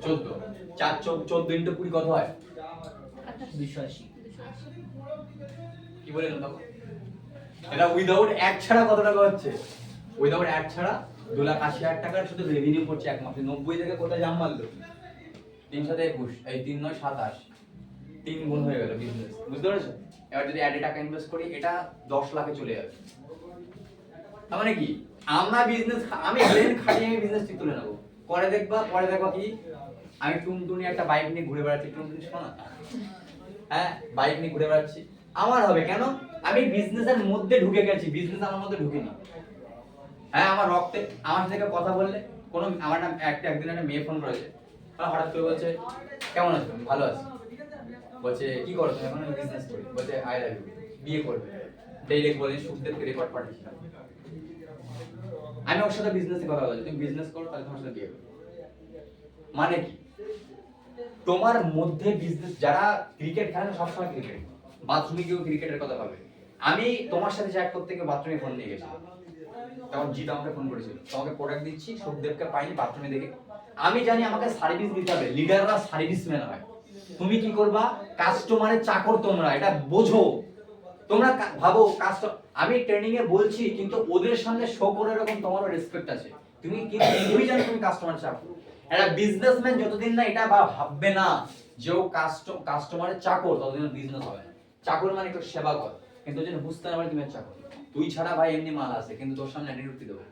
14, 14 ইন্টু 20 কত হয়, 280। কি বলেন তখন? এটা উইদাউট অ্যাড ছাড়া কত টাকা হচ্ছে, উইদাউট অ্যাড ছাড়া 2,80,000 টাকার শুধু রেভিনিউ করছে এক মাসে। 90 থেকে কোথায় জাম মারলো, 321, এই 3 9 27, 3 গুণ হয়ে গেল বিজনেস। বুঝতে পেরেছো? এবার যদি অ্যাডে টাকা ইনভেস্ট করি, এটা 10 লাখে চলে যাবে। তার মানে কি, আমরা বিজনেস, আমি ব্রেন খাটিয়ে আমি বিজনেস ঠিক তুলে নেবো। পরে দেখবা কি, আমি টুনটুনি একটা বাইক নিয়ে ঘুরে বেড়াচ্ছি, টুনটুনি শোনো না, হ্যাঁ বাইক নিয়ে ঘুরে বেড়াচ্ছি, আমার হবে কেন, আমি বিজনেসের মধ্যে ঢুকে গেছি, বিজনেস আমার মধ্যে ঢুকিনি। হ্যাঁ আমার রক্তে, আমার সাথে কথা বললে কোনো, আমার না একদিন একটা মেয়ে ফোন করেছে, হঠাৎ করে বলছে কেমন আছো, ভালো আছি, বলছে কি করো তুমি, এখন আমি বিজনেস করি, বলছে আই লাভ ইউ, বিয়ে করবে, ডাইরেক্ট বলে সুখদেবকে রেকর্ড পাঠিয়েছিলাম। আমি ওর সাথে বিজনেসে কথা বলছি, তুমি বিজনেস করো তাহলে তোমার সাথে বিয়ে করবে। মানে কি, তোমার মধ্যে বিজনেস, যারা ক্রিকেট খেলে না সবসময় ক্রিকেট, বাথরুমে গিয়েও ক্রিকেটের কথা ভাবে। আমি তোমার সাথে চ্যাট করতে গিয়ে বাথরুমে ফোন নিয়ে গেছিলাম, তখন জিৎ আমাকে ফোন করেছিল, তোমাকে প্রোডাক্ট দিচ্ছি, সুখদেবকে পাইনি বাথরুমে দেখে। আমি জানি আমাকে সার্ভিস দিতে হবে, লিডাররা সার্ভিসম্যান হয়। তুমি কি করবা, কাস্টমারের চাকর তোমরা, এটা বোঝো। তোমরা ভাবো আমি ট্রেনিং এ বলছি, কিন্তু ওদের সামনে শো করে এরকম তোমারও রেসপেক্ট আছে, তুমি কিন্তু তুমি জানো তুমি কাস্টমার চাকর। একটা বিজনেসম্যান যতদিন না এটা ভাববে না যে ও কাস্টমারের চাকর, ততদিন বিজনেস হবে না। চাকর মানে একটু সেবা কর, কিন্তু যেন বুঝতে না পারে তুমি চাকর। তুই ছাড়া ভাই এমনি মাল আছে, কিন্তু তোর সামনে অ্যাটিটিউড দেবো,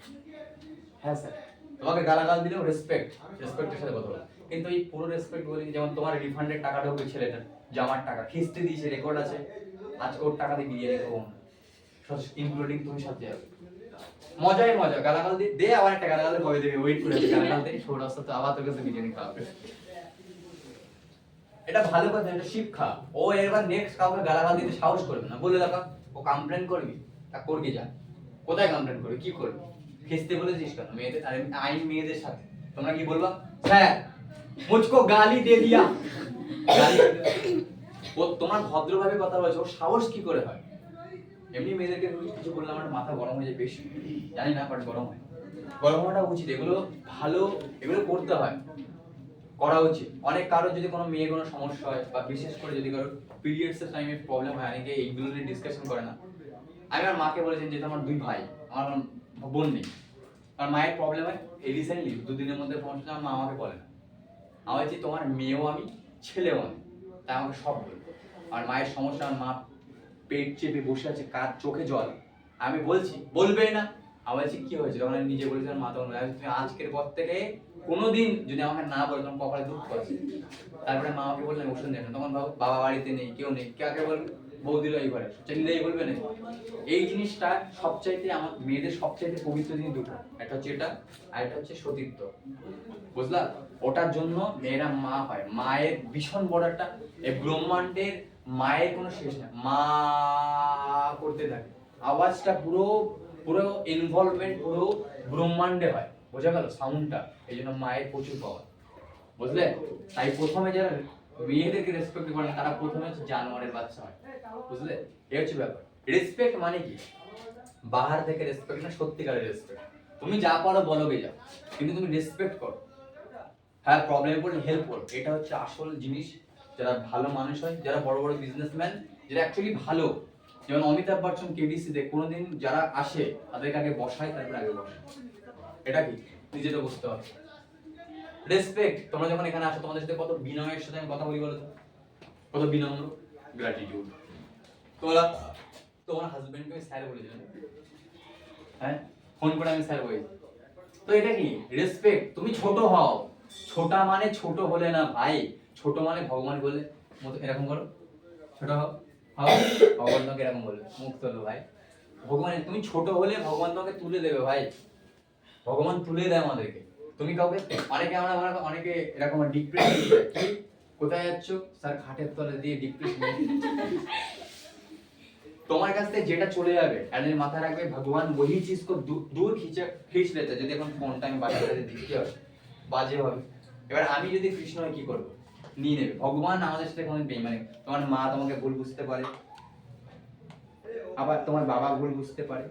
হ্যাঁ স্যার, তোমাকে গালাগাল দিলেও রেসপেক্টের সাথে কথা বলো। কিন্তু এই পুরো রেসপেক্ট বলি, যেমন তোমার রিফান্ডের টাকা ঢোকে ছেলেটার, জামার টাকা খিস্তি দিয়েছে, রেকর্ড আছে, আজকে ওর টাকা দিয়ে বিরিয়ানি খাবো না, ইনক্লুডিং তুমি সাথে যাবে, মজাই মজা, গালাগাল দে আবার একটা গালাগাল কবে দেবে, ওয়েট করে আছে, গালাগাল দে সৌরস্ত তো আবার তোর কাছে বিরিয়ানি খাওয়াবে। এটা ভালো কথা, এটা শিক্ষা। ও এবার নেক্সট কাউকে গালাগাল দিতে সাহস করবে না, বলে দেখা ও কমপ্লেন করবি, তা করবি, যা কোথায় কমপ্লেন করবি, কি করবি, খিস্তে বলেছিস কেন মেয়েদের, আর আইন মেয়েদের সাথে তোমরা কি বলবা, স্যার মুঝকো গালি দে দিয়া, ও তোমার ভদ্রভাবে কথা বলছে, ওর সাহস কি করে হয়। এমনি মেয়েদেরকে কিছু বললে আমার মাথা গরম হয়ে যায় বেশি, জানি না, বাট গরম হয়, গরম হওয়াটা উচিত, এগুলো ভালো, এগুলো করতে হয়, করা উচিত। অনেক কারোর যদি কোনো মেয়ে কোনো সমস্যা হয়, বা বিশেষ করে যদি কারোর পিরিয়ডস এর টাইমে প্রবলেম হয়, অনেকে এইগুলো নিয়ে ডিসকাশন করে না। আমি আমার মাকে বলেছি, যেহেতু আমার 2 ভাই, আমার বোন নেই, আমার মায়ের প্রবলেম হয়, এই রিসেন্টলি 2 দিনের মধ্যে সমস্যা, আমার মা আমাকে বলে না, আমি বলছি তোমার মেয়েও আমি, ছেলেও আমি, তাই আমাকে সব বলবো। আর মায়ের সমস্যা, আমার মা পেট চেপে বসে আছে, কার চোখে জল, আমি বলছি বলবেই না, আমি বলছি কি হয়েছে, তখন আমি নিজে বলেছি, মা তখন তুমি আজকের পর থেকে কোনোদিন যদি আমাকে না বলো, তখন কপালে দুঃখ আছে। তারপরে মা আমাকে বললেন ওষুধ নেন, তখন বাবা বাড়িতে নেই, কেউ নেই, কাকে বলবে, বৌদির এই ঘরে চাইলেই বলবে না। এই জিনিসটা সবচাইতে আমার মেয়েদের সবচাইতে পবিত্র জিনিস দুটো, একটা হচ্ছে এটা, আর একটা হচ্ছে সতীত্ব, বুঝলা। ওটার জন্য মেয়েরা মা হয়, মায়ের ভীষণ বড় একটা, এই ব্রহ্মাণ্ডের মায়ের কোনো শেষ নেই, মা করতে থাকে, আওয়াজটা পুরো পুরো ইনভলভমেন্ট পুরো ব্রহ্মাণ্ডে হয়, বোঝা গেল সাউন্ডটা, এই জন্য মায়ের প্রচুর পাওয়ার, বুঝলে। তাই প্রথমে যারা মেয়েদেরকে রেসপেক্ট করে না, তারা প্রথমে হচ্ছে জানোয়ারের বাচ্চা হয়, বুঝলে। এই হচ্ছে ব্যাপার। রেসপেক্ট মানে কি, বাহার থেকে রেসপেক্ট না, সত্যিকারের রেসপেক্ট। তুমি যা পারো বলবে যাও, কিন্তু তুমি রেসপেক্ট করো, হ্যাঁ প্রবলেমে পড়লে হেল্প করো, এটা হচ্ছে আসল জিনিস। যারা ভালো মানুষ হয়, যারা বড় বড় বিজনেসম্যান, যারা অ্যাকচুয়ালি ভালো, যেমন অমিতাভ বচ্চন কেবিসিতে কোনোদিন যারা আসে তাদেরকে আগে বসায়, তারপরে আগে বসে। এটা কি নিজে তো বুঝতে পারছো। রেসপেক্ট, তোমরা যখন এখানে আসো তোমাদের সাথে কত বিনয়ের সাথে আমি কথা বলি বলো তো, কত বিনম্র, গ্র্যাটিটিউড। তোমরা তোমার হাজবেন্ডকে আমি স্যার বলেছিলাম, হ্যাঁ ফোন করে আমি স্যার বলেছি, তো এটা কি রেসপেক্ট। তুমি ছোট হও, ছোটা মানে ছোট হলে না ভাই, ছোট মানে ভগবান বলে মতো এরকম করো, ছোট হও, ভগবান তোমাকে এরকম বলবে, মুখ তোলো ভাই। ভগবান, তুমি ছোট হলে ভগবান তোমাকে তুলে দেবে ভাই, ভগবান তুলে দেয় আমাদেরকে। তুমি কাউকে, অনেকে এরকম ডিপ্রেশন, কি কোথায় যাচ্ছ স্যার, খাটের তলে দিয়ে ডিপ্রেশন। তোমার কাছ থেকে যেটা চলে যাবে এর মাথায় রাখবে ভগবান वही चीज को दूर खींच लेते। যদি এখন ফোনটা আমি বাজারে দিতে হয় বাজে হবে, এবার আমি যদি কৃষ্ণ হয় কি করব, নিয়ে নেবে। ভগবান আমাদের সাথে কোনো বেইমানি, তোমার মা তোমাকে ভুল বুঝতে পারে, আবার তোমার বাবা ভুল বুঝতে পারে।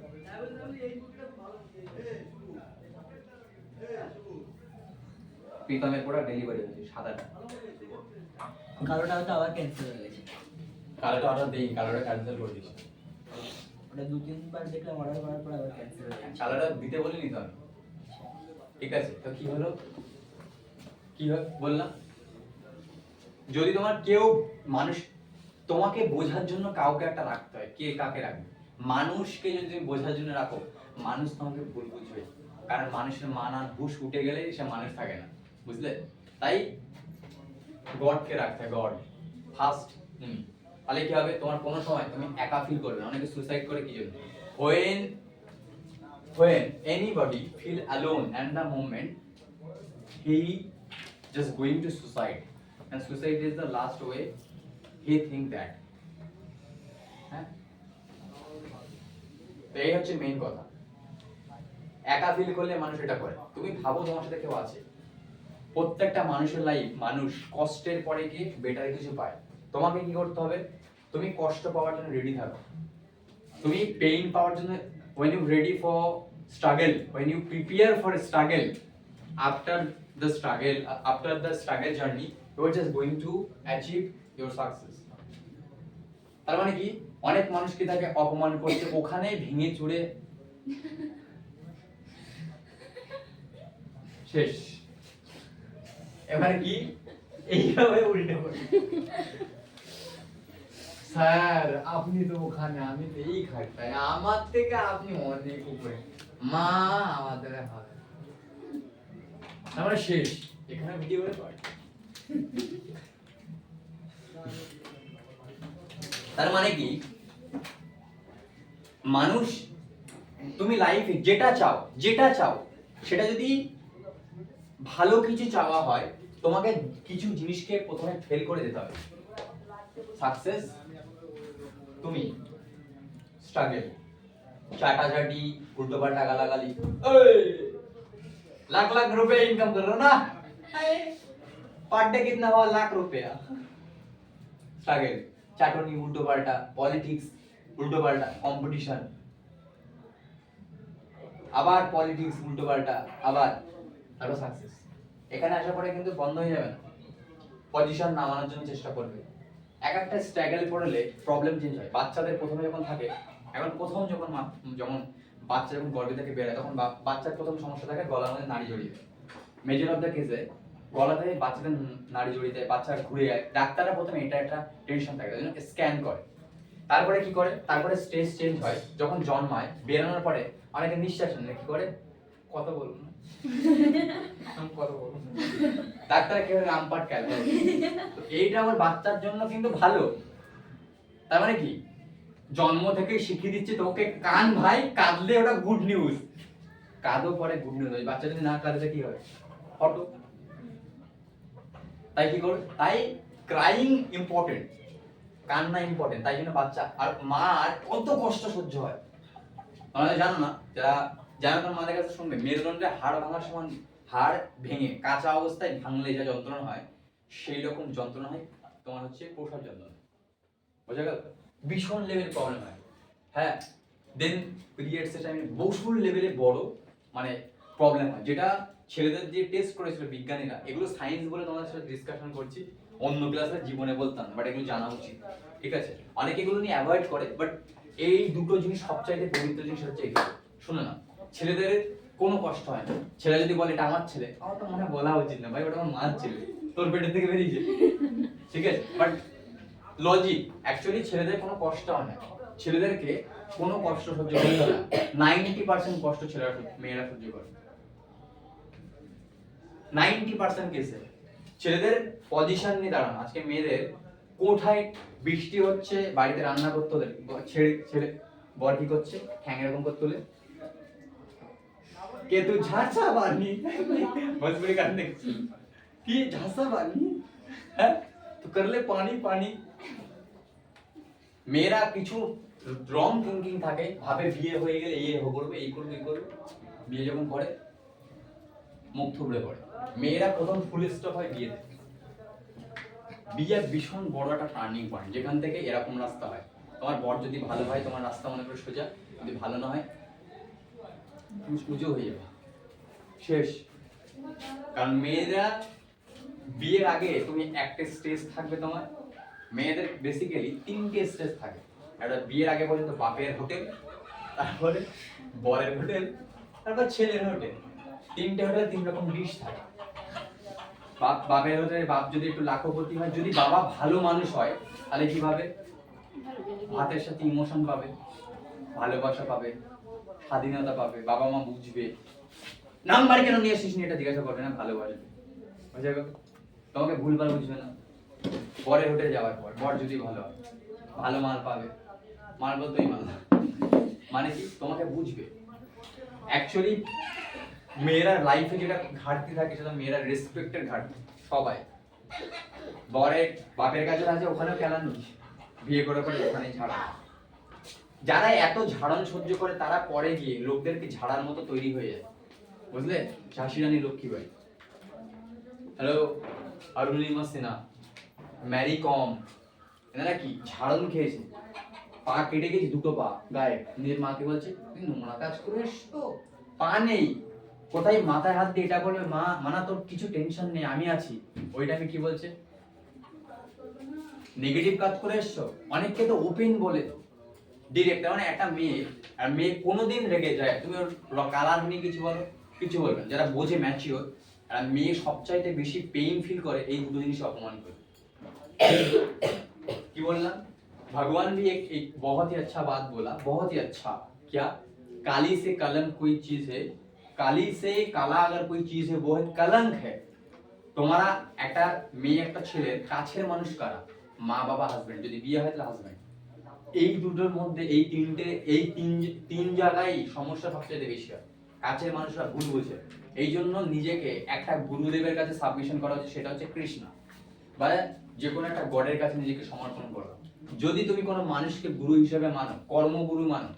প্রীতমের পুরো ডেলিভারি হয়েছে সাদাটা, কালোটা হয়তো আবার ক্যান্সেল হয়ে গেছে। কালোটা অর্ডার দেই, কালোটা ক্যান্সেল করে দিয়েছি। ওটা 2-3 বার দেখলাম, অর্ডার করার পর আবার ক্যান্সেল হয়ে গেছে। কালোটা দিতে বলিনি তো আমি, ঠিক আছে তো কি হলো, কি বললাম, যদি তোমার কেউ মানুষ, তোমাকে বোঝার জন্য কাউকে একটা রাখতে হয়, কে কাকে রাখবে, মানুষকে যদি তুমি বোঝার জন্য রাখো, মানুষ তোমাকে ভুল বুঝবে, কারণ মানুষের মান আর হুঁশ উঠে গেলে সে মানুষ থাকে না, বুঝলে। তাই গডকে রাখতে হয়, গড ফার্স্ট। তাহলে কি হবে, তোমার কোনো সময় তুমি একা ফিল করবে না। অনেকে সুসাইড করে কি জন্য, when anybody feel alone at the moment he just going to suicide, and suicide is the last way he think that, হ্যাঁ তো এই হচ্ছে মেইন কথা। একা ফিল করলে মানুষ এটা করে। তুমি ভাবো তোমার সাথে কেউ আছে, প্রত্যেকটা মানুষের লাইফ, মানুষ কষ্টের পরে গিয়ে বেটার কিছু পায়। তোমাকে কি করতে হবে, তুমি কষ্ট পাওয়ার জন্য রেডি থাকো, তুমি পেইন পাওয়ার জন্য, when you ready for struggle, when you prepare for struggle, after the struggle journey you are just going to achieve your success। তার মানে কি, অনেক মানুষ কি তাকে অপমান করছে, ওখানে ভেঙে চুরে শেষ। এবারে কি এইভাবে উল্টে পড়ে, স্যার আপনি তো ওখানে, আমি তো এই খাটটায়, আমার থেকে আপনি অনেক উপরে, মা আমাদের হবে, আমরা শেষ এখানে ভিডিও করে পাই। তার মানে কি, মানুষ, তুমি লাইফে যেটা চাও সেটা যদি ভালো কিছু চাওয়া হয়, তোমাকে কিছু জিনিসকে প্রথমে ফেল করে দিতে হবে। সাকসেস, তুমি স্ট্রাগল, चाटाचाटी, उल्टो पाल्टा गालागाली, लाख लाख रुपए इनकम कर रहे हो ना, पर डे कितना हुआ, लाख रुपया। स्ट्रगल, चाटोनी, उल्टो पाल्टा, पॉलिटिक्स, उल्टो पाल्टा, कंपटीशन, আবার পলিটিক্স, উল্টো পাল্টা, আবার আরো সাকসেস। এখানে আসার পরে কিন্তু বন্ধ হয়ে যাবে না, পজিশন নামানোর জন্য চেষ্টা করবে। এক একটা স্ট্রাগল পড়লে প্রবলেম চেঞ্জ হয়। বাচ্চাদের প্রথমে যখন থাকে, এখন প্রথম যখন বাচ্চা যখন গর্ভে থেকে বেরোয়, তখন বাচ্চার প্রথম সমস্যা থাকে গলার মধ্যে নাড়ি জড়িয়ে যায়। মেজর অফ দ্য কেসে গলাতে বাচ্চাদের নাড়ি জড়িয়ে যায়, বাচ্চা ঘুরে যায়। ডাক্তাররা প্রথমে এটা একটা টেনশন থাকে, তাই জন্য স্ক্যান করে। তারপরে কি করে, তারপরে স্টেজ চেঞ্জ হয়, যখন জন্মায়, বেরোনোর পরে অনেকে নিঃশ্বাস নেয়, কি করে, কত বলুন কত বলুন, ডাক্তার কেউ রামপাট ক্যালকুলেট। এইটা আমার বাচ্চার জন্য কিন্তু ভালো। তার মানে কি, জন্ম থেকে শিখিয়ে দিচ্ছে তোকে কান ভাই, কাঁদলে ওটা গুড নিউজ, কাঁদো পরে গুড নিউজ। বাচ্চা যদি না কাঁদে কি হয়, ফটো। তাই কি করবে, তাই ক্রাইং ইম্পর্টেন্ট, কান্না ইম্পর্টেন্ট। তাই জন্য বাচ্চা আর মার কত কষ্ট সহ্য হয় তোমরা জানো না, যারা জানো তোমার মাদের কাছে শুনবে, মেরুদণ্ডে হাড় ভাঙার সময়, হাড় ভেঙে কাঁচা অবস্থায় ভাঙলে যা যন্ত্রণা হয়, সেই রকম যন্ত্রণা হয় তোমার হচ্ছে প্রসব যন্ত্রণা। বোঝা গেল, ভীষণ লেভেল প্রবলেম হয়। হ্যাঁ, দেন পিরিয়ডসের টাইমে বহুল লেভেলে বড় মানে প্রবলেম হয়, যেটা ছেলেদের যে টেস্ট করেছিল বিজ্ঞানীরা, এগুলো সায়েন্স বলে তোমাদের সাথে ডিসকাশন করছি, অন্য ক্লাসে জীবনে বলতাম, বাট এগুলো জানা উচিত, ঠিক আছে। অনেকে এগুলো নিয়ে অ্যাভয়েড করে, বাট এই দুটো জিনিস সবচাইতে পবিত্র জিনিস হচ্ছে এগুলো। শোনো না, ছেলেদের কোনো কষ্ট হয় না। ছেলে যদি বলে এটা আমার ছেলে, আমার তো মনে হয় বলা উচিত না ভাই, ওটা আমার মার ছেলে, তোর পেটের থেকে বেরিয়েছে, ঠিক আছে? বাট লজিক, অ্যাকচুয়ালি ছেলেদের কোনো কষ্ট হয় না, ছেলেদেরকে কোনো কষ্ট সহ্য করতে হয় না। 90% কষ্ট মেয়েরা সহ্য করে। 90% কেসে ছেলেদের পজিশন নিয়ে দাঁড়ানো। আজকে মেয়েদের কোঠায় বৃষ্টি হচ্ছে, বাড়িতে রান্না করতে হলে ছেড়ে ছেড়ে বর কি করছে, ঠ্যাং এরকম করতে হলে কে তুই ঝাঁসা বানি ভোজপুরি গান দেখছি, কি ঝাঁসা বানি, হ্যাঁ তো করলে পানি পানি। মেয়েরা কিছু রং থিঙ্কিং থাকে, ভাবে বিয়ে হয়ে গেলে এই করবে, এই করবে, এই করবে। বিয়ে যখন করে মুখ থুবড়ে পড়ে। মেয়েরা প্রথম ফুল স্টপ হয় বিয়েতে। বিয়ে ভীষণ বড় একটা টার্নিং পয়েন্ট, যেখান থেকে এরকম রাস্তা হয়। তোমার বর যদি ভালো হয়, তোমার রাস্তা মনে করে সোজা, যদি ভালো না হয় তুমি পুজো হয়ে যাবে, শেষ। কারণ মেয়েরা বিয়ের আগে তুমি একটা স্টেজ থাকবে তোমার, মেয়েদের বেসিক্যালি 3টে স্টেজ থাকে। একটা বিয়ের আগে পর্যন্ত বাপের হোটেল, তারপরে বরের হোটেল, তারপর ছেলের হোটেল। 3টে হোটেল 3 রকম ডিশ থাকে। বাপের হোটেলে বাপ যদি একটু লাখপতি হয়, যদি বাবা ভালো মানুষ হয়, তাহলে কি পাবে? ভাতের সাথে ইমোশন পাবে, ভালোবাসা পাবে, স্বাধীনতা পাবে, বাবা মা বুঝবে, নাম্বার কেন নিয়ে আসিস নি এটা জিজ্ঞাসা করবে না, ভালোবাসবে, বুঝে গেল? তোমাকে ভুলভাল বুঝবে না। বরের হোটেলে যাওয়ার পর বর যদি ভালো হয়, ভালো মাল পাবে, মাল বলতেই মাল, মানে কি তোমাকে বুঝবে। অ্যাকচুয়ালি মেয়েরা লাইফে যেটা ঘাটতি থাকে সেটা মেয়েরা রেসপেক্টের ঘাটতি। সবাই বরের বাপের কাছে আছে, ওখানেও কেলান বিয়ে করার পরে ওখানে ঝাড়া। যারা এত ঝাড়ন সহ্য করে তারা পরে গিয়ে লোকদেরকে ঝাড়ার মতো তৈরি হয়ে যায়, বুঝলে? ঝাঁসি রানী লক্ষ্মীবাই, হ্যালো অরুণিমা সিনহা, ম্যারি কম, এনারা কি ঝাড়ন খেয়েছে, পা কেটে গেছে, 2টো পা গায়ে, নিজের মাকে বলছে তুই নোংরা কাজ করে এসছো, পা নেই, কোথায় মাথায় হাত দিয়ে এটা বলবে, মা মানা তোর কিছু টেনশন নেই, আমি আছি। ওই টাইমে কি বলছে, নেগেটিভ কাজ করে এসছো। অনেককে তো ওপেন বলে ডিরেক্ট, মানে একটা মেয়ে, আর মেয়ে কোনোদিন রেগে যায়, তুমি ওর কালার নিয়ে কিছু বলো, কিছু বলবে না। যারা বোঝে ম্যাচিওর, আর মেয়ে সবচাইতে বেশি পেইন ফিল করে এই দুটো জিনিস অপমান করে। কি বললাম, भगवान भी एक बहुत ही अच्छा बात बोला, बहुत ही अच्छा। क्या? काली से कलंक कोई चीज है, काली से काला अगर कोई चीज है वो है कलंक है। তোমারা একটা মেয়ে একটা ছেলের কাছের মানুষ কারা? মা বাবা হাজবেন্ড, যদি বিয়ে হয় তাহলে হাজবেন্ড। এই দুটোর মধ্যে এই তিন জায়গায় সমস্যা সবচেয়ে বেশি হয়। কাছের মানুষরা ভুল বোঝে, এই জন্য নিজেকে একটা গুরুদেবের কাছে সাবমিশন করা হচ্ছে, সেটা হচ্ছে কৃষ্ণ, বা যে কোনো একটা গডের কাছে নিজেকে সমর্পণ করো। যদি তুমি কোনো মানুষকে গুরু হিসেবে মানো, কর্মগুরু মানো,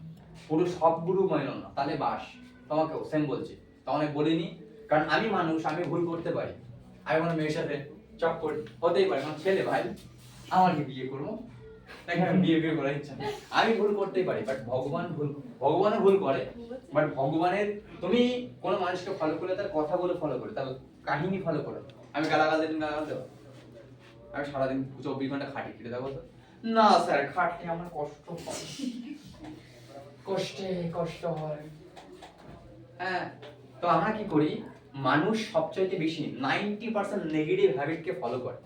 পুরো সব গুরু মানো না, তাহলে বাস তোমাকেও সেম বলছে। তখন আমি বলিনি, কারণ আমি মানুষ, আমি ভুল করতে পারি। আমি কোনো মেয়ের সাথে চক্কর হতেই পারে, কারণ ছেলে ভাই, আমার কি বিয়ে করবো, বিয়ে করার ইচ্ছা নেই, আমি ভুল করতেই পারি। বাট ভগবানও ভুল করে। বাট ভগবানের, তুমি কোনো মানুষকে ফলো করলে তার কথাগুলো ফলো করে, তার কাহিনী ফলো করে। আমি গালাগাল দিন, গালাগাল দেবো, আমি সারাদিন 24 ঘন্টা খাটি, কেটে দেবো তো না স্যার, খাটলে আমার কষ্ট হয়, কষ্ট হয়। হ্যাঁ, তো আমরা কি করি, মানুষ সবচাইতে বেশি 90% নেগেটিভ হ্যাবিটকে ফলো করে।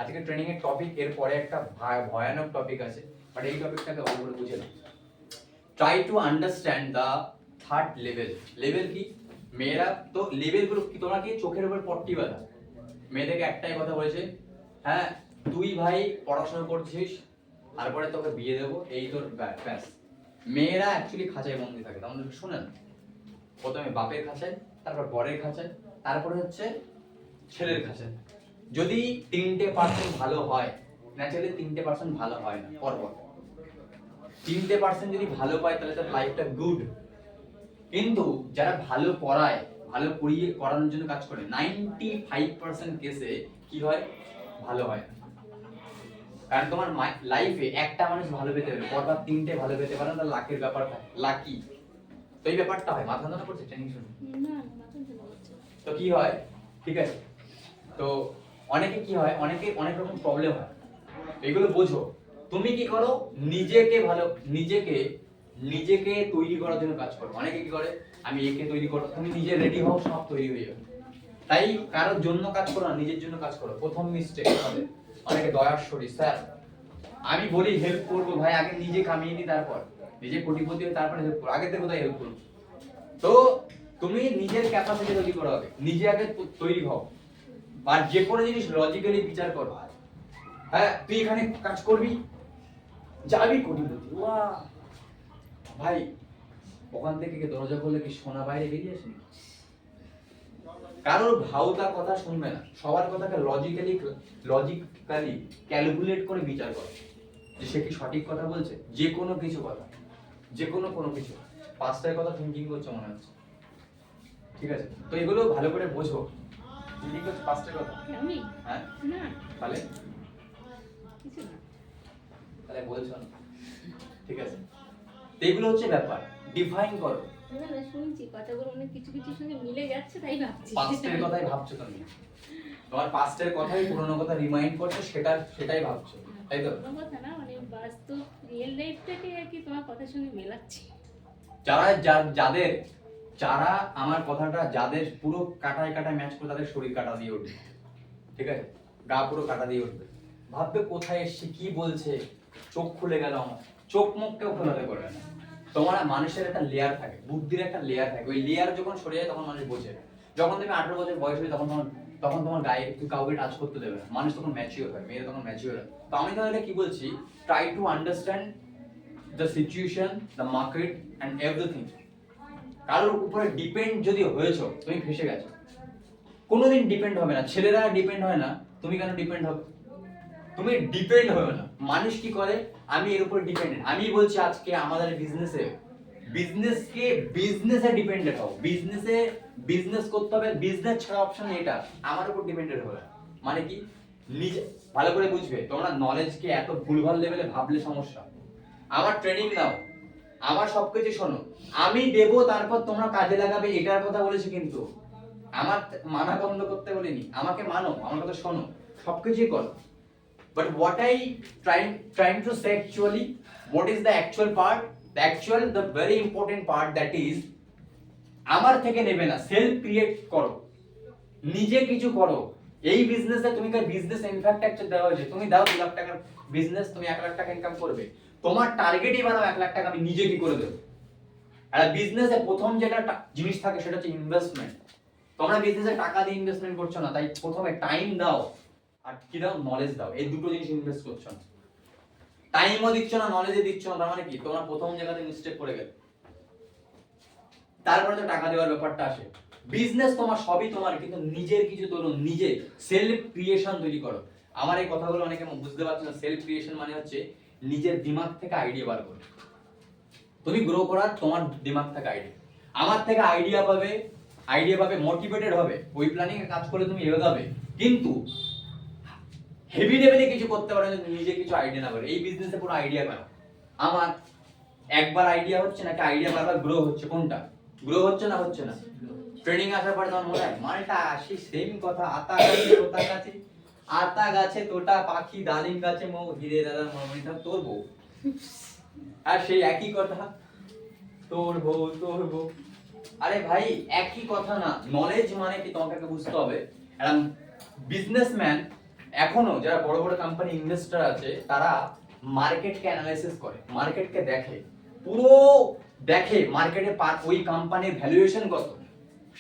আজকে ট্রেনিং এর টপিক, এর পরে একটা ভয়ানক টপিক আছে, বাট এই টপিকটাকে ভালো করে বুঝে নাও। Try to understand the third level. Level কি? মেয়েরা তো লেভেলগুলো কি, তোমরা কি চোখের উপর পট্টি বাঁধা? মেয়েদেরকে একটাই কথা বলেছে, হ্যাঁ তুই ভাই পড়াশোনা করছিস, তারপরে তোকে বিয়ে দেবো, এই তোর ব্যাস। মেয়েরা অ্যাকচুয়ালি খাঁচায় বন্দি থাকে। তাহলে শুনেন, প্রথমে বাপের খাঁচায়, তারপর বরের খাঁচায়, তারপরে হচ্ছে ছেলের খাঁচায়। যদি 3% ভালো হয়, ন্যাচারালি 3% ভালো হয় না পরপর। 3% যদি ভালো পায় তাহলে তার লাইফটা গুড। কিন্তু যারা ভালো পড়ায়, ভালো পড়িয়ে করানোর জন্য কাজ করে, 95% কেসে কি হয়, ভালো হয় না। কারণ তোমার লাইফে একটা মানুষ ভালো পেতে পারে, পরপর 3টে ভালো পেতে পারে, তার লাকের ব্যাপার থাকে, লাকি। তো এই ব্যাপারটা হয়, মাথা যন্ত্রণা করছে ট্রেনিং শুনে? তো কি হয়, ঠিক আছে, তো অনেকে কি হয়, অনেকে অনেক রকম প্রবলেম হয়, এগুলো বোঝো। তুমি কি করো, নিজেকে ভালো, নিজেকে তৈরি করার জন্য কাজ করো। অনেকে কি করে, আমি একে তৈরি করো, তুমি নিজে রেডি হও, সব তৈরি হয়ে যাবে। তাই কারোর জন্য কাজ করো না, নিজের জন্য কাজ করো। প্রথম মিস্টেক হবে অনেকে দয়ার শরীর, স্যার আমি বলি হেল্প করবো ভাই, আগে নিজে কামিয়ে নি, তারপর নিজে কোটিপতি হয়ে তারপরে হেল্প করো, আগে থেকে কোথায় হেল্প করবো। তো তুমি নিজের ক্যাপাসিটি তৈরি করো, আগে নিজে আগে তৈরি হও। আর যে কোনো জিনিস লজিক্যালি বিচার করো। হ্যাঁ তুই এখানে কাজ করবি, যাবি কোটিপতি, ওয়াহ ভাই, ওখান থেকে কি দরজা খুললে কি সোনা বাইরে বেরিয়ে আসে? কারোর ভাউতা কথা শুনবে না, সবার কথাকে লজিক্যালি ক্যালকুলেট করে বিচার করো যে সে কি সঠিক কথা বলছে। যে কোনো কিছু কথা, যে কোনো কিছু, পাঁচটার কথা থিঙ্কিং করছে মনে হচ্ছে, ঠিক আছে? তো এগুলো ভালো করে বোঝো। থিঙ্কিং করছে পাঁচটার কথা, আমি হ্যাঁ না তাহলে কিছু না। তাহলে বলছো না, ঠিক আছে? তো এগুলো হচ্ছে ব্যাপার, ডিফাইন করো। না না, শুনছি কথাগুলো অনেক কিছু কিছুর সঙ্গে মিলে যাচ্ছে, তাই ভাবছি। পাস্টের কথাই ভাবছো তুমি, তোমার পাস্টের কথাই পুরোনো কথা রিমাইন্ড করছো, সেটাই ভাবছো, তাই তো? কোনো কথা না, মানে বাস্তব রিয়েল লাইফটাকে আর কি তোমার কথার সঙ্গে মেলাচ্ছি। যারা আমার কথাটা যাদের পুরো কাটায় ম্যাচ করে, তাদের শরীর কাটা দিয়ে উঠবে, ঠিক আছে? গা পুরো কাটা দিয়ে উঠবে, ভাববে কোথায় এসছে, কি বলছে, চোখ খুলে গেল আমার, চোখ মুখ কেউ খোলাতে পারবে না। তোমার মানুষের একটা লেয়ার থাকে, বুদ্ধির একটা লেয়ার থাকে, ওই লেয়ার যখন সরে যায় তখন মানুষ বোঝে। যখন তুমি 18 বছর বয়স হয়ে তখন তোমার গায়ে তুই কাউকে টাচ করতে দেবে না, মানুষ তখন ম্যাচিওর হয়, মেয়েরা তখন ম্যাচিওর হয়। তো আমি তাহলে কি বলছি, try to understand the situation, the market and everything. কারোর উপরে ডিপেন্ড যদি হয়েছো, তুমি ফেসে গেছো। কোনোদিন ডিপেন্ড হবে না, ছেলেরা ডিপেন্ড হয় না, তুমি কেন ডিপেন্ড হবে? তুমি ডিপেন্ড হবে না। মানুষ কি করে, আমি এর উপর ডিপেন্ডেন্ট। আমি বলছি আজকে আমাদের বিজনেসে ডিপেন্ডেন্ট হও, বিজনেস করতে হবে, বিজনেস ছাড়া অপশন এটা, আমার উপর ডিপেন্ডেন্ট হবে। মানে কি, নিজে ভালো করে বুঝবে, তোমরা নলেজকে এত ভুলভাল লেভেলে ভাবলে সমস্যা। আমার ট্রেনিং নাও, আমার সবকিছু শোনো, আমি দেবো, তারপর তোমরা কাজে লাগাবে, এটার কথা বলেছি। কিন্তু আমার মানা বন্ধ করতে বলিনি, আমাকে মানো, আমার কথা শোনো, সবকিছুই করো। But what I trying to say actually, what is the actual part? The very important part, that is, আমার থেকে নেবে না, সেলফ ক্রিয়েট করো, নিজে কিছু করো। এই বিজনেসে তুমি বিজনেস ইনফ্রাস্ট্রাকচার দেওয়া হয়েছে, তুমি দাও 2 লাখ টাকার বিজনেস, তুমি 1 লাখ টাকা ইনকাম করবে, তোমার টার্গেটই বানাও 1 লাখ টাকা আমি নিজে কি করে দেবো। আর বিজনেসে প্রথম যেটা জিনিস থাকে সেটা হচ্ছে ইনভেস্টমেন্ট। তোমরা বিজনেসে টাকা দিয়ে ইনভেস্টমেন্ট করছো না, তাই প্রথমে টাইম দাও আর কি দাও, নলেজ দাও। এই দুটো জিনিস ইনভেস্ট করছো না, টাইমও দিচ্ছ না, নলেজও দিচ্ছ না, তার মানে কি, তোমরা প্রথম জায়গাতে মিস্টেক করে গেলে। তারপরে তো টাকা দেওয়ার ব্যাপারটা আসে। বিজনেস তোমার সবই তোমার, কিন্তু নিজের কিছু তোলো, নিজে সেলফ ক্রিয়েশন তৈরি করো। আমার এই কথাগুলো অনেকে বুঝতে পারছো না। সেলফ ক্রিয়েশন মানে হচ্ছে নিজের দিমাগ থেকে আইডিয়া বার করো। তুমি গ্রো করার তোমার দিমাগ থেকে আইডিয়া, আমার থেকে আইডিয়া পাবে, মোটিভেটেড হবে, ওই প্ল্যানিং এ কাজ করে তুমি এগোবে। কিন্তু হেভি লেভেলে কিছু করতে পারো যদি নিজে কিছু আইডিয়া না পারো। এই বিজনেসে পুরো আইডিয়া পাও। আমার একবার আইডিয়া হচ্ছে নাকি আইডিয়া বারবার গ্রো হচ্ছে? কোনটা গ্রো হচ্ছে না হচ্ছে না? ট্রেনিং আসার পরে তোমার মনে হয় মালটা আসি, সেম কথা, আতা গাছে তোটা পাখি, ডালিম গাছে মৌ, হিরে দাদার মরমণিটা তোর বউ, আর সেই একই কথা, তোর বউ। আরে ভাই একই কথা না। নলেজ মানে কি তোমাকে বুঝতে হবে। একটা বিজনেসম্যান, এখনো যারা বড় বড় কোম্পানি ইনভেস্টর আছে, তারা মার্কেটকে অ্যানালাইসিস করে, মার্কেটকে দেখে, পুরো দেখে মার্কেটে ওই কোম্পানির ভ্যালুয়েশন কত,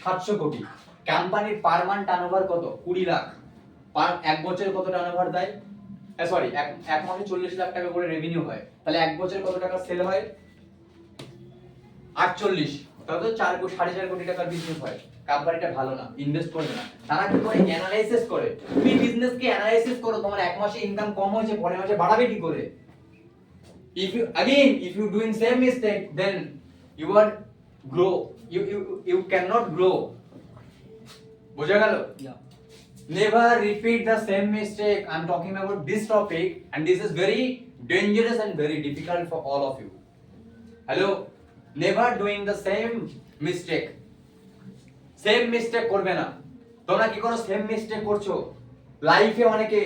700 কোটি, কোম্পানির পার মান টার্নওভার কত, 20 লাখ, এক বছরে কত টার্নওভার দেয়, সরি এক মাসে 40 লাখ টাকা করে রেভিনিউ হয়, তাহলে এক বছরে কত টাকা সেল হয়, 48, তাহলে তো 4.5 কোটি টাকার বিজনেস হয়। কোম্পানিটা ভালো না, ইনভেস্ট করবে না। তারা কি করে, অ্যানালাইসিস করে। তুমি বিজনেসকে অ্যানালাইসিস করো, তোমার এক মাসে ইনকাম কম হয়েছে, পরের মাসে বাড়াবে কি করে। if you doing same mistake, then you are grow, you cannot grow. বোঝা গেল? Never repeat the same mistake. I'm talking about this topic, and this is very dangerous and very difficult for all of you. Hello, never doing the same mistake. Same mistake করবে না। তোমরা কি করো, same mistake করছো। লাইফে অনেকে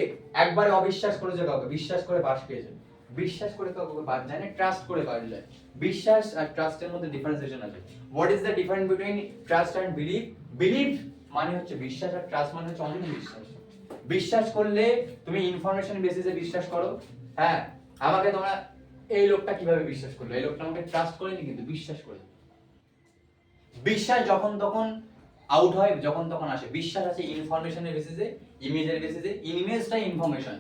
একবারে অবিশ্বাস করেছে কাউকে, বিশ্বাস করে পাশ পেয়েছে। বিশ্বাস করে কাউকে পাওয়া যায় না, ট্রাস্ট করে পাওয়া যায়। বিশ্বাস আর ট্রাস্টের মধ্যে ডিফারেন্সিয়েশন আছে। What is the difference between trust and believe? Believe মানে হচ্ছে বিশ্বাস, আর ট্রাস্ট মানে হচ্ছে অন্য বিশ্বাস। বিশ্বাস করলে তুমি ইনফরমেশন বেসিসে বিশ্বাস করো। হ্যাঁ, আমাকে তোমরা এই লোকটা কিভাবে বিশ্বাস করলো, এই লোকটা আমাকে ট্রাস্ট করেনি কিন্তু বিশ্বাস করে। বিশ্বাস যখন তখন আউট হয়, যখন তখন আসে। বিশ্বাস আছে ইনফরমেশনের বেসিসে, ইমেজের বেসিসে। ইমেজটা ইনফরমেশন,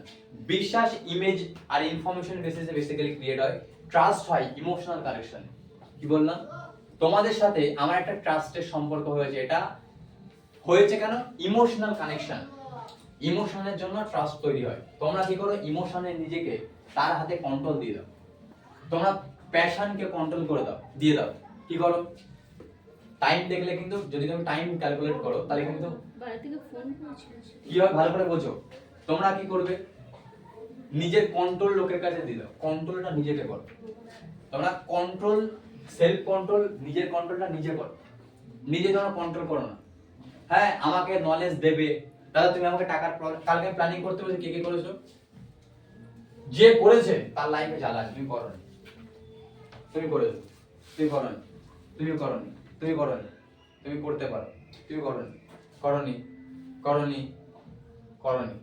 বিশ্বাস ইমেজ আর ইনফরমেশন বেসিসে বেসিক্যালি ক্রিয়েট হয়। ট্রাস্ট হয় ইমোশনাল কানেকশন। কি বললাম? তোমাদের সাথে আমার একটা ট্রাস্টের সম্পর্ক হয়েছে, এটা হয়েছে কেন? Emotional connection. ইমোশনের জন্য ট্রাস্ট তৈরি হয়। তোমরা কি করো? ইমোশনে নিজেকে তার হাতে কন্ট্রোল দিয়ে দাও। তোমরা প্যাশনকে কন্ট্রোল করে দাও, দিয়ে দাও। কি করো? টাইম দেখলে কিন্তু, যদি তুমি টাইম ক্যালকুলেট করো তাহলে কিন্তু বাড়ি থেকে ফোন করেছিল। কি হয় ভালো করে বোঝো। তোমরা কি করবে? নিজের কন্ট্রোল লোকের কাছে দিয়ে দাও, কন্ট্রোলটা নিজেকে করো। তোমরা কন্ট্রোল, সেলফ কন্ট্রোল, নিজের কন্ট্রোলটা নিজে করো। নিজে তোমরা কন্ট্রোল করো না। হ্যাঁ, আমাকে নলেজ দেবে, দাদা তুমি আমাকে টাকার কালকে প্ল্যানিং করতে বলেছো, কে কে করেছো? যে করেছে তার লাইফে জ্বালা আছে, তুমি করো না। তুমি করেছো, তুমি করো না। তুমি করো না, তুমি করো না। তুমি করতে পারো, তুমি করো না। করনি, করনি, করনি,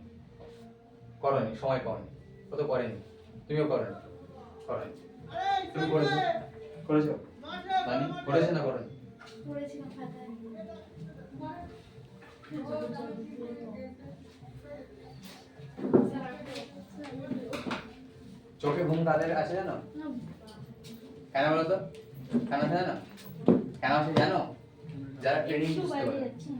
করনি, সময় পাওনি, ও তো করেনি। তুমিও করনি, করনি। তুমি করেছো, করেছো জানি, করেছো না করনি? করেছিলাম খাতায়। চোখে ঘুম কাদের আছে জানো? কেন বলো তো? কেন আছে জানো? কেন আছে জানো? যারা ট্রেনিং একটু বুঝতে বাইরে পারে। যাচ্ছি।